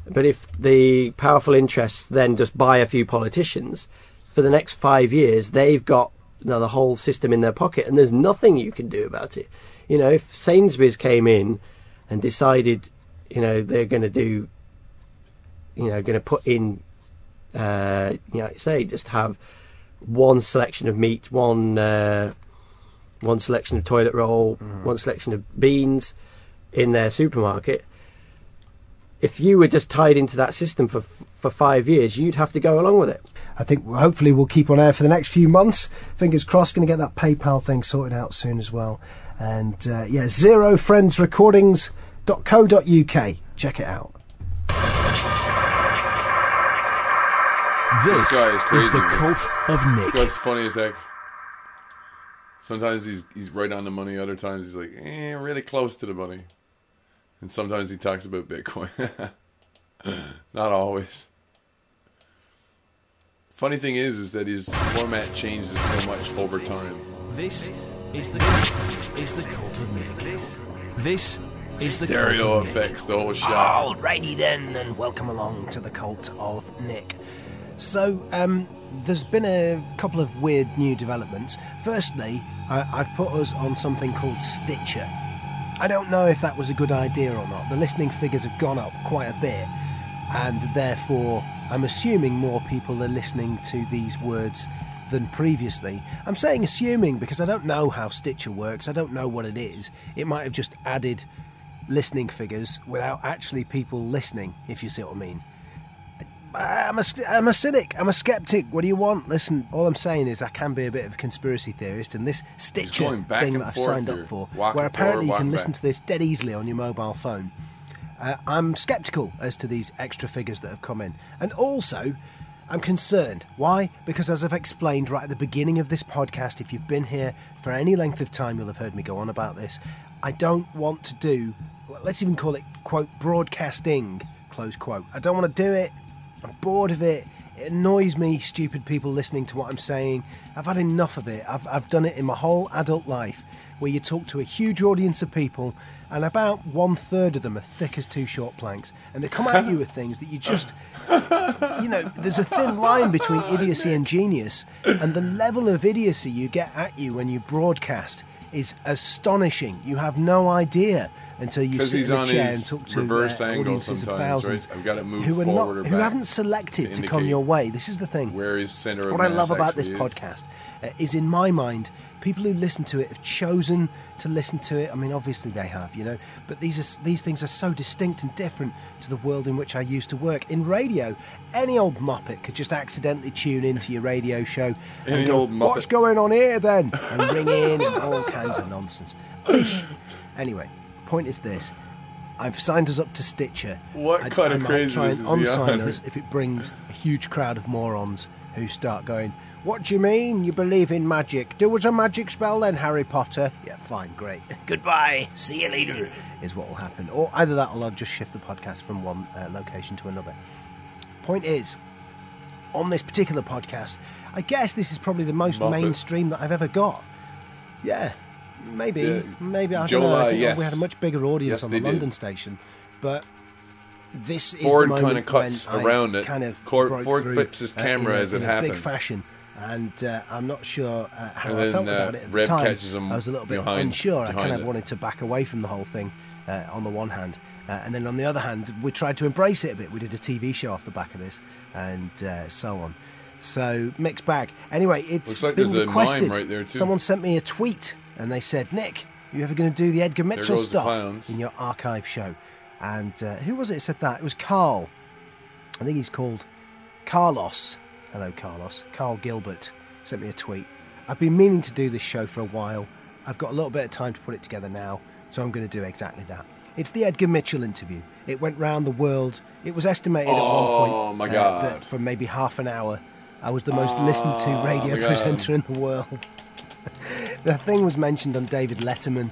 S4: But if the powerful interests then just buy a few politicians, for the next 5 years, they've got the whole system in their pocket, and there's nothing you can do about it. You know, if Sainsbury's came in and decided, they're going to do, going to put in, say, just have one selection of meat, one selection of toilet roll, one selection of beans in their supermarket. If you were just tied into that system for 5 years, you'd have to go along with it.
S3: I think hopefully we'll keep on air for the next few months. Fingers crossed, going to get that PayPal thing sorted out soon as well. And zerofriendsrecordings.co.uk. Check it out.
S1: This guy is crazy.
S8: the cult of Nick.
S1: This guy's funny as heck. Sometimes he's right on the money. Other times he's like, really close to the money. And sometimes he talks about Bitcoin. Not always. Funny thing is that his format changes so much over time.
S8: This is the cult of Nick. This is the
S1: Stereo
S8: cult of Nick.
S1: effects, the whole shot.
S3: Alrighty then, and welcome along to the cult of Nick. So, there's been a couple of weird new developments. Firstly, I've put us on something called Stitcher. I don't know if that was a good idea or not. The listening figures have gone up quite a bit, and therefore I'm assuming more people are listening to these words than previously. I'm saying assuming because I don't know how Stitcher works. I don't know what it is. It might have just added listening figures without actually people listening, if you see what I mean. I'm a cynic. I'm a skeptic. What do you want? Listen, all I'm saying is I can be a bit of a conspiracy theorist, and this Stitcher thing that I've signed up for, where apparently you can listen to this dead easily on your mobile phone, I'm sceptical as to these extra figures that have come in. And also, I'm concerned. Why? Because as I've explained right at the beginning of this podcast, if you've been here for any length of time, you'll have heard me go on about this. I don't want to do, let's even call it, quote, broadcasting, close quote. I don't want to do it. I'm bored of it. It annoys me, stupid people listening to what I'm saying. I've had enough of it. I've done it in my whole adult life, where you talk to a huge audience of people, and about 1/3 of them are thick as two short planks, and they come at you with things that you just, you know, there's a thin line between idiocy and genius, and the level of idiocy you get at you when you broadcast is astonishing. You have no idea until you sit in a chair and talk to audiences of thousands,
S1: right? I've got it moved
S3: who are
S1: forward
S3: not,
S1: or
S3: who
S1: back
S3: haven't selected to come
S1: indicate
S3: your way. This is the thing.
S1: where his center of
S3: What I
S1: mass
S3: love about this
S1: actually is.
S3: podcast is, in my mind, people who listen to it have chosen to listen to it. I mean, obviously they have, you know, but these things are so distinct and different to the world in which I used to work. In radio, any old muppet could just accidentally tune into your radio show and go, "What's going on here then?" and ring in and all kinds of nonsense. Anyway, point is this. I've signed us up to Stitcher.
S1: What kind of craziness
S3: try and
S1: is he
S3: unsign
S1: on?
S3: us if it brings a huge crowd of morons who start going, "What do you mean you believe in magic? Do us a magic spell then, Harry Potter." Yeah, fine, great. Goodbye. See you later, is what will happen. Or either that or I'll just shift the podcast from one location to another. Point is, on this particular podcast, I guess this is probably the most mainstream that I've ever got. Yeah. Maybe I don't know. I think we had a much bigger audience on the London station, but this is
S1: Ford
S3: the moment
S1: kind of cuts
S3: when
S1: around
S3: I
S1: it.
S3: kind of
S1: Ford flips his camera as it happens.
S3: Big fashion, and I'm not sure how
S1: And
S3: I
S1: then,
S3: felt about it at the
S1: Rev
S3: time.
S1: catches him
S3: I was a little bit
S1: behind
S3: unsure. I kind of
S1: it.
S3: wanted to back away from the whole thing on the one hand, and then on the other hand, we tried to embrace it a bit. We did a TV show off the back of this, and so on. So mixed bag. Anyway, it's
S1: Looks like
S3: been
S1: there's a
S3: requested.
S1: mime right there, too.
S3: Someone sent me a tweet, and they said, "Nick, you ever going to do the Edgar Mitchell
S1: goes the
S3: stuff
S1: clowns.
S3: in your archive show?" And who was it that said that? It was Carl. I think he's called Carlos. Hello, Carlos. Carl Gilbert sent me a tweet. I've been meaning to do this show for a while. I've got a little bit of time to put it together now, so I'm going to do exactly that. It's the Edgar Mitchell interview. It went round the world. It was estimated at one point
S1: my God.
S3: that for maybe half an hour, I was the most listened to radio presenter in the world. The thing was mentioned on David Letterman.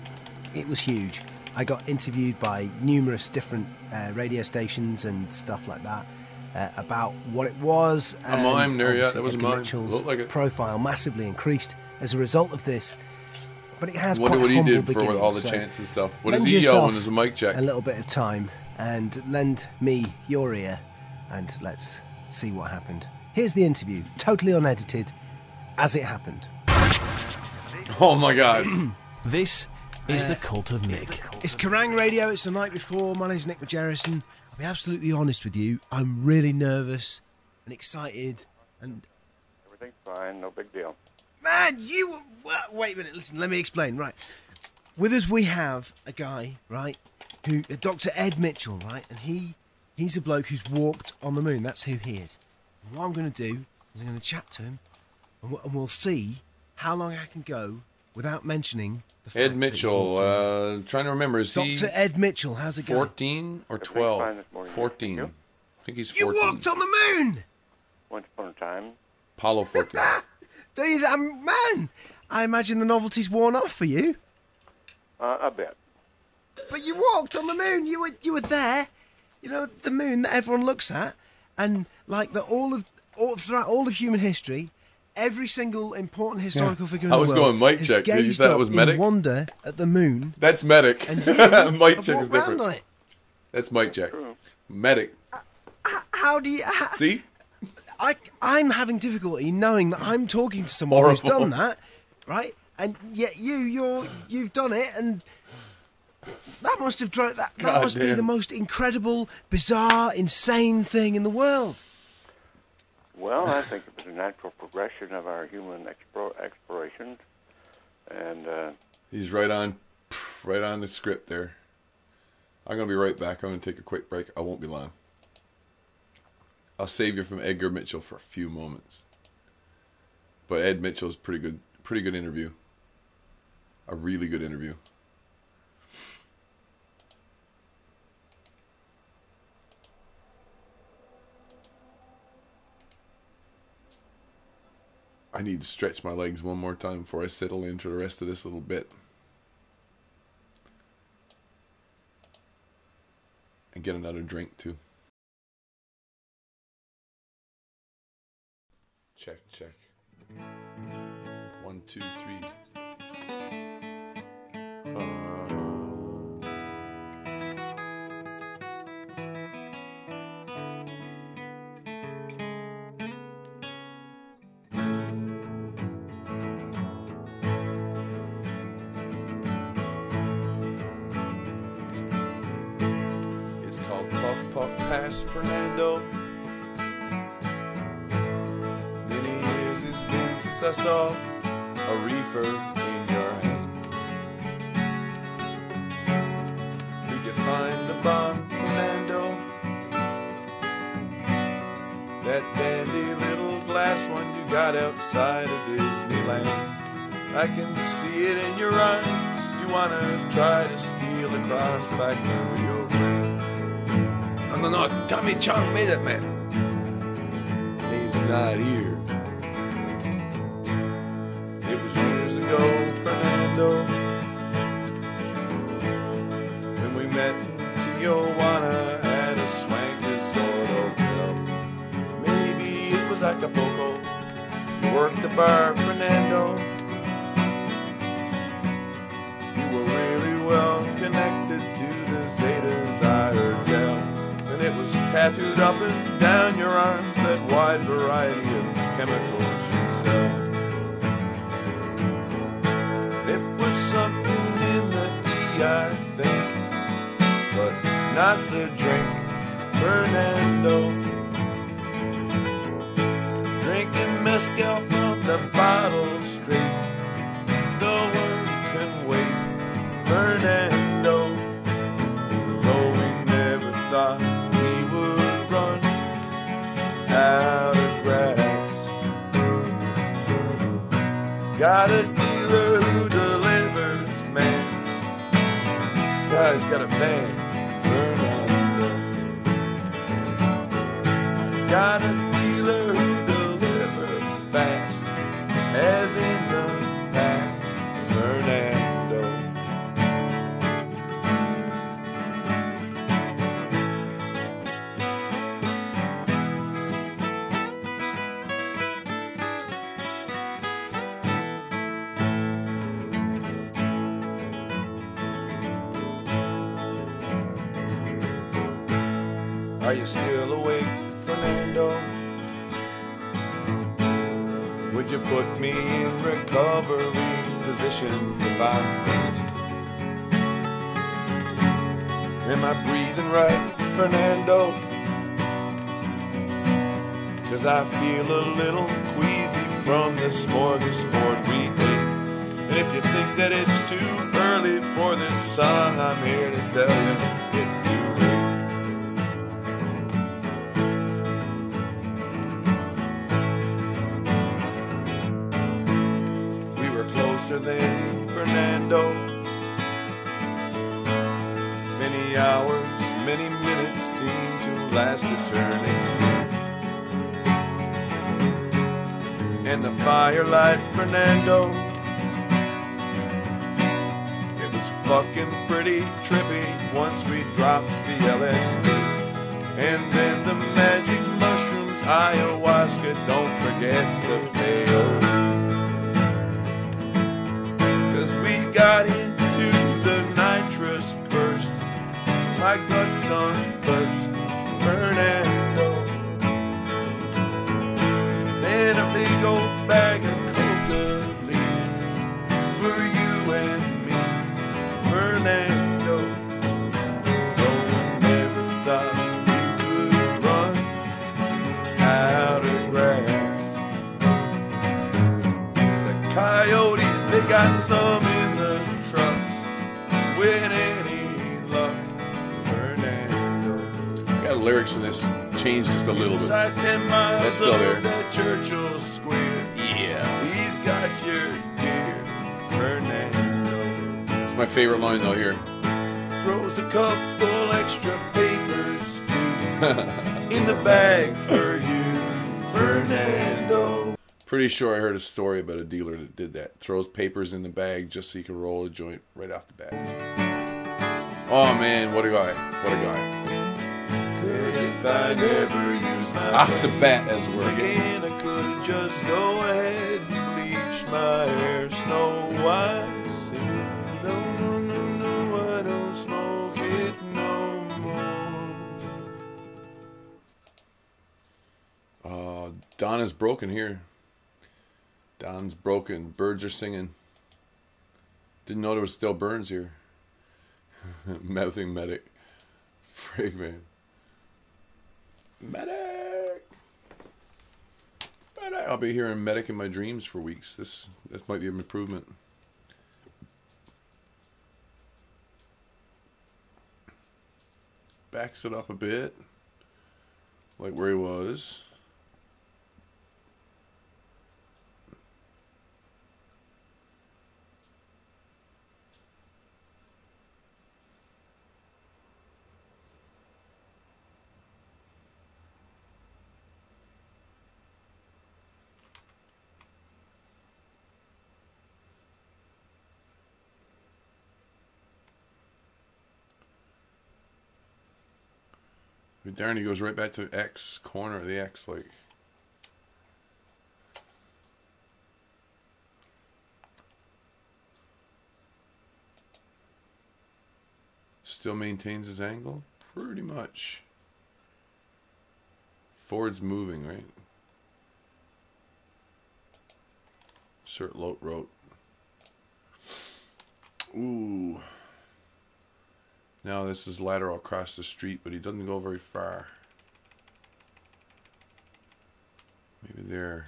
S3: It was huge. I got interviewed by numerous different radio stations and stuff like that about what it was.
S1: A mime there, yeah, that was a
S3: Edgar
S1: mime.
S3: Mitchell's
S1: Looked like it.
S3: profile massively increased as a result of this. But it has
S1: What
S3: quite
S1: would
S3: a
S1: he
S3: humble
S1: do for
S3: beginning,
S1: all the
S3: so
S1: chants and stuff? What
S3: lend
S1: does he yell
S3: yourself
S1: when there's a mic check?
S3: a little bit of time and lend me your ear, and let's see what happened. Here's the interview, totally unedited, as it happened.
S1: Oh my God.
S8: This is the cult of Nick.
S3: It's Kerrang Radio, it's the night before. My name's Nick Majerison. I'll be absolutely honest with you, I'm really nervous and excited and...
S9: Everything's fine, no big deal.
S3: Man, wait a minute, listen, let me explain, right. With us we have a guy, right, who, Dr. Ed Mitchell, right, and he's a bloke who's walked on the moon, that's who he is. And what I'm going to do is I'm going to chat to him, and we'll see how long I can go without mentioning the fact
S1: Ed Mitchell, trying to remember, is he
S3: Dr. Ed Mitchell, how's it going?
S1: 14 or
S9: Everything's
S1: 12?
S9: fine this morning,
S1: 14.
S9: thank you.
S1: I think he's
S3: You
S1: 14.
S3: walked on the moon!
S9: Once upon a time.
S1: Apollo 14.
S3: Man, I imagine the novelty's worn off for you.
S9: A bit.
S3: But you walked on the moon. You were there. You know, the moon that everyone looks at, and like that all of throughout all of human history, every single important historical figure in
S1: I
S3: the
S1: was
S3: world
S1: going mic
S3: has
S1: check. Did you
S3: gazed
S1: say that
S3: up
S1: was
S3: in
S1: medic?
S3: wonder at the moon.
S1: That's medic.
S3: And
S1: mic
S3: you
S1: check is
S3: walk round
S1: different.
S3: on it.
S1: That's mic check. Medic.
S3: How do you...
S1: See?
S3: I'm having difficulty knowing that I'm talking to someone who's done that, right? And yet you've done it, and that must have that must be the most incredible, bizarre, insane thing in the world.
S9: Well, I think it was a natural progression of our human explorations, and
S1: He's right on the script there. I'm gonna be right back. I'm gonna take a quick break. I won't be long. I'll save you from Edgar Mitchell for a few moments. But Ed Mitchell's pretty good interview. A really good interview. I need to stretch my legs one more time before I settle into the rest of this little bit. And get another drink too. Check, check. 1, 2, 3. It's called Puff Puff Pass Fernando. I saw a reefer in your hand. Did you find the bomb, Fernando? That dandy little glass one you got outside of Disneyland. I can see it in your eyes. You wanna try to steal across like the Rio Grande. No, Tommy Chong made it, man. He's not here. Fernando, when we met in Tijuana at a swank resort hotel. Maybe it was Acapulco. You worked the bar, Fernando. You were really well connected to the Zetas, I heard tell. And it was tattooed up and down your arms, that wide variety of chemicals you sell. Something in the E, I think, but not the drink, Fernando. Drinking mezcal from the bottle straight, the word can wait, Fernando. Though we never thought we would run out of grass. Got a dealer who delivers, man. Guy's got a van, Fernando. Got a dealer who delivers fast, as in the past, Fernando. Are you still awake, Fernando? Would you put me in recovery position if I faint? Am I breathing right, Fernando? 'Cause I feel a little queasy from the smorgasbord we ate. And if you think that it's too early for this song, I'm here to tell you it's too late. Than Fernando. Many hours, many minutes seem to last eternity. And the firelight, Fernando, it was fucking pretty trippy once we dropped the LSD. And then the magic mushrooms ayahuasca, don't forget the peyote. 'Cause we got into the nitrous first, my guts done burst, Fernando. Then a big old bag of coca leaves for you and me, Fernando. No one ever thought you could run out of grass. The coyotes, they got some in the truck. With any luck, Fernando. Got lyrics in this changed just a little bit.
S7: Inside 10 miles
S1: That's still there.
S7: of that Churchill Square.
S1: Yeah.
S7: He's got your dear Fernando.
S1: It's my favorite line though here.
S7: Throws a couple extra papers too in the bag for you, Fernando.
S1: Pretty sure I heard a story about a dealer that did that. Throws papers in the bag just so you can roll a joint right off the bat. Oh man, what a guy. What a guy.
S7: 'Cause if I never use my
S1: Off the bat, as it were.
S7: again, I could just go ahead and bleach my hair snow white. Say, no, no, no, no, I don't smoke it no more.
S1: Don is broken here. Don's broken. Birds are singing. Didn't know there was still burns here. Mouthing medic. Frig, man. Medic! Medic! I'll be hearing medic in my dreams for weeks. This might be an improvement. Backs it up a bit. Like where he was. Darn, he goes right back to X corner of the X, like. Still maintains his angle? Pretty much. Forward's moving, right? Cert Lote wrote. Ooh. Now this is lateral across the street, but he doesn't go very far. Maybe there.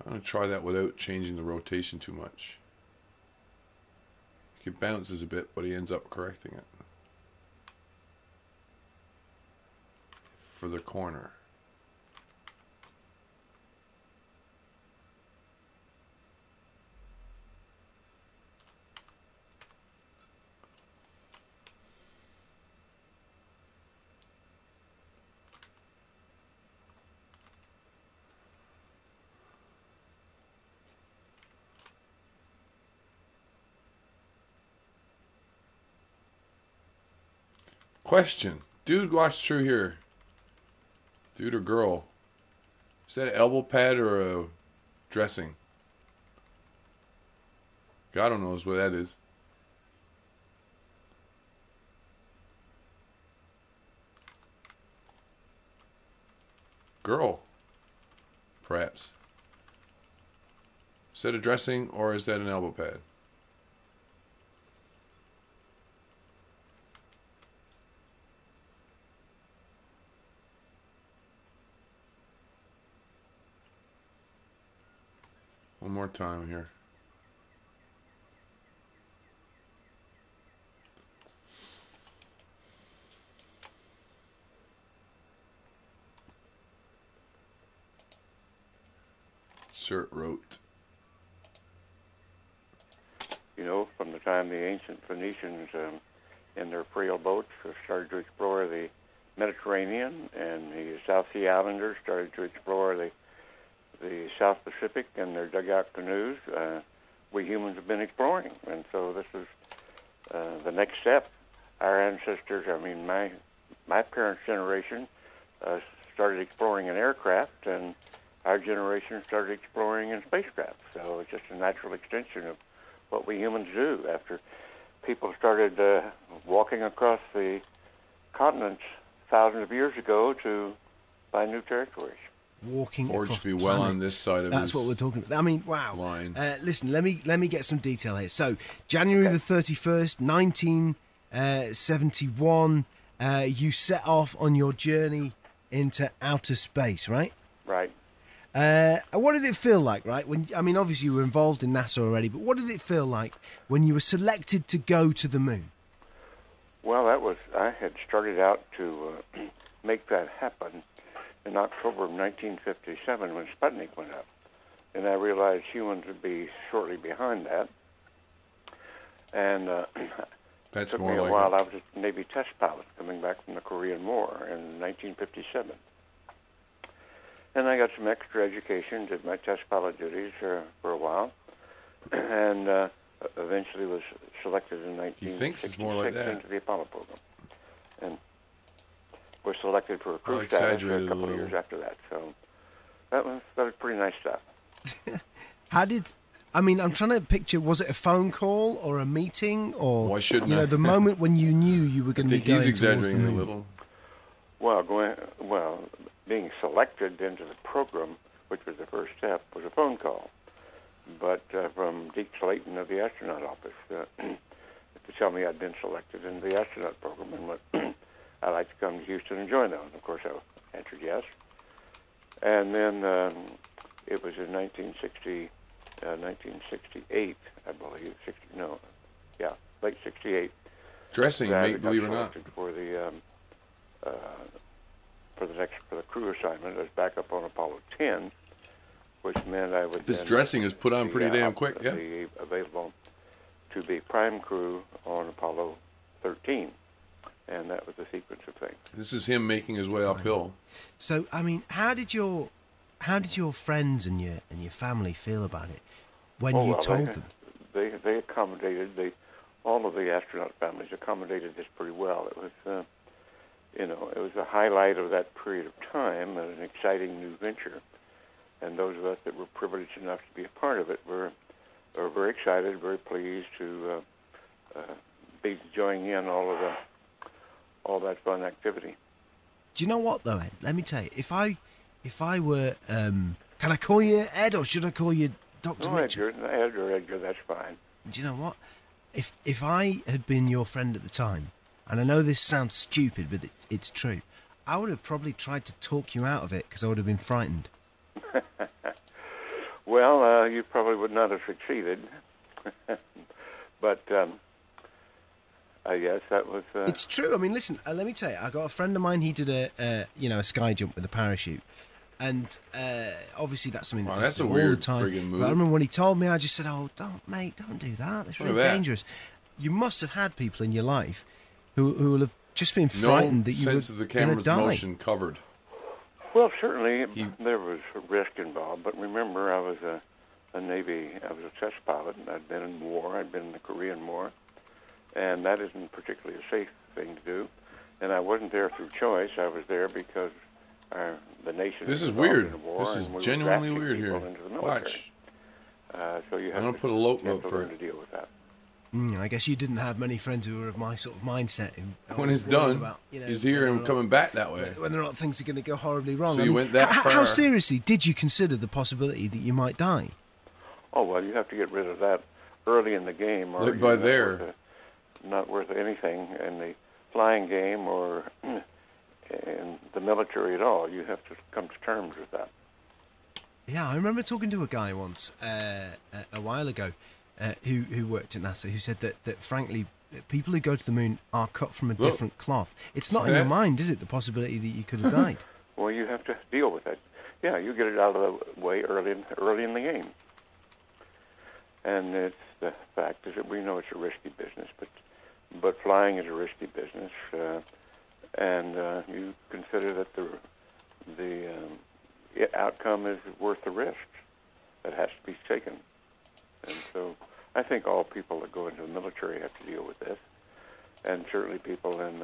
S1: I'm going to try that without changing the rotation too much. He bounces a bit, but he ends up correcting it. For the corner. Question. Dude watched through here. Dude or girl? Is that an elbow pad or a dressing? God knows what that is. Girl. Perhaps. Is that a dressing or is that an elbow pad? One more time here. Cert wrote.
S9: You know, from the time the ancient Phoenicians in their frail boats started to explore the Mediterranean, and the South Sea Islanders started to explore the South Pacific in their dugout canoes. we humans have been exploring. And so this is the next step. Our ancestors, I mean, my parents' generation started exploring in aircraft, and our generation started exploring in spacecraft. So it's just a natural extension of what we humans do after people started walking across the continents thousands of years ago to find new territories.
S3: Walking
S1: Forge
S3: across
S1: be well on
S3: planets.
S1: this side of
S3: That's
S1: his
S3: what we're talking about. I mean, wow.
S1: line.
S3: Listen, let me get some detail here. So, January the 31st, 1971, you set off on your journey into outer space, right?
S9: Right.
S3: What did it feel like, right? I mean, obviously you were involved in NASA already, but what did it feel like when you were selected to go to the moon?
S9: Well, I had started out to make that happen in October of 1957 when Sputnik went up. And I realized humans would be shortly behind that. And it took me a while. I was a Navy test pilot coming back from the Korean War in 1957. And I got some extra education, did my test pilot duties for a while, and eventually was selected in 1966 into the Apollo program. And was selected for a crew status for a couple of years after that. So that was pretty nice stuff.
S3: I'm trying to picture, was it a phone call or a meeting, or
S1: why shouldn't I?
S3: The moment when you knew you were going to be going
S1: he's exaggerating
S3: towards the moon?
S1: a little.
S9: Being selected into the program, which was the first step, was a phone call. But from Deke Slayton of the astronaut office to tell me I'd been selected into the astronaut program and what I'd like to come to Houston and join them. Of course, I answered yes. And then it was in 1968, I believe. Late 68.
S1: Dressing, believe it or not.
S9: For the crew assignment, I was back up on Apollo 10, which meant I would.
S1: This dressing is put on pretty damn quick. Yeah.
S9: Be available to be prime crew on Apollo 13, and that was the sequence of things.
S1: This is him making his way uphill.
S3: So, I mean, how did your friends and your family feel about it when you told them?
S9: They accommodated. All of the astronaut families accommodated this pretty well. It was. It was a highlight of that period of time, and an exciting new venture. And those of us that were privileged enough to be a part of it were very excited, very pleased to be joining in all that fun activity.
S3: Do you know what, though, Ed? Let me tell you, if I were, can I call you Ed, or should I call you Dr. Mitchell?
S9: Ed or Edgar, that's fine.
S3: Do you know what? If I had been your friend at the time, and I know this sounds stupid, but it's true, I would have probably tried to talk you out of it because I would have been frightened.
S9: Well, you probably would not have succeeded. But, yes, that was...
S3: It's true. I mean, listen, let me tell you, I got a friend of mine, he did a sky jump with a parachute. And obviously that's something that
S1: that's a
S3: all
S1: weird
S3: the time.
S1: friggin' move.
S3: But I remember when he told me, I just said, "Oh, don't do that. That's really dangerous." You must have had people in your life who will have just been frightened that you were going to die.
S1: No sense of the camera's motion covered.
S9: Well, certainly there was a risk involved, but remember, I was a Navy, I was a test pilot, and I'd been in war. I'd been in the Korean War, and that isn't particularly a safe thing to do. And I wasn't there through choice. I was there because the nation.
S1: This is
S9: involved
S1: weird.
S9: in the war,
S1: This is
S9: and we
S1: genuinely
S9: were
S1: weird here.
S9: into the military.
S1: Watch.
S9: So you have
S1: I'm gonna put a low note for
S9: learn to deal with that.
S3: I guess you didn't have many friends who were of my sort of mindset.
S1: When it's done, he's here and coming back that way.
S3: When or not things are going to go horribly wrong.
S1: So you went that far.
S3: How seriously did you consider the possibility that you might die?
S9: Oh, well, you have to get rid of that early in the game, or not worth anything in the flying game or in the military at all. You have to come to terms with that.
S3: Yeah, I remember talking to a guy once a while ago who worked at NASA, who said that frankly, people who go to the moon are cut from a different cloth. It's not in your mind, is it, the possibility that you could have died?
S9: Well, you have to deal with it. Yeah, you get it out of the way early in the game. And it's the fact is that we know it's a risky business, but flying is a risky business, and you consider that the outcome is worth the risk that has to be taken. And so I think all people that go into the military have to deal with this, and certainly people in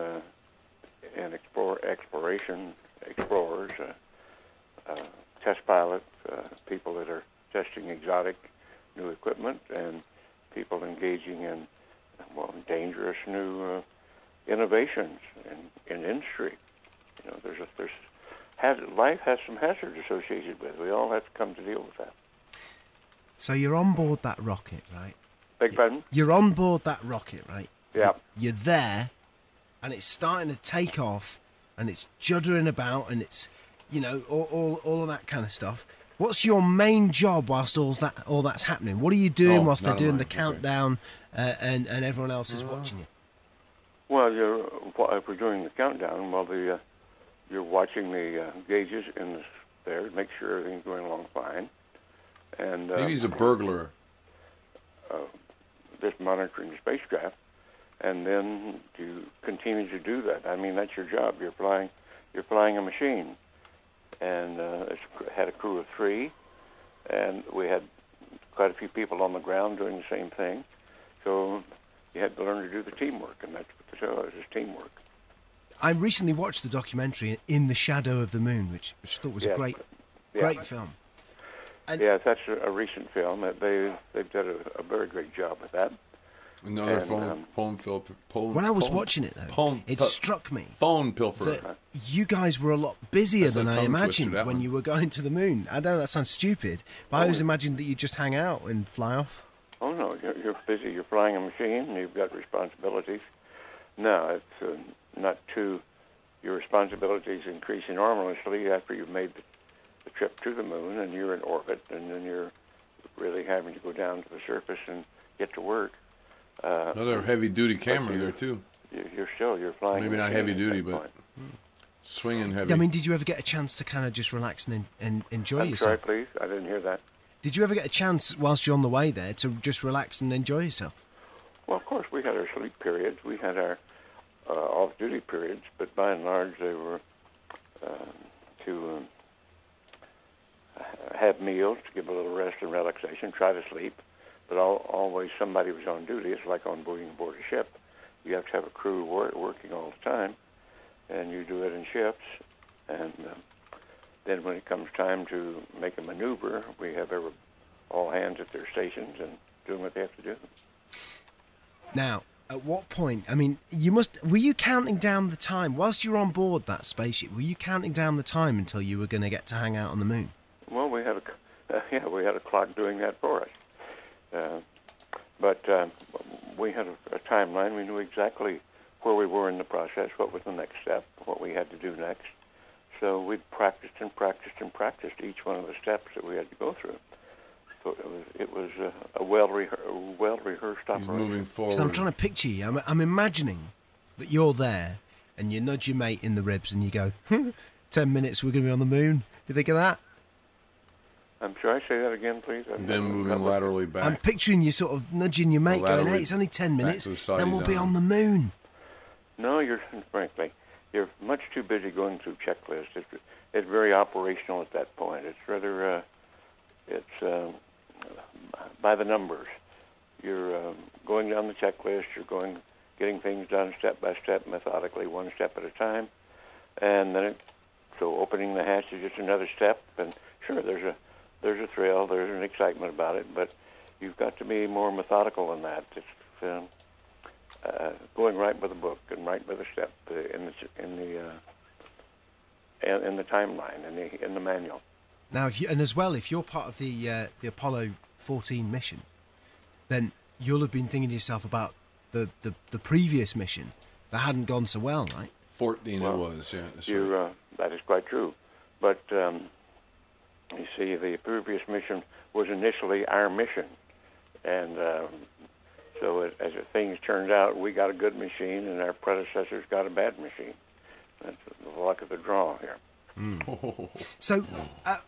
S9: exploration, explorers, test pilots, people that are testing exotic new equipment, and people engaging in dangerous new innovations in industry. You know, life has some hazards associated with it. We all have to come to deal with that.
S3: So you're on board that rocket, right?
S9: Beg pardon?
S3: You're on board that rocket, right?
S9: Yeah.
S3: You're there, and it's starting to take off, and it's juddering about, and it's, you know, all of that kind of stuff. What's your main job whilst all that's happening? What are you doing whilst they're doing the countdown, and everyone else is watching you?
S9: Well, if we're doing the countdown, you're watching the gauges there to make sure everything's going along fine. And
S1: maybe he's a burglar.
S9: Just monitoring the spacecraft, and then you continue to do that. I mean, that's your job. You're flying a machine, and it had a crew of 3, and we had quite a few people on the ground doing the same thing. So you had to learn to do the teamwork, and that's what the show is teamwork.
S3: I recently watched the documentary In the Shadow of the Moon, which I thought was a great film. And
S9: yes, that's a recent film. They've done a very great job with that.
S1: Another phone
S3: when I was watching it, though, it struck me
S1: that
S3: you guys were a lot busier than I imagined when you were going to the moon. I know that sounds stupid, but I always imagined that you'd just hang out and fly off.
S9: Oh, no, you're busy. You're flying a machine, and you've got responsibilities. No, it's not too... Your responsibilities increase enormously after you've made the trip to the moon, and you're in orbit, and then you're really having to go down to the surface and get to work.
S1: Another heavy-duty camera there, too.
S9: You're flying.
S1: Maybe not heavy-duty, but swinging heavy.
S3: I mean, did you ever get a chance to kind of just relax and enjoy yourself?
S9: Sorry, please. I didn't hear that.
S3: Did you ever get a chance, whilst you're on the way there, to just relax and enjoy yourself?
S9: Well, of course, we had our sleep periods. We had our off-duty periods, but by and large, they were to have meals, to give a little rest and relaxation, try to sleep. But always somebody was on duty. It's like on board a ship. You have to have a crew working all the time, and you do it in shifts. And then when it comes time to make a maneuver, we have all hands at their stations and doing what they have to do.
S3: Now, at what point, I mean, were you counting down the time, whilst you were on board that spaceship, were you counting down the time until you were going to get to hang out on the moon?
S9: Well, we had a clock doing that for us. But we had a timeline. We knew exactly where we were in the process, what was the next step, what we had to do next. So we practiced and practiced and practiced each one of the steps that we had to go through. So it was a well-rehearsed operation.
S1: Moving forward.
S3: So I'm trying to picture you. I'm imagining that you're there and you nudge your mate in the ribs and you go, 10 minutes, we're going to be on the moon. You think of that?
S9: I'm sorry, say that again, please.
S1: Then moving laterally back.
S3: I'm picturing you sort of nudging your mate, going, hey, it's only 10 minutes, then we'll be on the moon.
S9: No, frankly, you're much too busy going through checklists. It's very operational at that point. It's rather, it's by the numbers. You're going down the checklist, getting things done step by step, methodically, one step at a time. And then so opening the hatch is just another step, and sure, there's a thrill, there's an excitement about it, but you've got to be more methodical than that. It's going right by the book and right by the step in the timeline, in the manual.
S3: Now, if you're part of the Apollo 14 mission, then you'll have been thinking to yourself about the previous mission that hadn't gone so well, right?
S1: 14 it was, yeah. That's right.
S9: That is quite true, but you see, the previous mission was initially our mission, and so as things turned out, we got a good machine, and our predecessors got a bad machine. That's the luck of the draw here.
S3: So,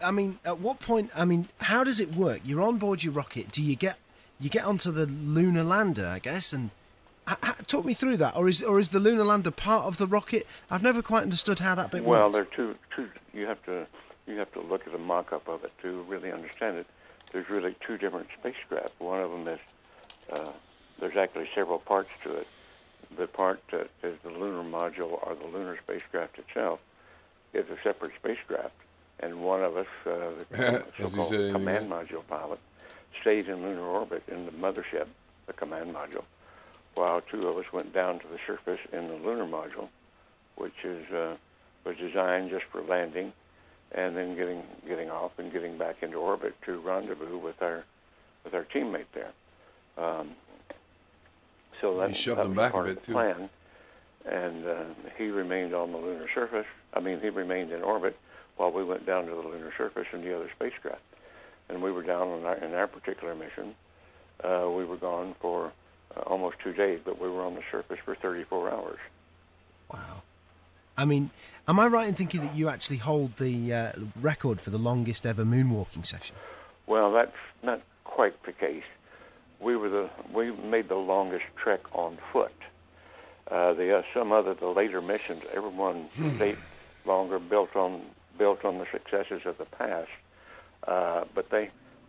S3: I mean, at what point? I mean, how does it work? You're on board your rocket. Do you get onto the lunar lander, I guess, and talk me through that, or is the lunar lander part of the rocket? I've never quite understood how that bit works.
S9: Well, there are two. You have to look at a mock-up of it to really understand it. there's really two different spacecraft. One of them is, there's actually several parts to it. The part that is the lunar module or the lunar spacecraft itself is a separate spacecraft. And one of us, the so-called command module pilot, stayed in lunar orbit in the mothership, the command module, while two of us went down to the surface in the lunar module, which was designed just for landing and then getting off and getting back into orbit to rendezvous with our teammate there. So that
S1: shoved
S9: was
S1: him back
S9: part
S1: a
S9: of
S1: bit
S9: the
S1: too.
S9: plan. And he remained on the lunar surface. I mean, he remained in orbit while we went down to the lunar surface in the other spacecraft. And we were down in our particular mission. We were gone for almost 2 days, but we were on the surface for 34 hours.
S3: Wow. I mean, am I right in thinking that you actually hold the record for the longest ever moonwalking session?
S9: Well, that's not quite the case. We made the longest trek on foot. The later missions, everyone stayed longer, built on the successes of the past. But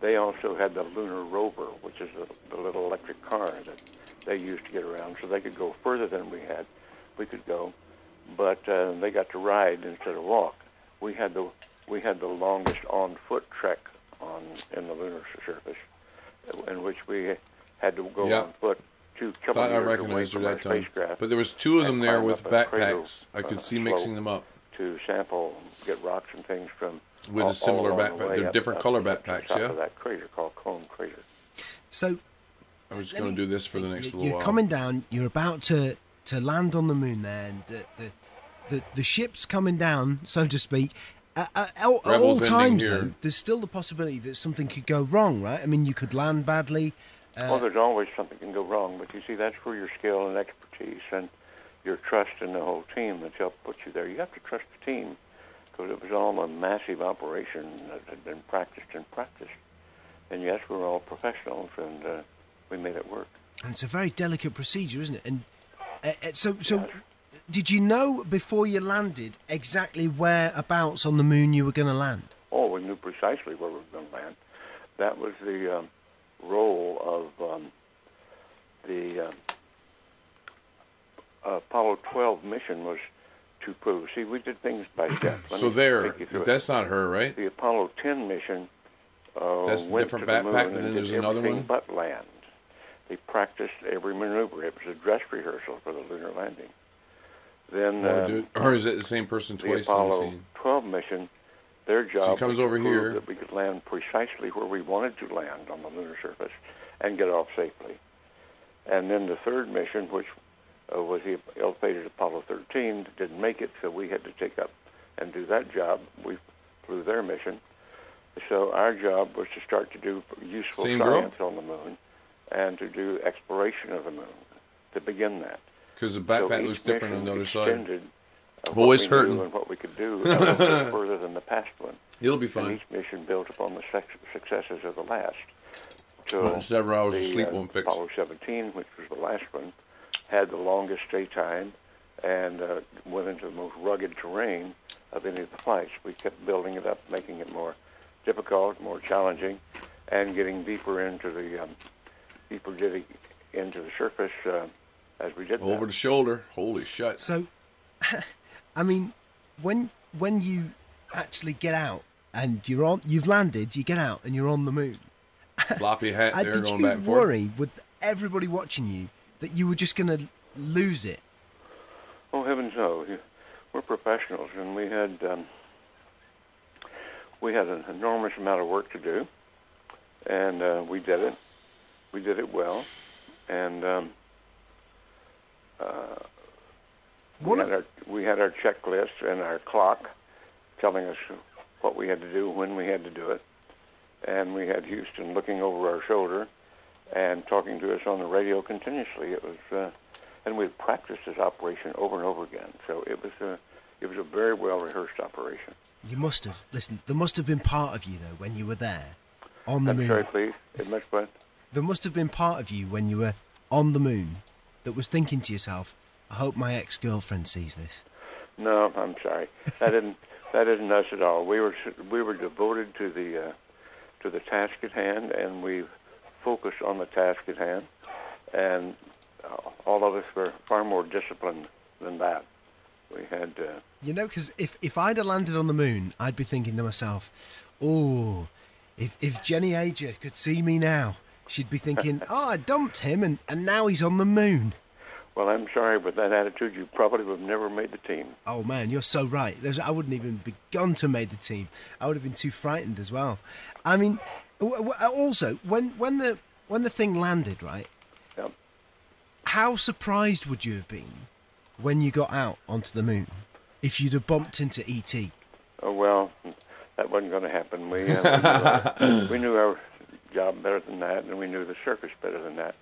S9: they also had the lunar rover, which is the little electric car that they used to get around, so they could go further than we could go. But they got to ride instead of walk. We had the longest on foot trek in the lunar surface, in which we had to go on foot 2 kilometers
S1: Thought I
S9: away
S1: recognized her
S9: from our
S1: that time.
S9: spacecraft.
S1: But there was two of them there
S9: climb
S1: with
S9: up a crater,
S1: backpacks. I could see mixing them up.
S9: To sample, get rocks and things from
S1: with a similar
S9: all along
S1: backpack.
S9: the way
S1: They're
S9: up
S1: different
S9: to
S1: color
S9: the
S1: backpacks,
S9: top
S1: yeah?
S9: of that crater called Cone Crater.
S3: So
S1: I was going to do this for the next little
S3: you're
S1: while.
S3: coming down, you're about to land on the moon there, and the ship's coming down, so to speak. At all times, though, there's still the possibility that something could go wrong, right? I mean, you could land badly.
S9: Well, there's always something can go wrong, but you see, that's where your skill and expertise and your trust in the whole team that's helped put you there. You have to trust the team because it was all a massive operation that had been practiced. And yes, we're all professionals, and we made it work.
S3: And it's a very delicate procedure, isn't it? And so did you know before you landed exactly whereabouts on the moon you were going to land?
S9: Oh, we knew precisely where we were going to land. That was the role of the Apollo 12 mission, was to prove. See, we did things by steps.
S1: So that's not her, right?
S9: The Apollo 10 mission
S1: that's
S9: went
S1: different
S9: to the
S1: backpack,
S9: moon
S1: and then there's another
S9: everything
S1: one?
S9: but land. They practiced every maneuver. It was a dress rehearsal for the lunar landing. Then,
S1: or is it the same person twice?
S9: The Apollo 12 mission, their job
S1: comes
S9: was
S1: over
S9: to prove
S1: here.
S9: that we could land precisely where we wanted to land on the lunar surface and get off safely. And then the third mission, which was the ill-fated Apollo 13, didn't make it, so we had to take up and do that job. We flew their mission. So our job was to start to do useful science on the moon and to do exploration of the moon, to begin that.
S1: Because the backpack looks different on the other side.
S9: Always hurting. And what we could do a little bit further than the past one.
S1: It'll be fine.
S9: And each mission built upon the successes of the last.
S1: So several hours of sleep won't fix.
S9: Apollo 17, which was the last one, had the longest stay time and went into the most rugged terrain of any of the flights. We kept building it up, making it more difficult, more challenging, and getting deeper into the surface as we did that.
S1: Over the shoulder. Holy shit.
S3: So, I mean, when you actually get out and you've landed, you get out and you're on the moon.
S1: Floppy hat there
S3: did
S1: going
S3: you
S1: back and forth.
S3: worry with everybody watching you that you were just going to lose it?
S9: Oh, heavens no. We're professionals, and we had an enormous amount of work to do, and we did it. We did it well, and we had our checklist and our clock telling us what we had to do, when we had to do it, and we had Houston looking over our shoulder and talking to us on the radio continuously. It was, and we had practiced this operation over and over again. So it was a very well rehearsed operation.
S3: You must have. Listen, there must have been part of you though when you were there on the moon.
S9: I'm sorry, please. It must what?
S3: There must have been part of you when you were on the moon that was thinking to yourself, "I hope my ex-girlfriend sees this."
S9: No, I'm sorry. That isn't us at all. We were devoted to to the task at hand, and we focused on the task at hand. And all of us were far more disciplined than that. We had...
S3: You know, because if I'd have landed on the moon, I'd be thinking to myself, oh, if Jenny Ager could see me now, she'd be thinking, oh, I dumped him and now he's on the moon.
S9: Well, I'm sorry, but that attitude, you probably would have never made the team.
S3: Oh, man, you're so right. I wouldn't even begun to make the team. I would have been too frightened as well. I mean, also, when the thing landed, right?
S9: Yep.
S3: How surprised would you have been when you got out onto the moon if you'd have bumped into E.T.?
S9: Oh, well, that wasn't going to happen. We knew our job better than that, and we knew the circus better than that.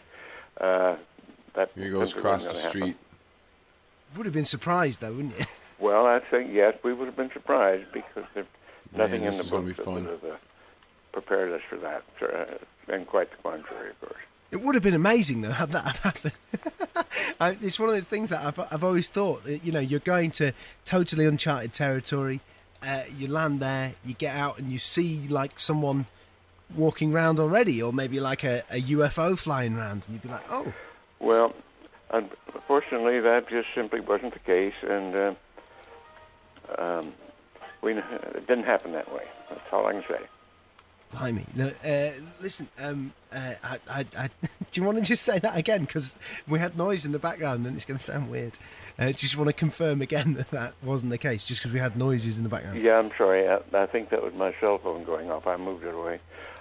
S9: That
S1: Here he goes across the street.
S3: Would have been surprised, though, wouldn't you?
S9: Well, I think, yes, we would have been surprised because there's nothing in the book that would have prepared us for that. And quite the contrary, of course.
S3: It would have been amazing, though, had that have happened. It's one of those things that I've always thought. You know, you're going to totally uncharted territory. You land there, you get out, and you see like someone walking around already, or maybe like a UFO flying around, and you'd be like, oh.
S9: Well, unfortunately, that just simply wasn't the case, and it didn't happen that way. That's all I can say.
S3: Blimey. No, listen, do you want to just say that again? Because we had noise in the background and it's going to sound weird. Just want to confirm again that wasn't the case, just because we had noises in the background.
S9: Yeah, I'm sorry. I think that was my cell phone going off. I moved it away.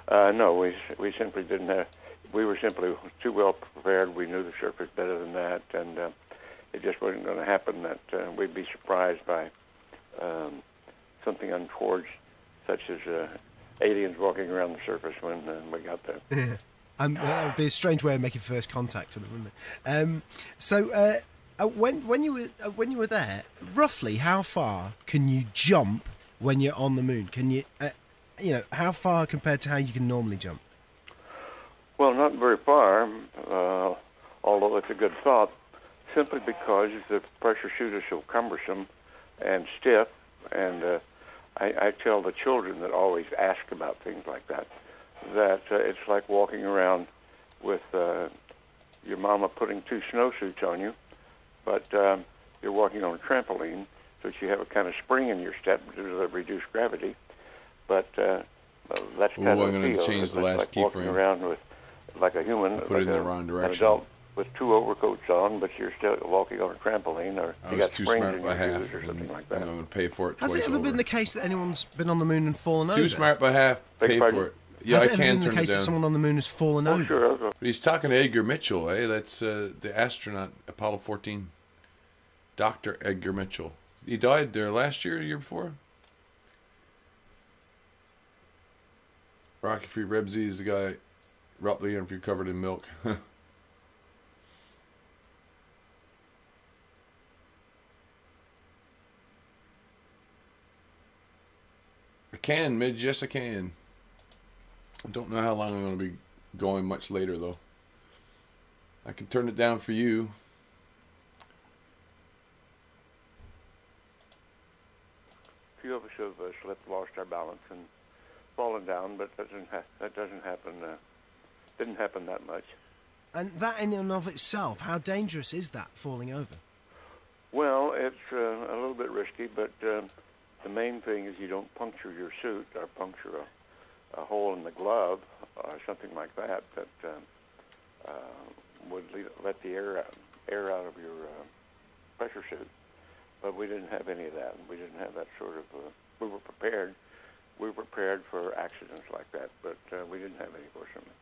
S9: No, we simply didn't have... We were simply too well prepared. We knew the circus better than that, and it just wasn't going to happen that we'd be surprised by something untoward, such as aliens walking around the surface when we got there.
S3: Yeah. That would be a strange way of making first contact for them, wouldn't it? When you were there, roughly how far can you jump when you're on the moon? Can you, how far compared to how you can normally jump?
S9: Well, not very far, although it's a good thought, simply because the pressure suit is so cumbersome and stiff, and I tell the children that always ask about things like that it's like walking around with your mama putting 2 snowsuits on you, but you're walking on a trampoline, so you have a kind of spring in your step due to the reduced gravity, but that's kind of
S1: I'm going to change the last key
S9: walking around with like a human,
S1: put it in the wrong direction.
S9: An adult with 2 overcoats on, but you're still walking on a trampoline, or
S1: I
S9: you
S1: was
S9: got
S1: too
S9: springs
S1: smart
S9: in
S1: by
S9: your
S1: half,
S9: shoes or something like that.
S1: I'm going to pay for it twice
S3: Has it ever
S1: over.
S3: been the case that anyone's been on the moon and fallen over?
S1: Too smart by half, pay for it. Yeah,
S3: Has
S1: I
S3: it ever
S1: can
S3: been
S1: turn
S3: the case
S1: it
S3: that
S1: down.
S3: someone on the moon has fallen over?
S9: Sure.
S1: But he's talking to Edgar Mitchell, eh? That's the astronaut, Apollo 14. Dr. Edgar Mitchell. He died there last year, the year before? Rocky Free Rebsy is the guy, roughly, if you're covered in milk. I can, Midge, yes I can. I don't know how long I'm going to be going much later, though. I can turn it down for you.
S9: A few of us have slipped, lost our balance, and fallen down, but that doesn't happen. Didn't happen that much.
S3: And that in and of itself, how dangerous is that, falling over?
S9: Well, it's a little bit risky, but the main thing is you don't puncture your suit or puncture a hole in the glove or something like that would let the air out of your pressure suit. But we didn't have any of that. We didn't have that sort of... we were prepared. We were prepared for accidents like that, but we didn't have any, fortunately.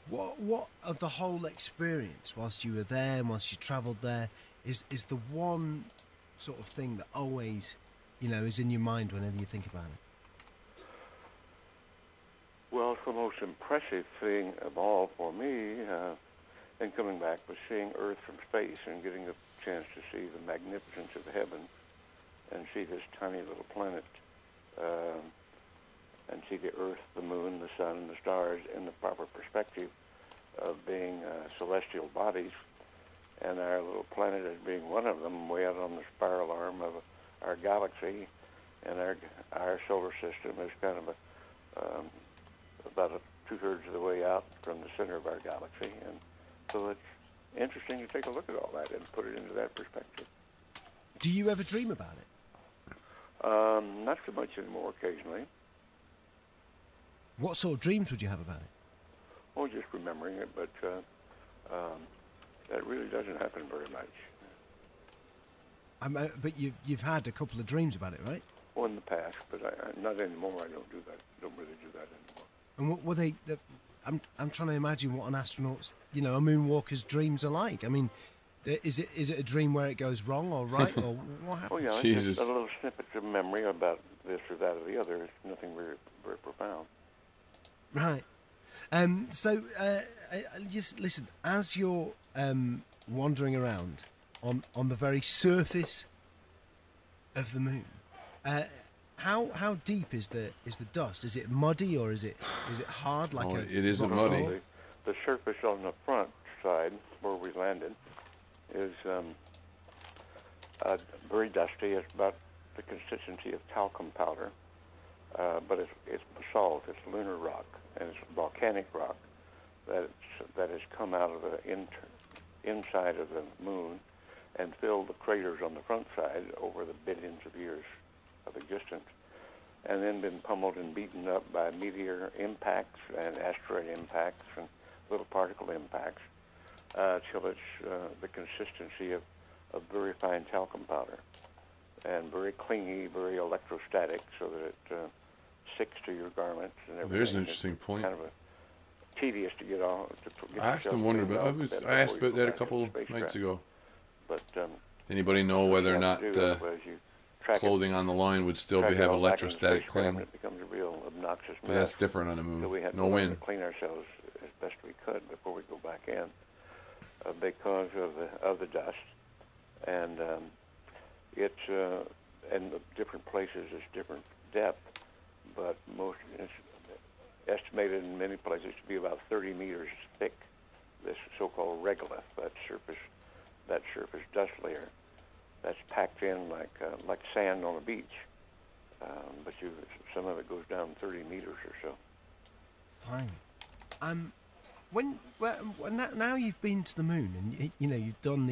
S3: What of the whole experience, whilst you were there and whilst you travelled there, is the one sort of thing that always, is in your mind whenever you think about it?
S9: Well, the most impressive thing of all for me in coming back was seeing Earth from space and getting a chance to see the magnificence of heaven and see this tiny little planet and see the Earth, the Moon, the Sun, and the stars in the proper perspective of being celestial bodies, and our little planet as being one of them, way out on the spiral arm of our galaxy, and our solar system is kind of about 2/3 of the way out from the center of our galaxy, and so it's interesting to take a look at all that and put it into that perspective.
S3: Do you ever dream about it?
S9: Not so much anymore. Occasionally.
S3: What sort of dreams would you have about it?
S9: Oh, just remembering it, but that really doesn't happen very much.
S3: But you've had a couple of dreams about it, right?
S9: Well, in the past, but not anymore. I don't do that. Don't really do that anymore.
S3: And what were they? I'm trying to imagine what an astronaut's, a moonwalker's dreams are like. I mean, is it a dream where it goes wrong or right, or what happens?
S9: Oh yeah,
S1: Jesus.
S9: It's just a little snippets of memory about this or that or the other. It's nothing very, very profound.
S3: Right. So, just listen. As you're wandering around on the very surface of the moon, how deep is the dust? Is it muddy or is it hard like a?
S1: It isn't
S3: rock
S1: muddy.
S3: floor?
S9: The surface on the front side where we landed is very dusty. It's about the consistency of talcum powder, but it's basalt. It's lunar rock, and it's volcanic rock that has come out of the inside of the moon and filled the craters on the front side over the billions of years of existence, and then been pummeled and beaten up by meteor impacts and asteroid impacts and little particle impacts till it's the consistency of very fine talcum powder and very clingy, very electrostatic, so that it sticks to your garments and everything.
S1: There's an interesting point.
S9: Kind of tedious to get off.
S1: I often wonder about. I asked about that a couple nights ago.
S9: But
S1: anybody know whether or not clothing on the line would still have electrostatic cling?
S9: It becomes a real obnoxious
S1: But
S9: mess.
S1: that's different on the moon.
S9: So we had
S1: No
S9: to learn
S1: wind.
S9: to clean ourselves as best we could before we go back in, because of the dust, and it's in the different places it's different depth, but most it's estimated in many places to be about 30 meters thick. This so-called regolith, that surface dust layer, that's packed in like sand on a beach, but some of it goes down 30 meters or so.
S3: Fine. When now you've been to the moon and you've done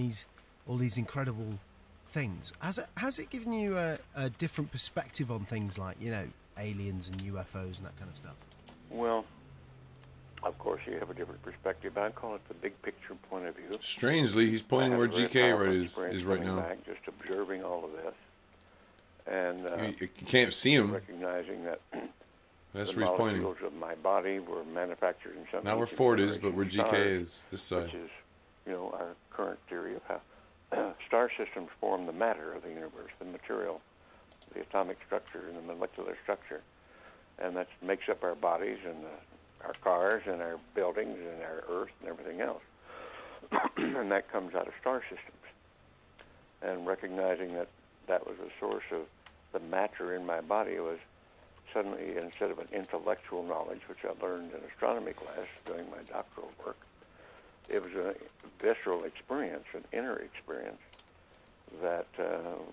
S3: all these incredible things, has it given you a different perspective on things like aliens and UFOs and that kind of stuff?
S9: Well, of course you have a different perspective. I call it the big picture point of view.
S1: Strangely, he's pointing where GK is right now.
S9: Back, just observing all of this, and
S1: you can't see him.
S9: Recognizing that
S1: that's
S9: the
S1: where he's pointing.
S9: molecules of my body were manufactured in some.
S1: Not where Ford is, but where GK is. This side.
S9: Which is, our current theory of how star systems form the matter of the universe, the material, the atomic structure, and the molecular structure, and that makes up our bodies and our cars and our buildings and our Earth and everything else. And that comes out of star systems. And recognizing that was the source of the matter in my body was suddenly, instead of an intellectual knowledge, which I learned in astronomy class doing my doctoral work, it was a visceral experience, an inner experience that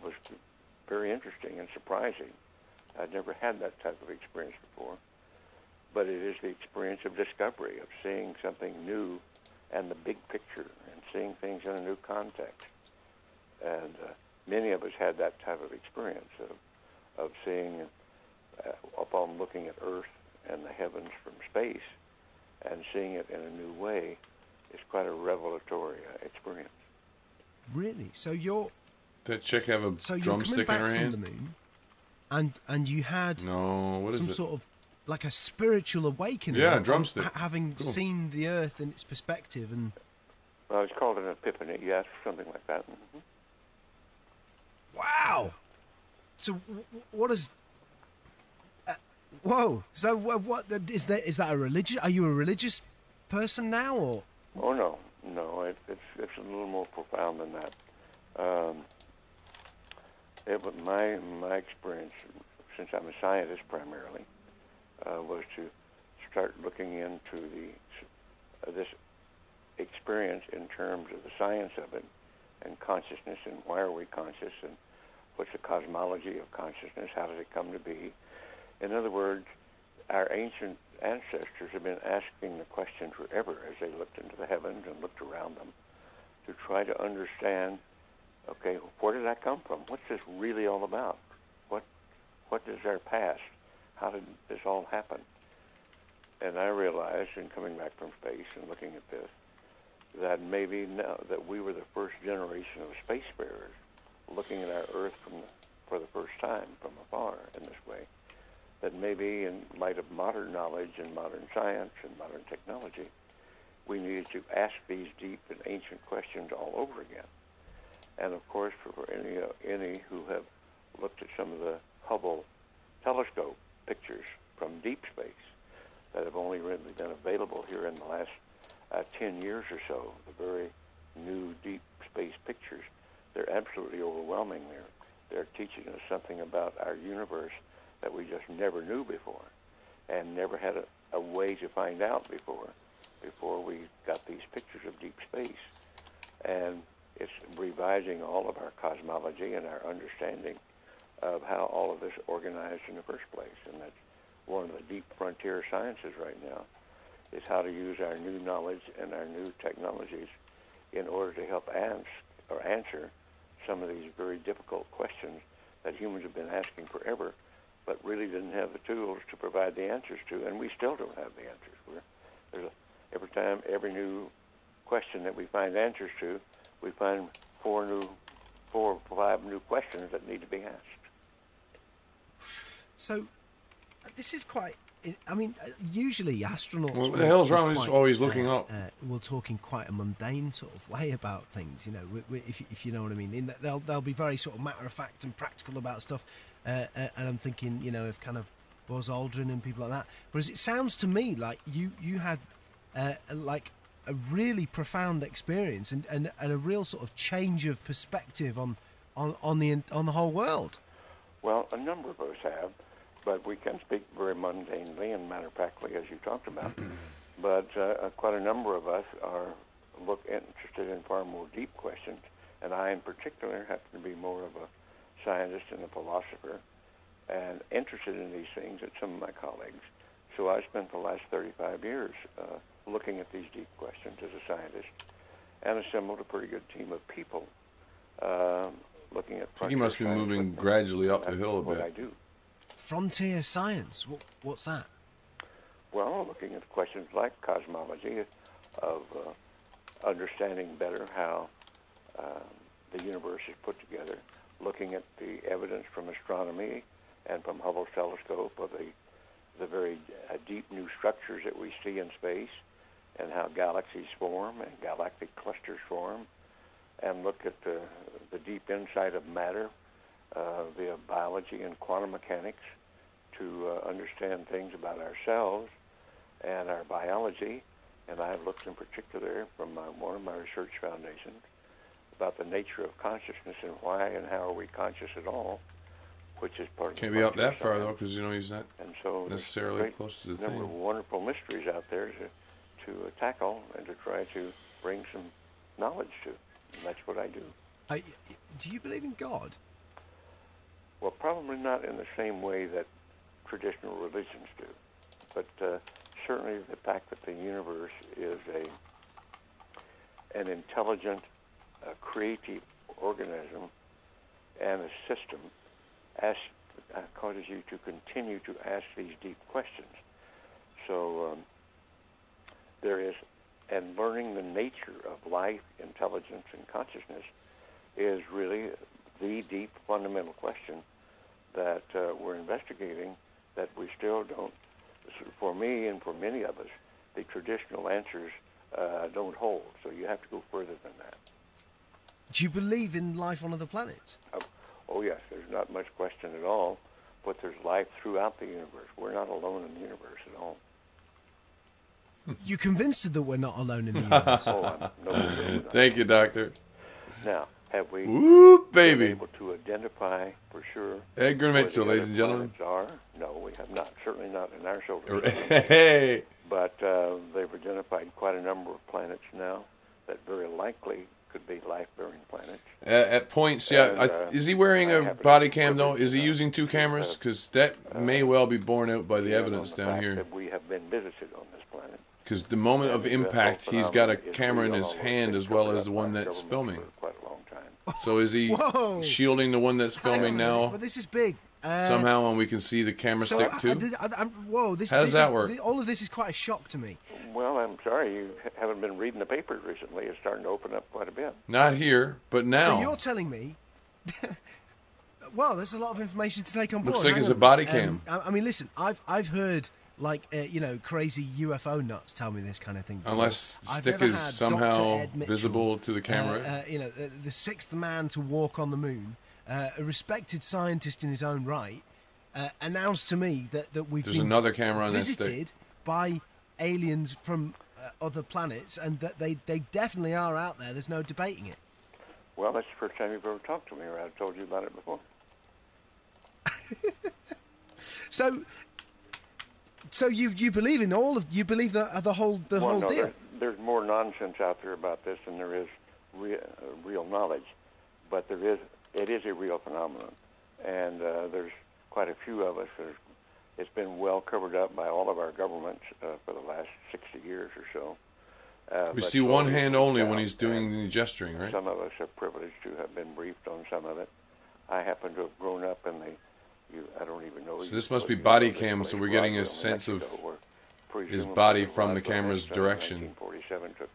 S9: was very interesting and surprising. I'd never had that type of experience before. But it is the experience of discovery, of seeing something new and the big picture, and seeing things in a new context. And many of us had that type of experience of seeing, upon looking at Earth and the heavens from space, and seeing it in a new way, is quite a revelatory experience.
S3: Really? So you're...
S1: That chick have a drumstick in her hand?
S3: From the moon, and you had
S1: what is
S3: some
S1: it?
S3: sort of like a spiritual awakening.
S1: Yeah, drumstick.
S3: Having seen the Earth in its perspective, and
S9: well, it's called an epiphany, yes, something like that. Mm-hmm.
S3: Wow. So what is? Whoa. So what is that? Is that a religious? Are you a religious person now, or?
S9: Oh no. It's a little more profound than that. It was my experience, since I'm a scientist primarily, was to start looking into this experience in terms of the science of it and consciousness, and why are we conscious, and what's the cosmology of consciousness, how does it come to be. In other words, our ancient ancestors have been asking the question forever as they looked into the heavens and looked around them to try to understand, okay, where did that come from? What's this really all about? What is our past? How did this all happen? And I realized in coming back from space and looking at this, that maybe now that we were the first generation of spacefarers looking at our Earth for the first time from afar in this way, that maybe in light of modern knowledge and modern science and modern technology, we needed to ask these deep and ancient questions all over again. And of course, for any who have looked at some of the Hubble telescope pictures from deep space that have only really been available here in the last 10 years or so, the very new deep space pictures, they're absolutely overwhelming. They're teaching us something about our universe that we just never knew before and never had a way to find out before we got these pictures of deep space. And it's revising all of our cosmology and our understanding of how all of this organized in the first place. And that's one of the deep frontier sciences right now, is how to use our new knowledge and our new technologies in order to help answer some of these very difficult questions that humans have been asking forever, but really didn't have the tools to provide the answers to, and we still don't have the answers. Every new question that we find answers to, we find four or five new questions that need to be asked.
S3: So, this is quite... I mean, usually astronauts...
S1: What the hell's wrong with always looking up?
S3: Will talk in quite a mundane sort of way about things, you know, if you know what I mean. In that they'll be very sort of matter-of-fact and practical about stuff. And I'm thinking, you know, of kind of Buzz Aldrin and people like that. Whereas it sounds to me like you had, like, a really profound experience and a real sort of change of perspective on the whole world.
S9: Well, a number of us have, but we can speak very mundanely and matter-of-factly, as you talked about. But quite a number of us are interested in far more deep questions, and I, in particular, happen to be more of a scientist and a philosopher, and interested in these things than some of my colleagues. So I spent the last 35 years looking at these deep questions as a scientist, and assembled a pretty good team of people looking at.
S1: You must be moving gradually up the hill a bit.
S9: What I do.
S3: Frontier science. What's that?
S9: Well, looking at questions like cosmology, of understanding better how the universe is put together, looking at the evidence from astronomy and from Hubble's telescope of the very deep new structures that we see in space, and how galaxies form and galactic clusters form, and look at the deep insight of matter via biology and quantum mechanics to understand things about ourselves and our biology. And I've looked in particular from one of my research foundations about the nature of consciousness and why and how are we conscious at all, which is part of
S1: Can't be up that far, though, because, you know, he's not
S9: so
S1: necessarily close to the thing.
S9: There are wonderful mysteries out there to tackle and to try to bring some knowledge to. And that's what I do.
S3: Do you believe in God?
S9: Well, probably not in the same way that traditional religions do, but certainly the fact that the universe is an intelligent, creative organism and a system causes you to continue to ask these deep questions. So there is, and learning the nature of life, intelligence, and consciousness is really the deep fundamental question that we're investigating, that we still don't, for me and for many of us, the traditional answers don't hold. So you have to go further than that.
S3: Do you believe in life on other planets?
S9: Oh yes, there's not much question at all, but there's life throughout the universe. We're not alone in the universe at all.
S3: You convinced that we're not alone in the universe?
S1: Thank you, Doctor.
S9: Now, have we
S1: been
S9: able to identify for sure
S1: Edgar Mitchell, ladies and gentlemen?
S9: No, we have not. Certainly not in our solar system.
S1: Hey!
S9: But they've identified quite a number of planets now that very likely could be life-bearing planets.
S1: At points, yeah.
S9: And,
S1: Is he wearing
S9: I
S1: a
S9: happen to
S1: body
S9: be
S1: cam, though?
S9: privileged
S1: Is he
S9: enough
S1: using two
S9: to
S1: cameras?
S9: have,
S1: Because that may well be borne out by the
S9: on
S1: evidence
S9: the
S1: down
S9: fact
S1: here.
S9: that we have been visited on this planet.
S1: Because the moment of
S9: And
S1: impact,
S9: that
S1: he's got a
S9: phenomenon is
S1: camera in
S9: real,
S1: his
S9: although
S1: hand
S9: it's
S1: as well
S9: covered
S1: as the
S9: up
S1: one
S9: by
S1: that's
S9: governments
S1: filming.
S9: for quite a long time.
S1: So is he
S3: Whoa.
S1: shielding the one that's
S3: Hang on a
S1: filming
S3: minute,
S1: now
S3: but this is big.
S1: somehow, and we can see the camera stick too?
S3: Whoa, this,
S1: How does
S3: this
S1: that
S3: is,
S1: work?
S3: all of this is quite a shock to me.
S9: Well, I'm sorry you haven't been reading the papers recently. It's starting to open up quite a bit.
S1: Not here, but now.
S3: So you're telling me... well, there's a lot of information to take on board.
S1: Looks like
S3: Hang
S1: it's
S3: on
S1: a body
S3: minute.
S1: cam.
S3: I mean, listen, I've heard crazy UFO nuts tell me this kind of thing before.
S1: Unless the
S3: I've
S1: stick
S3: never
S1: is
S3: had
S1: somehow
S3: Dr. Ed Mitchell,
S1: visible to the camera.
S3: The sixth man to walk on the moon, a respected scientist in his own right, announced to me that we've
S1: There's
S3: been
S1: another camera on that stick.
S3: visited by aliens from other planets, and that they definitely are out there. There's no debating it.
S9: Well, that's the first time you've ever talked to me, or I've told you about it before.
S3: So you believe in all of the whole
S9: No,
S3: deal?
S9: there's more nonsense out there about this than there is real knowledge, but it is a real phenomenon, and there's quite a few of us. It's been well covered up by all of our governments for the last 60 years or so.
S1: We
S9: but
S1: see one
S9: slowly
S1: hand
S9: it
S1: only
S9: comes
S1: when
S9: out,
S1: he's doing
S9: and
S1: the gesturing, right?
S9: Some of us are privileged to have been briefed on some of it. I happen to have grown up in I don't even know.
S1: So this must be body cam, so we're getting a sense of his body from the camera's direction.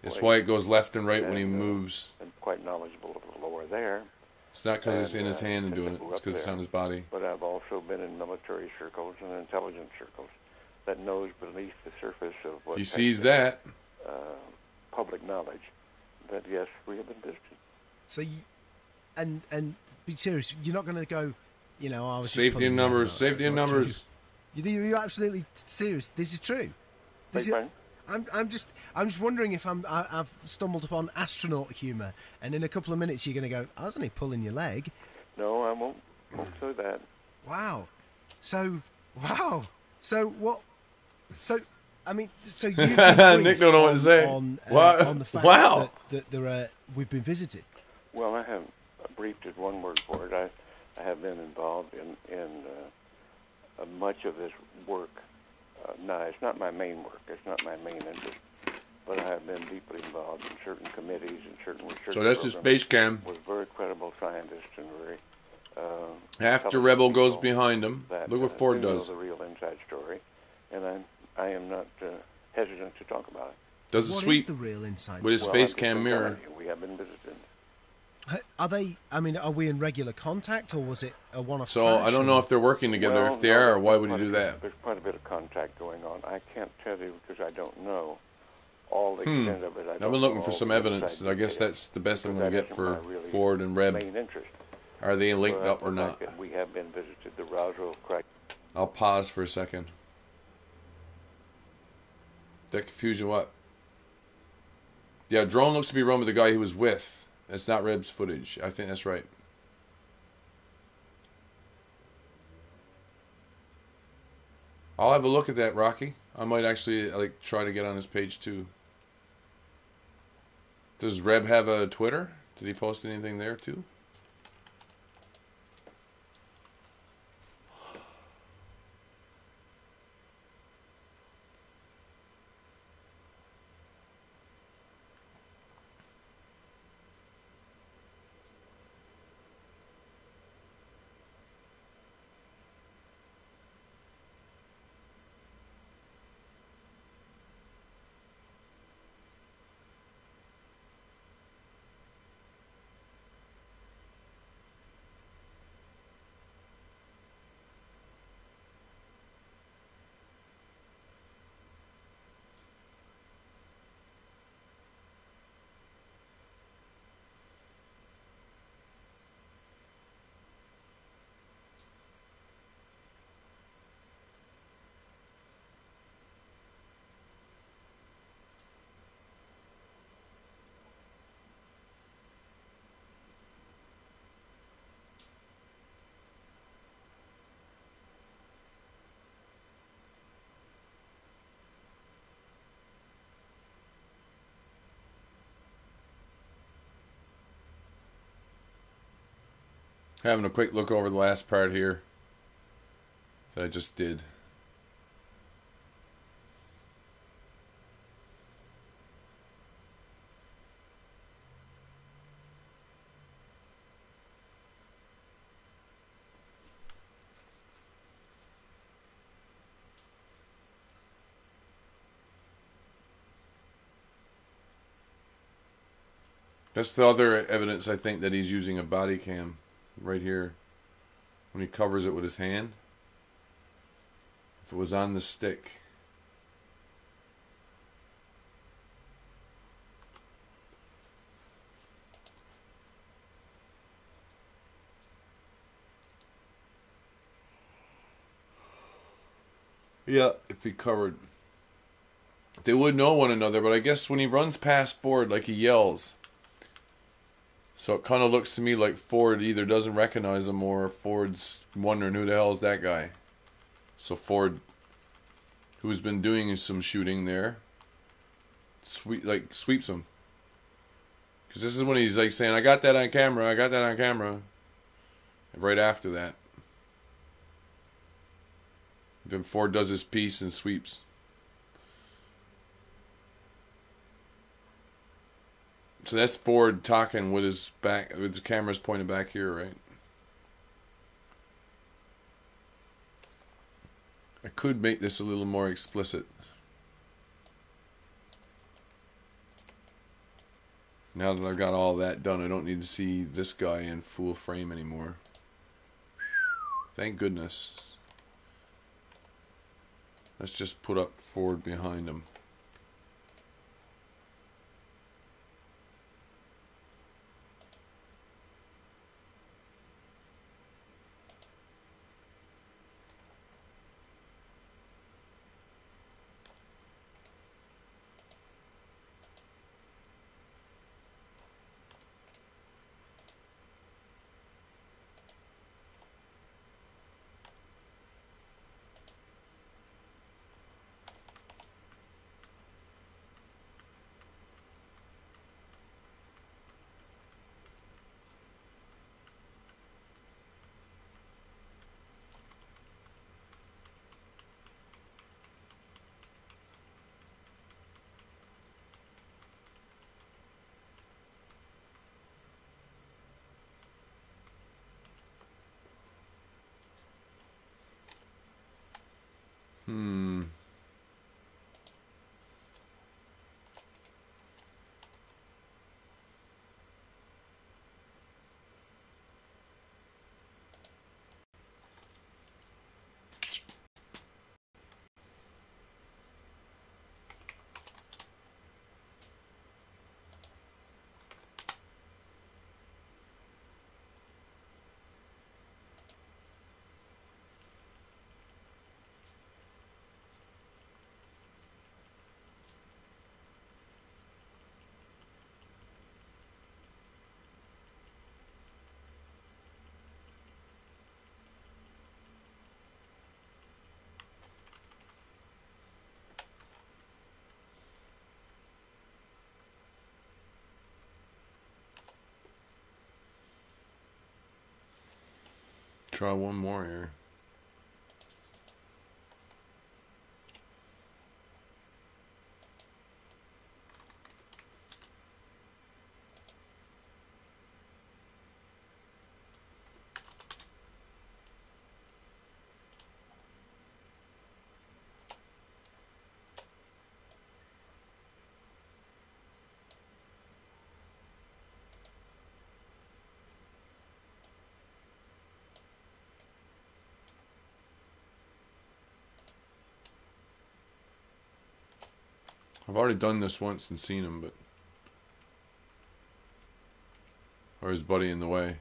S1: It's why it goes left and right when he moves.
S9: I'm quite knowledgeable of the lore there.
S1: It's not because it's in his hand and doing it. It's because it's on his body.
S9: But I've also been in military circles and intelligence circles that knows beneath the surface of what
S1: He sees that.
S9: Public knowledge that yes, we have been visited.
S3: So and be serious. You're not going to go. I was
S1: Safety in numbers. Safety in numbers.
S3: You're absolutely serious. This is true. I'm just wondering if I've stumbled upon astronaut humour, and in a couple of minutes you're going to go, I was only pulling your leg.
S9: No, I won't say that.
S3: Wow. So what? So I mean, so you've been
S1: Nick don't know what to say.
S3: On the fact that there we've been visited.
S9: Well, I have briefed is one word for it. I have been involved in much of this work. No, it's not my main work. It's not my main interest. But I have been deeply involved in certain committees and certain research
S1: So that's his
S9: programs
S1: face cam.
S9: with very credible scientists and very...
S1: After Rebel goes behind him. Look what Ford
S9: do know
S1: does.
S9: the real inside story, and I am not hesitant to talk about it.
S1: Does a
S3: What
S1: sweep
S3: is the real inside
S1: with his
S3: story?
S1: face
S9: I'm
S1: cam
S9: just
S1: mirror.
S9: telling you, we have been visited.
S3: Are they? I mean, are we in regular contact, or was it a one-off?
S1: So I don't know if they're working together.
S9: Well,
S1: If they
S9: no,
S1: are,
S9: there's
S1: why would he
S9: quite
S1: do
S9: a bit-
S1: that?
S9: There's quite a bit of contact going on. I can't tell you because I don't know all the extent of it.
S1: I've been looking for some evidence. I guess that's the best I'm going to get for Ford and Reb.
S9: Main interest.
S1: Are they linked
S9: So,
S1: up or
S9: the
S1: not?
S9: fact that we have been visited. The Roswell crack.
S1: I'll pause for a second. That confusion, what? Yeah, drone looks to be run with the guy he was with. It's not Reb's footage. I think that's right. I'll have a look at that, Rocky. I might actually try to get on his page too. Does Reb have a Twitter? Did he post anything there too? Having a quick look over the last part here that I just did. That's the other evidence, I think, that he's using a body cam right here when he covers it with his hand. If it was on the stick. Yeah, if he covered. They would know one another, but I guess when he runs past Ford, like, he yells. So it kind of looks to me like Ford either doesn't recognize him or Ford's wondering who the hell is that guy. So Ford, who's been doing some shooting there, sweeps him. Because this is when he's like saying, I got that on camera, I got that on camera. And right after that. Then Ford does his piece and sweeps. So that's Ford talking with his back, with the camera's pointed back here, right? I could make this a little more explicit. Now that I've got all that done, I don't need to see this guy in full frame anymore. Thank goodness. Let's just put up Ford behind him. Try one more here. I've already done this once and seen him, but... Or his buddy in the way.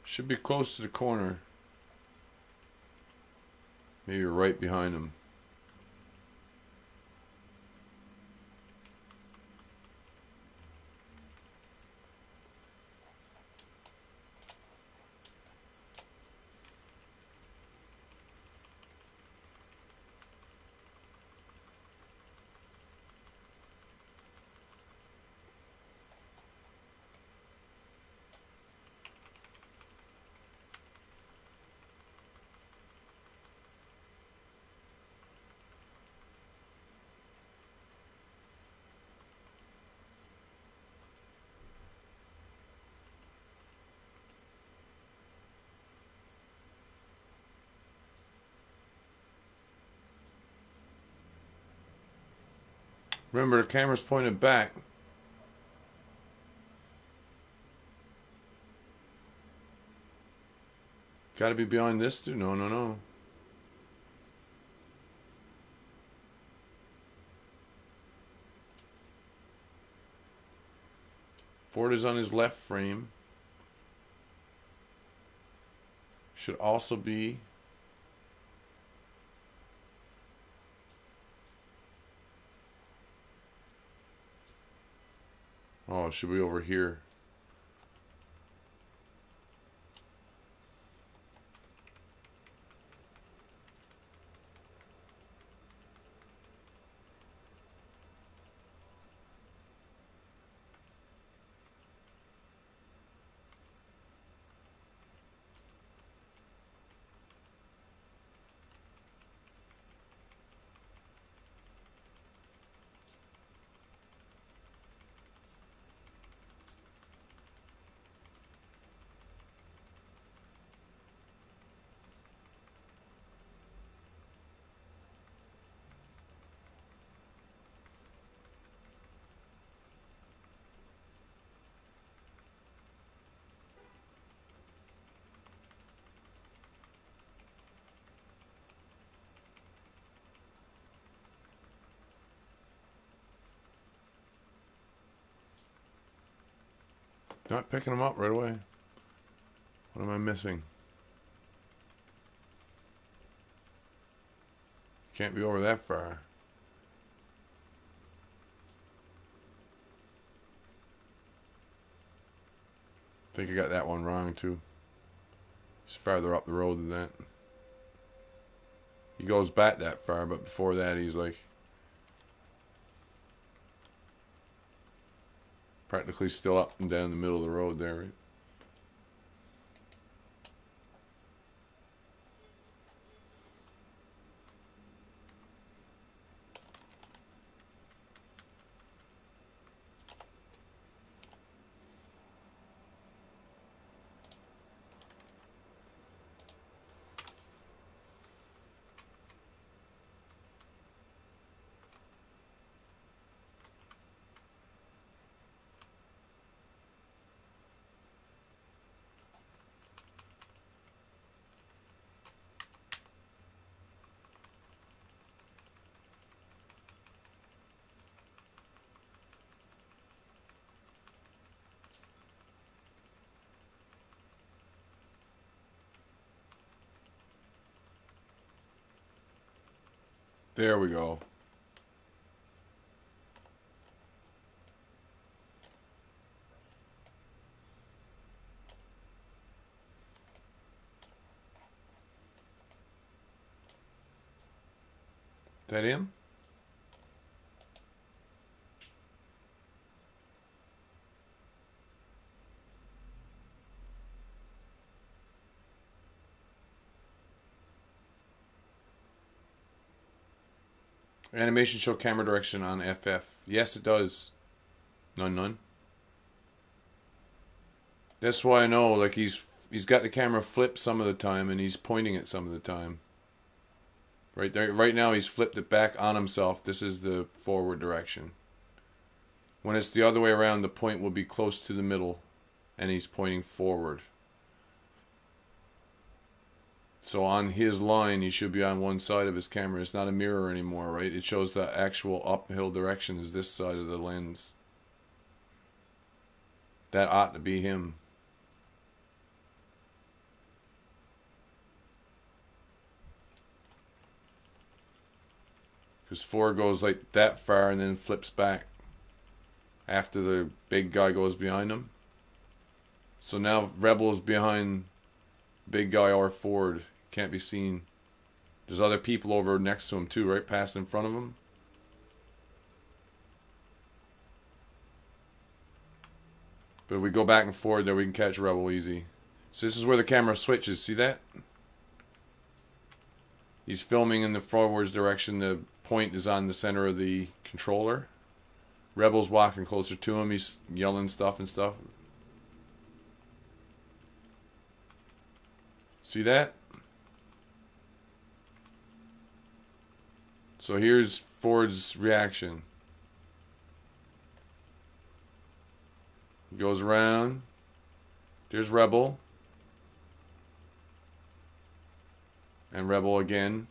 S1: Should be close to the corner. Maybe right behind him. Remember, the camera's pointed back. Gotta be behind this too. No, no, no. Ford is on his left frame. Should also be oh, it should be over here. Not picking them up right away. What am I missing? Can't be over that far. I think I got that one wrong too. He's farther up the road than that. He goes back that far, but before that he's like practically still up and down the middle of the road there, right? There we go. That him? Animation show camera direction on FF. Yes, it does. None. That's why I know, like, he's got the camera flipped some of the time and he's pointing it some of the time. Right there, right now he's flipped it back on himself. This is the forward direction. When it's the other way around, the point will be close to the middle and he's pointing forward. So on his line, he should be on one side of his camera. It's not a mirror anymore, right? It shows the actual uphill direction is this side of the lens. That ought to be him. Because Ford goes like that far and then flips back after the big guy goes behind him. So now Rebel's behind big guy or Ford. Can't be seen. There's other people over next to him too, right? Past in front of him. But if we go back and forward there, we can catch Rebel easy. So this is where the camera switches. See that? He's filming in the forwards direction. The point is on the center of the controller. Rebel's walking closer to him. He's yelling stuff and stuff. See that? So here's Ford's reaction. Goes around. There's Rebel. And Rebel again.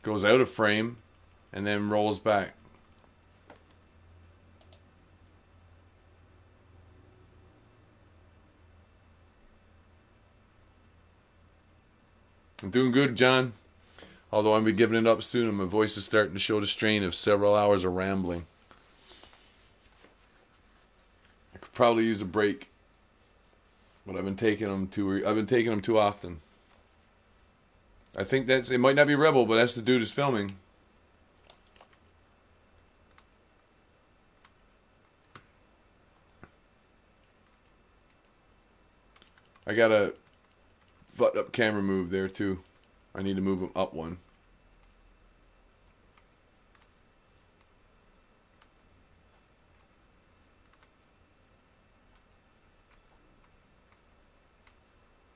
S1: Goes out of frame. And then rolls back. I'm doing good, John. Although I'll be giving it up soon and my voice is starting to show the strain of several hours of rambling. I could probably use a break. But I've been taking them too often. I think it might not be Rebel, but that's the dude who's filming. I got a fucked up camera move there too. I need to move him up one.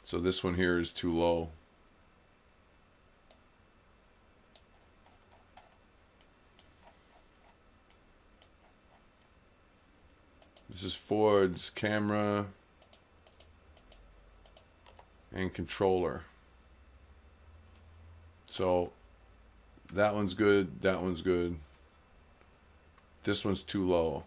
S1: So this one here is too low. This is Ford's camera and controller. So that one's good, that one's good. This one's too low.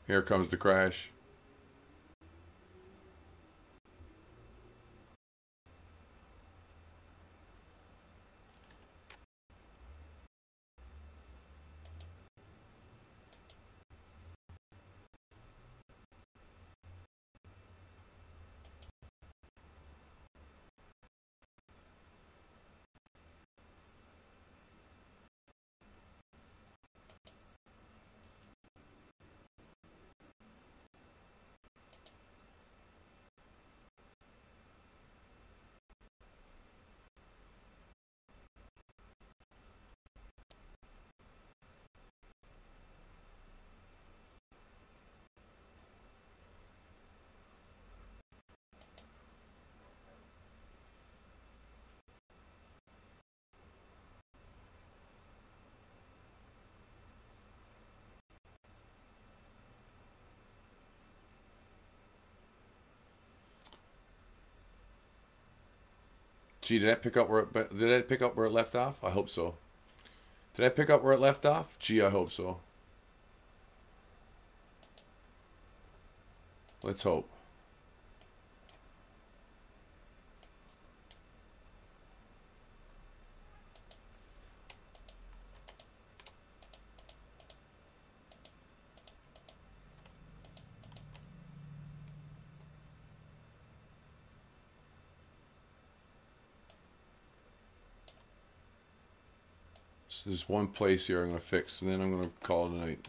S1: Here comes the crash. Gee, did I pick up where it left off? I hope so. Did I pick up where it left off? Gee, I hope so. Let's hope. So there's one place here I'm going to fix, and then I'm going to call it a night.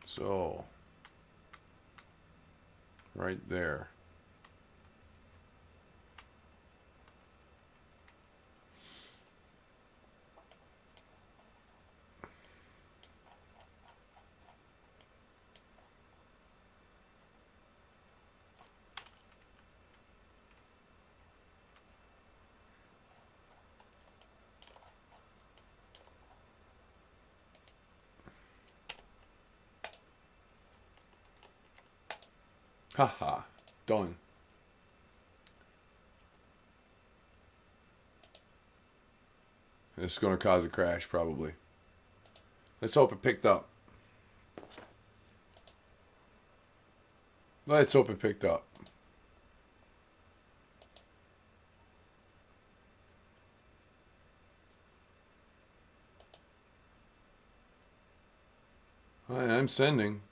S1: So, right there. Haha, done. This is going to cause a crash, probably. Let's hope it picked up. Let's hope it picked up. I'm sending.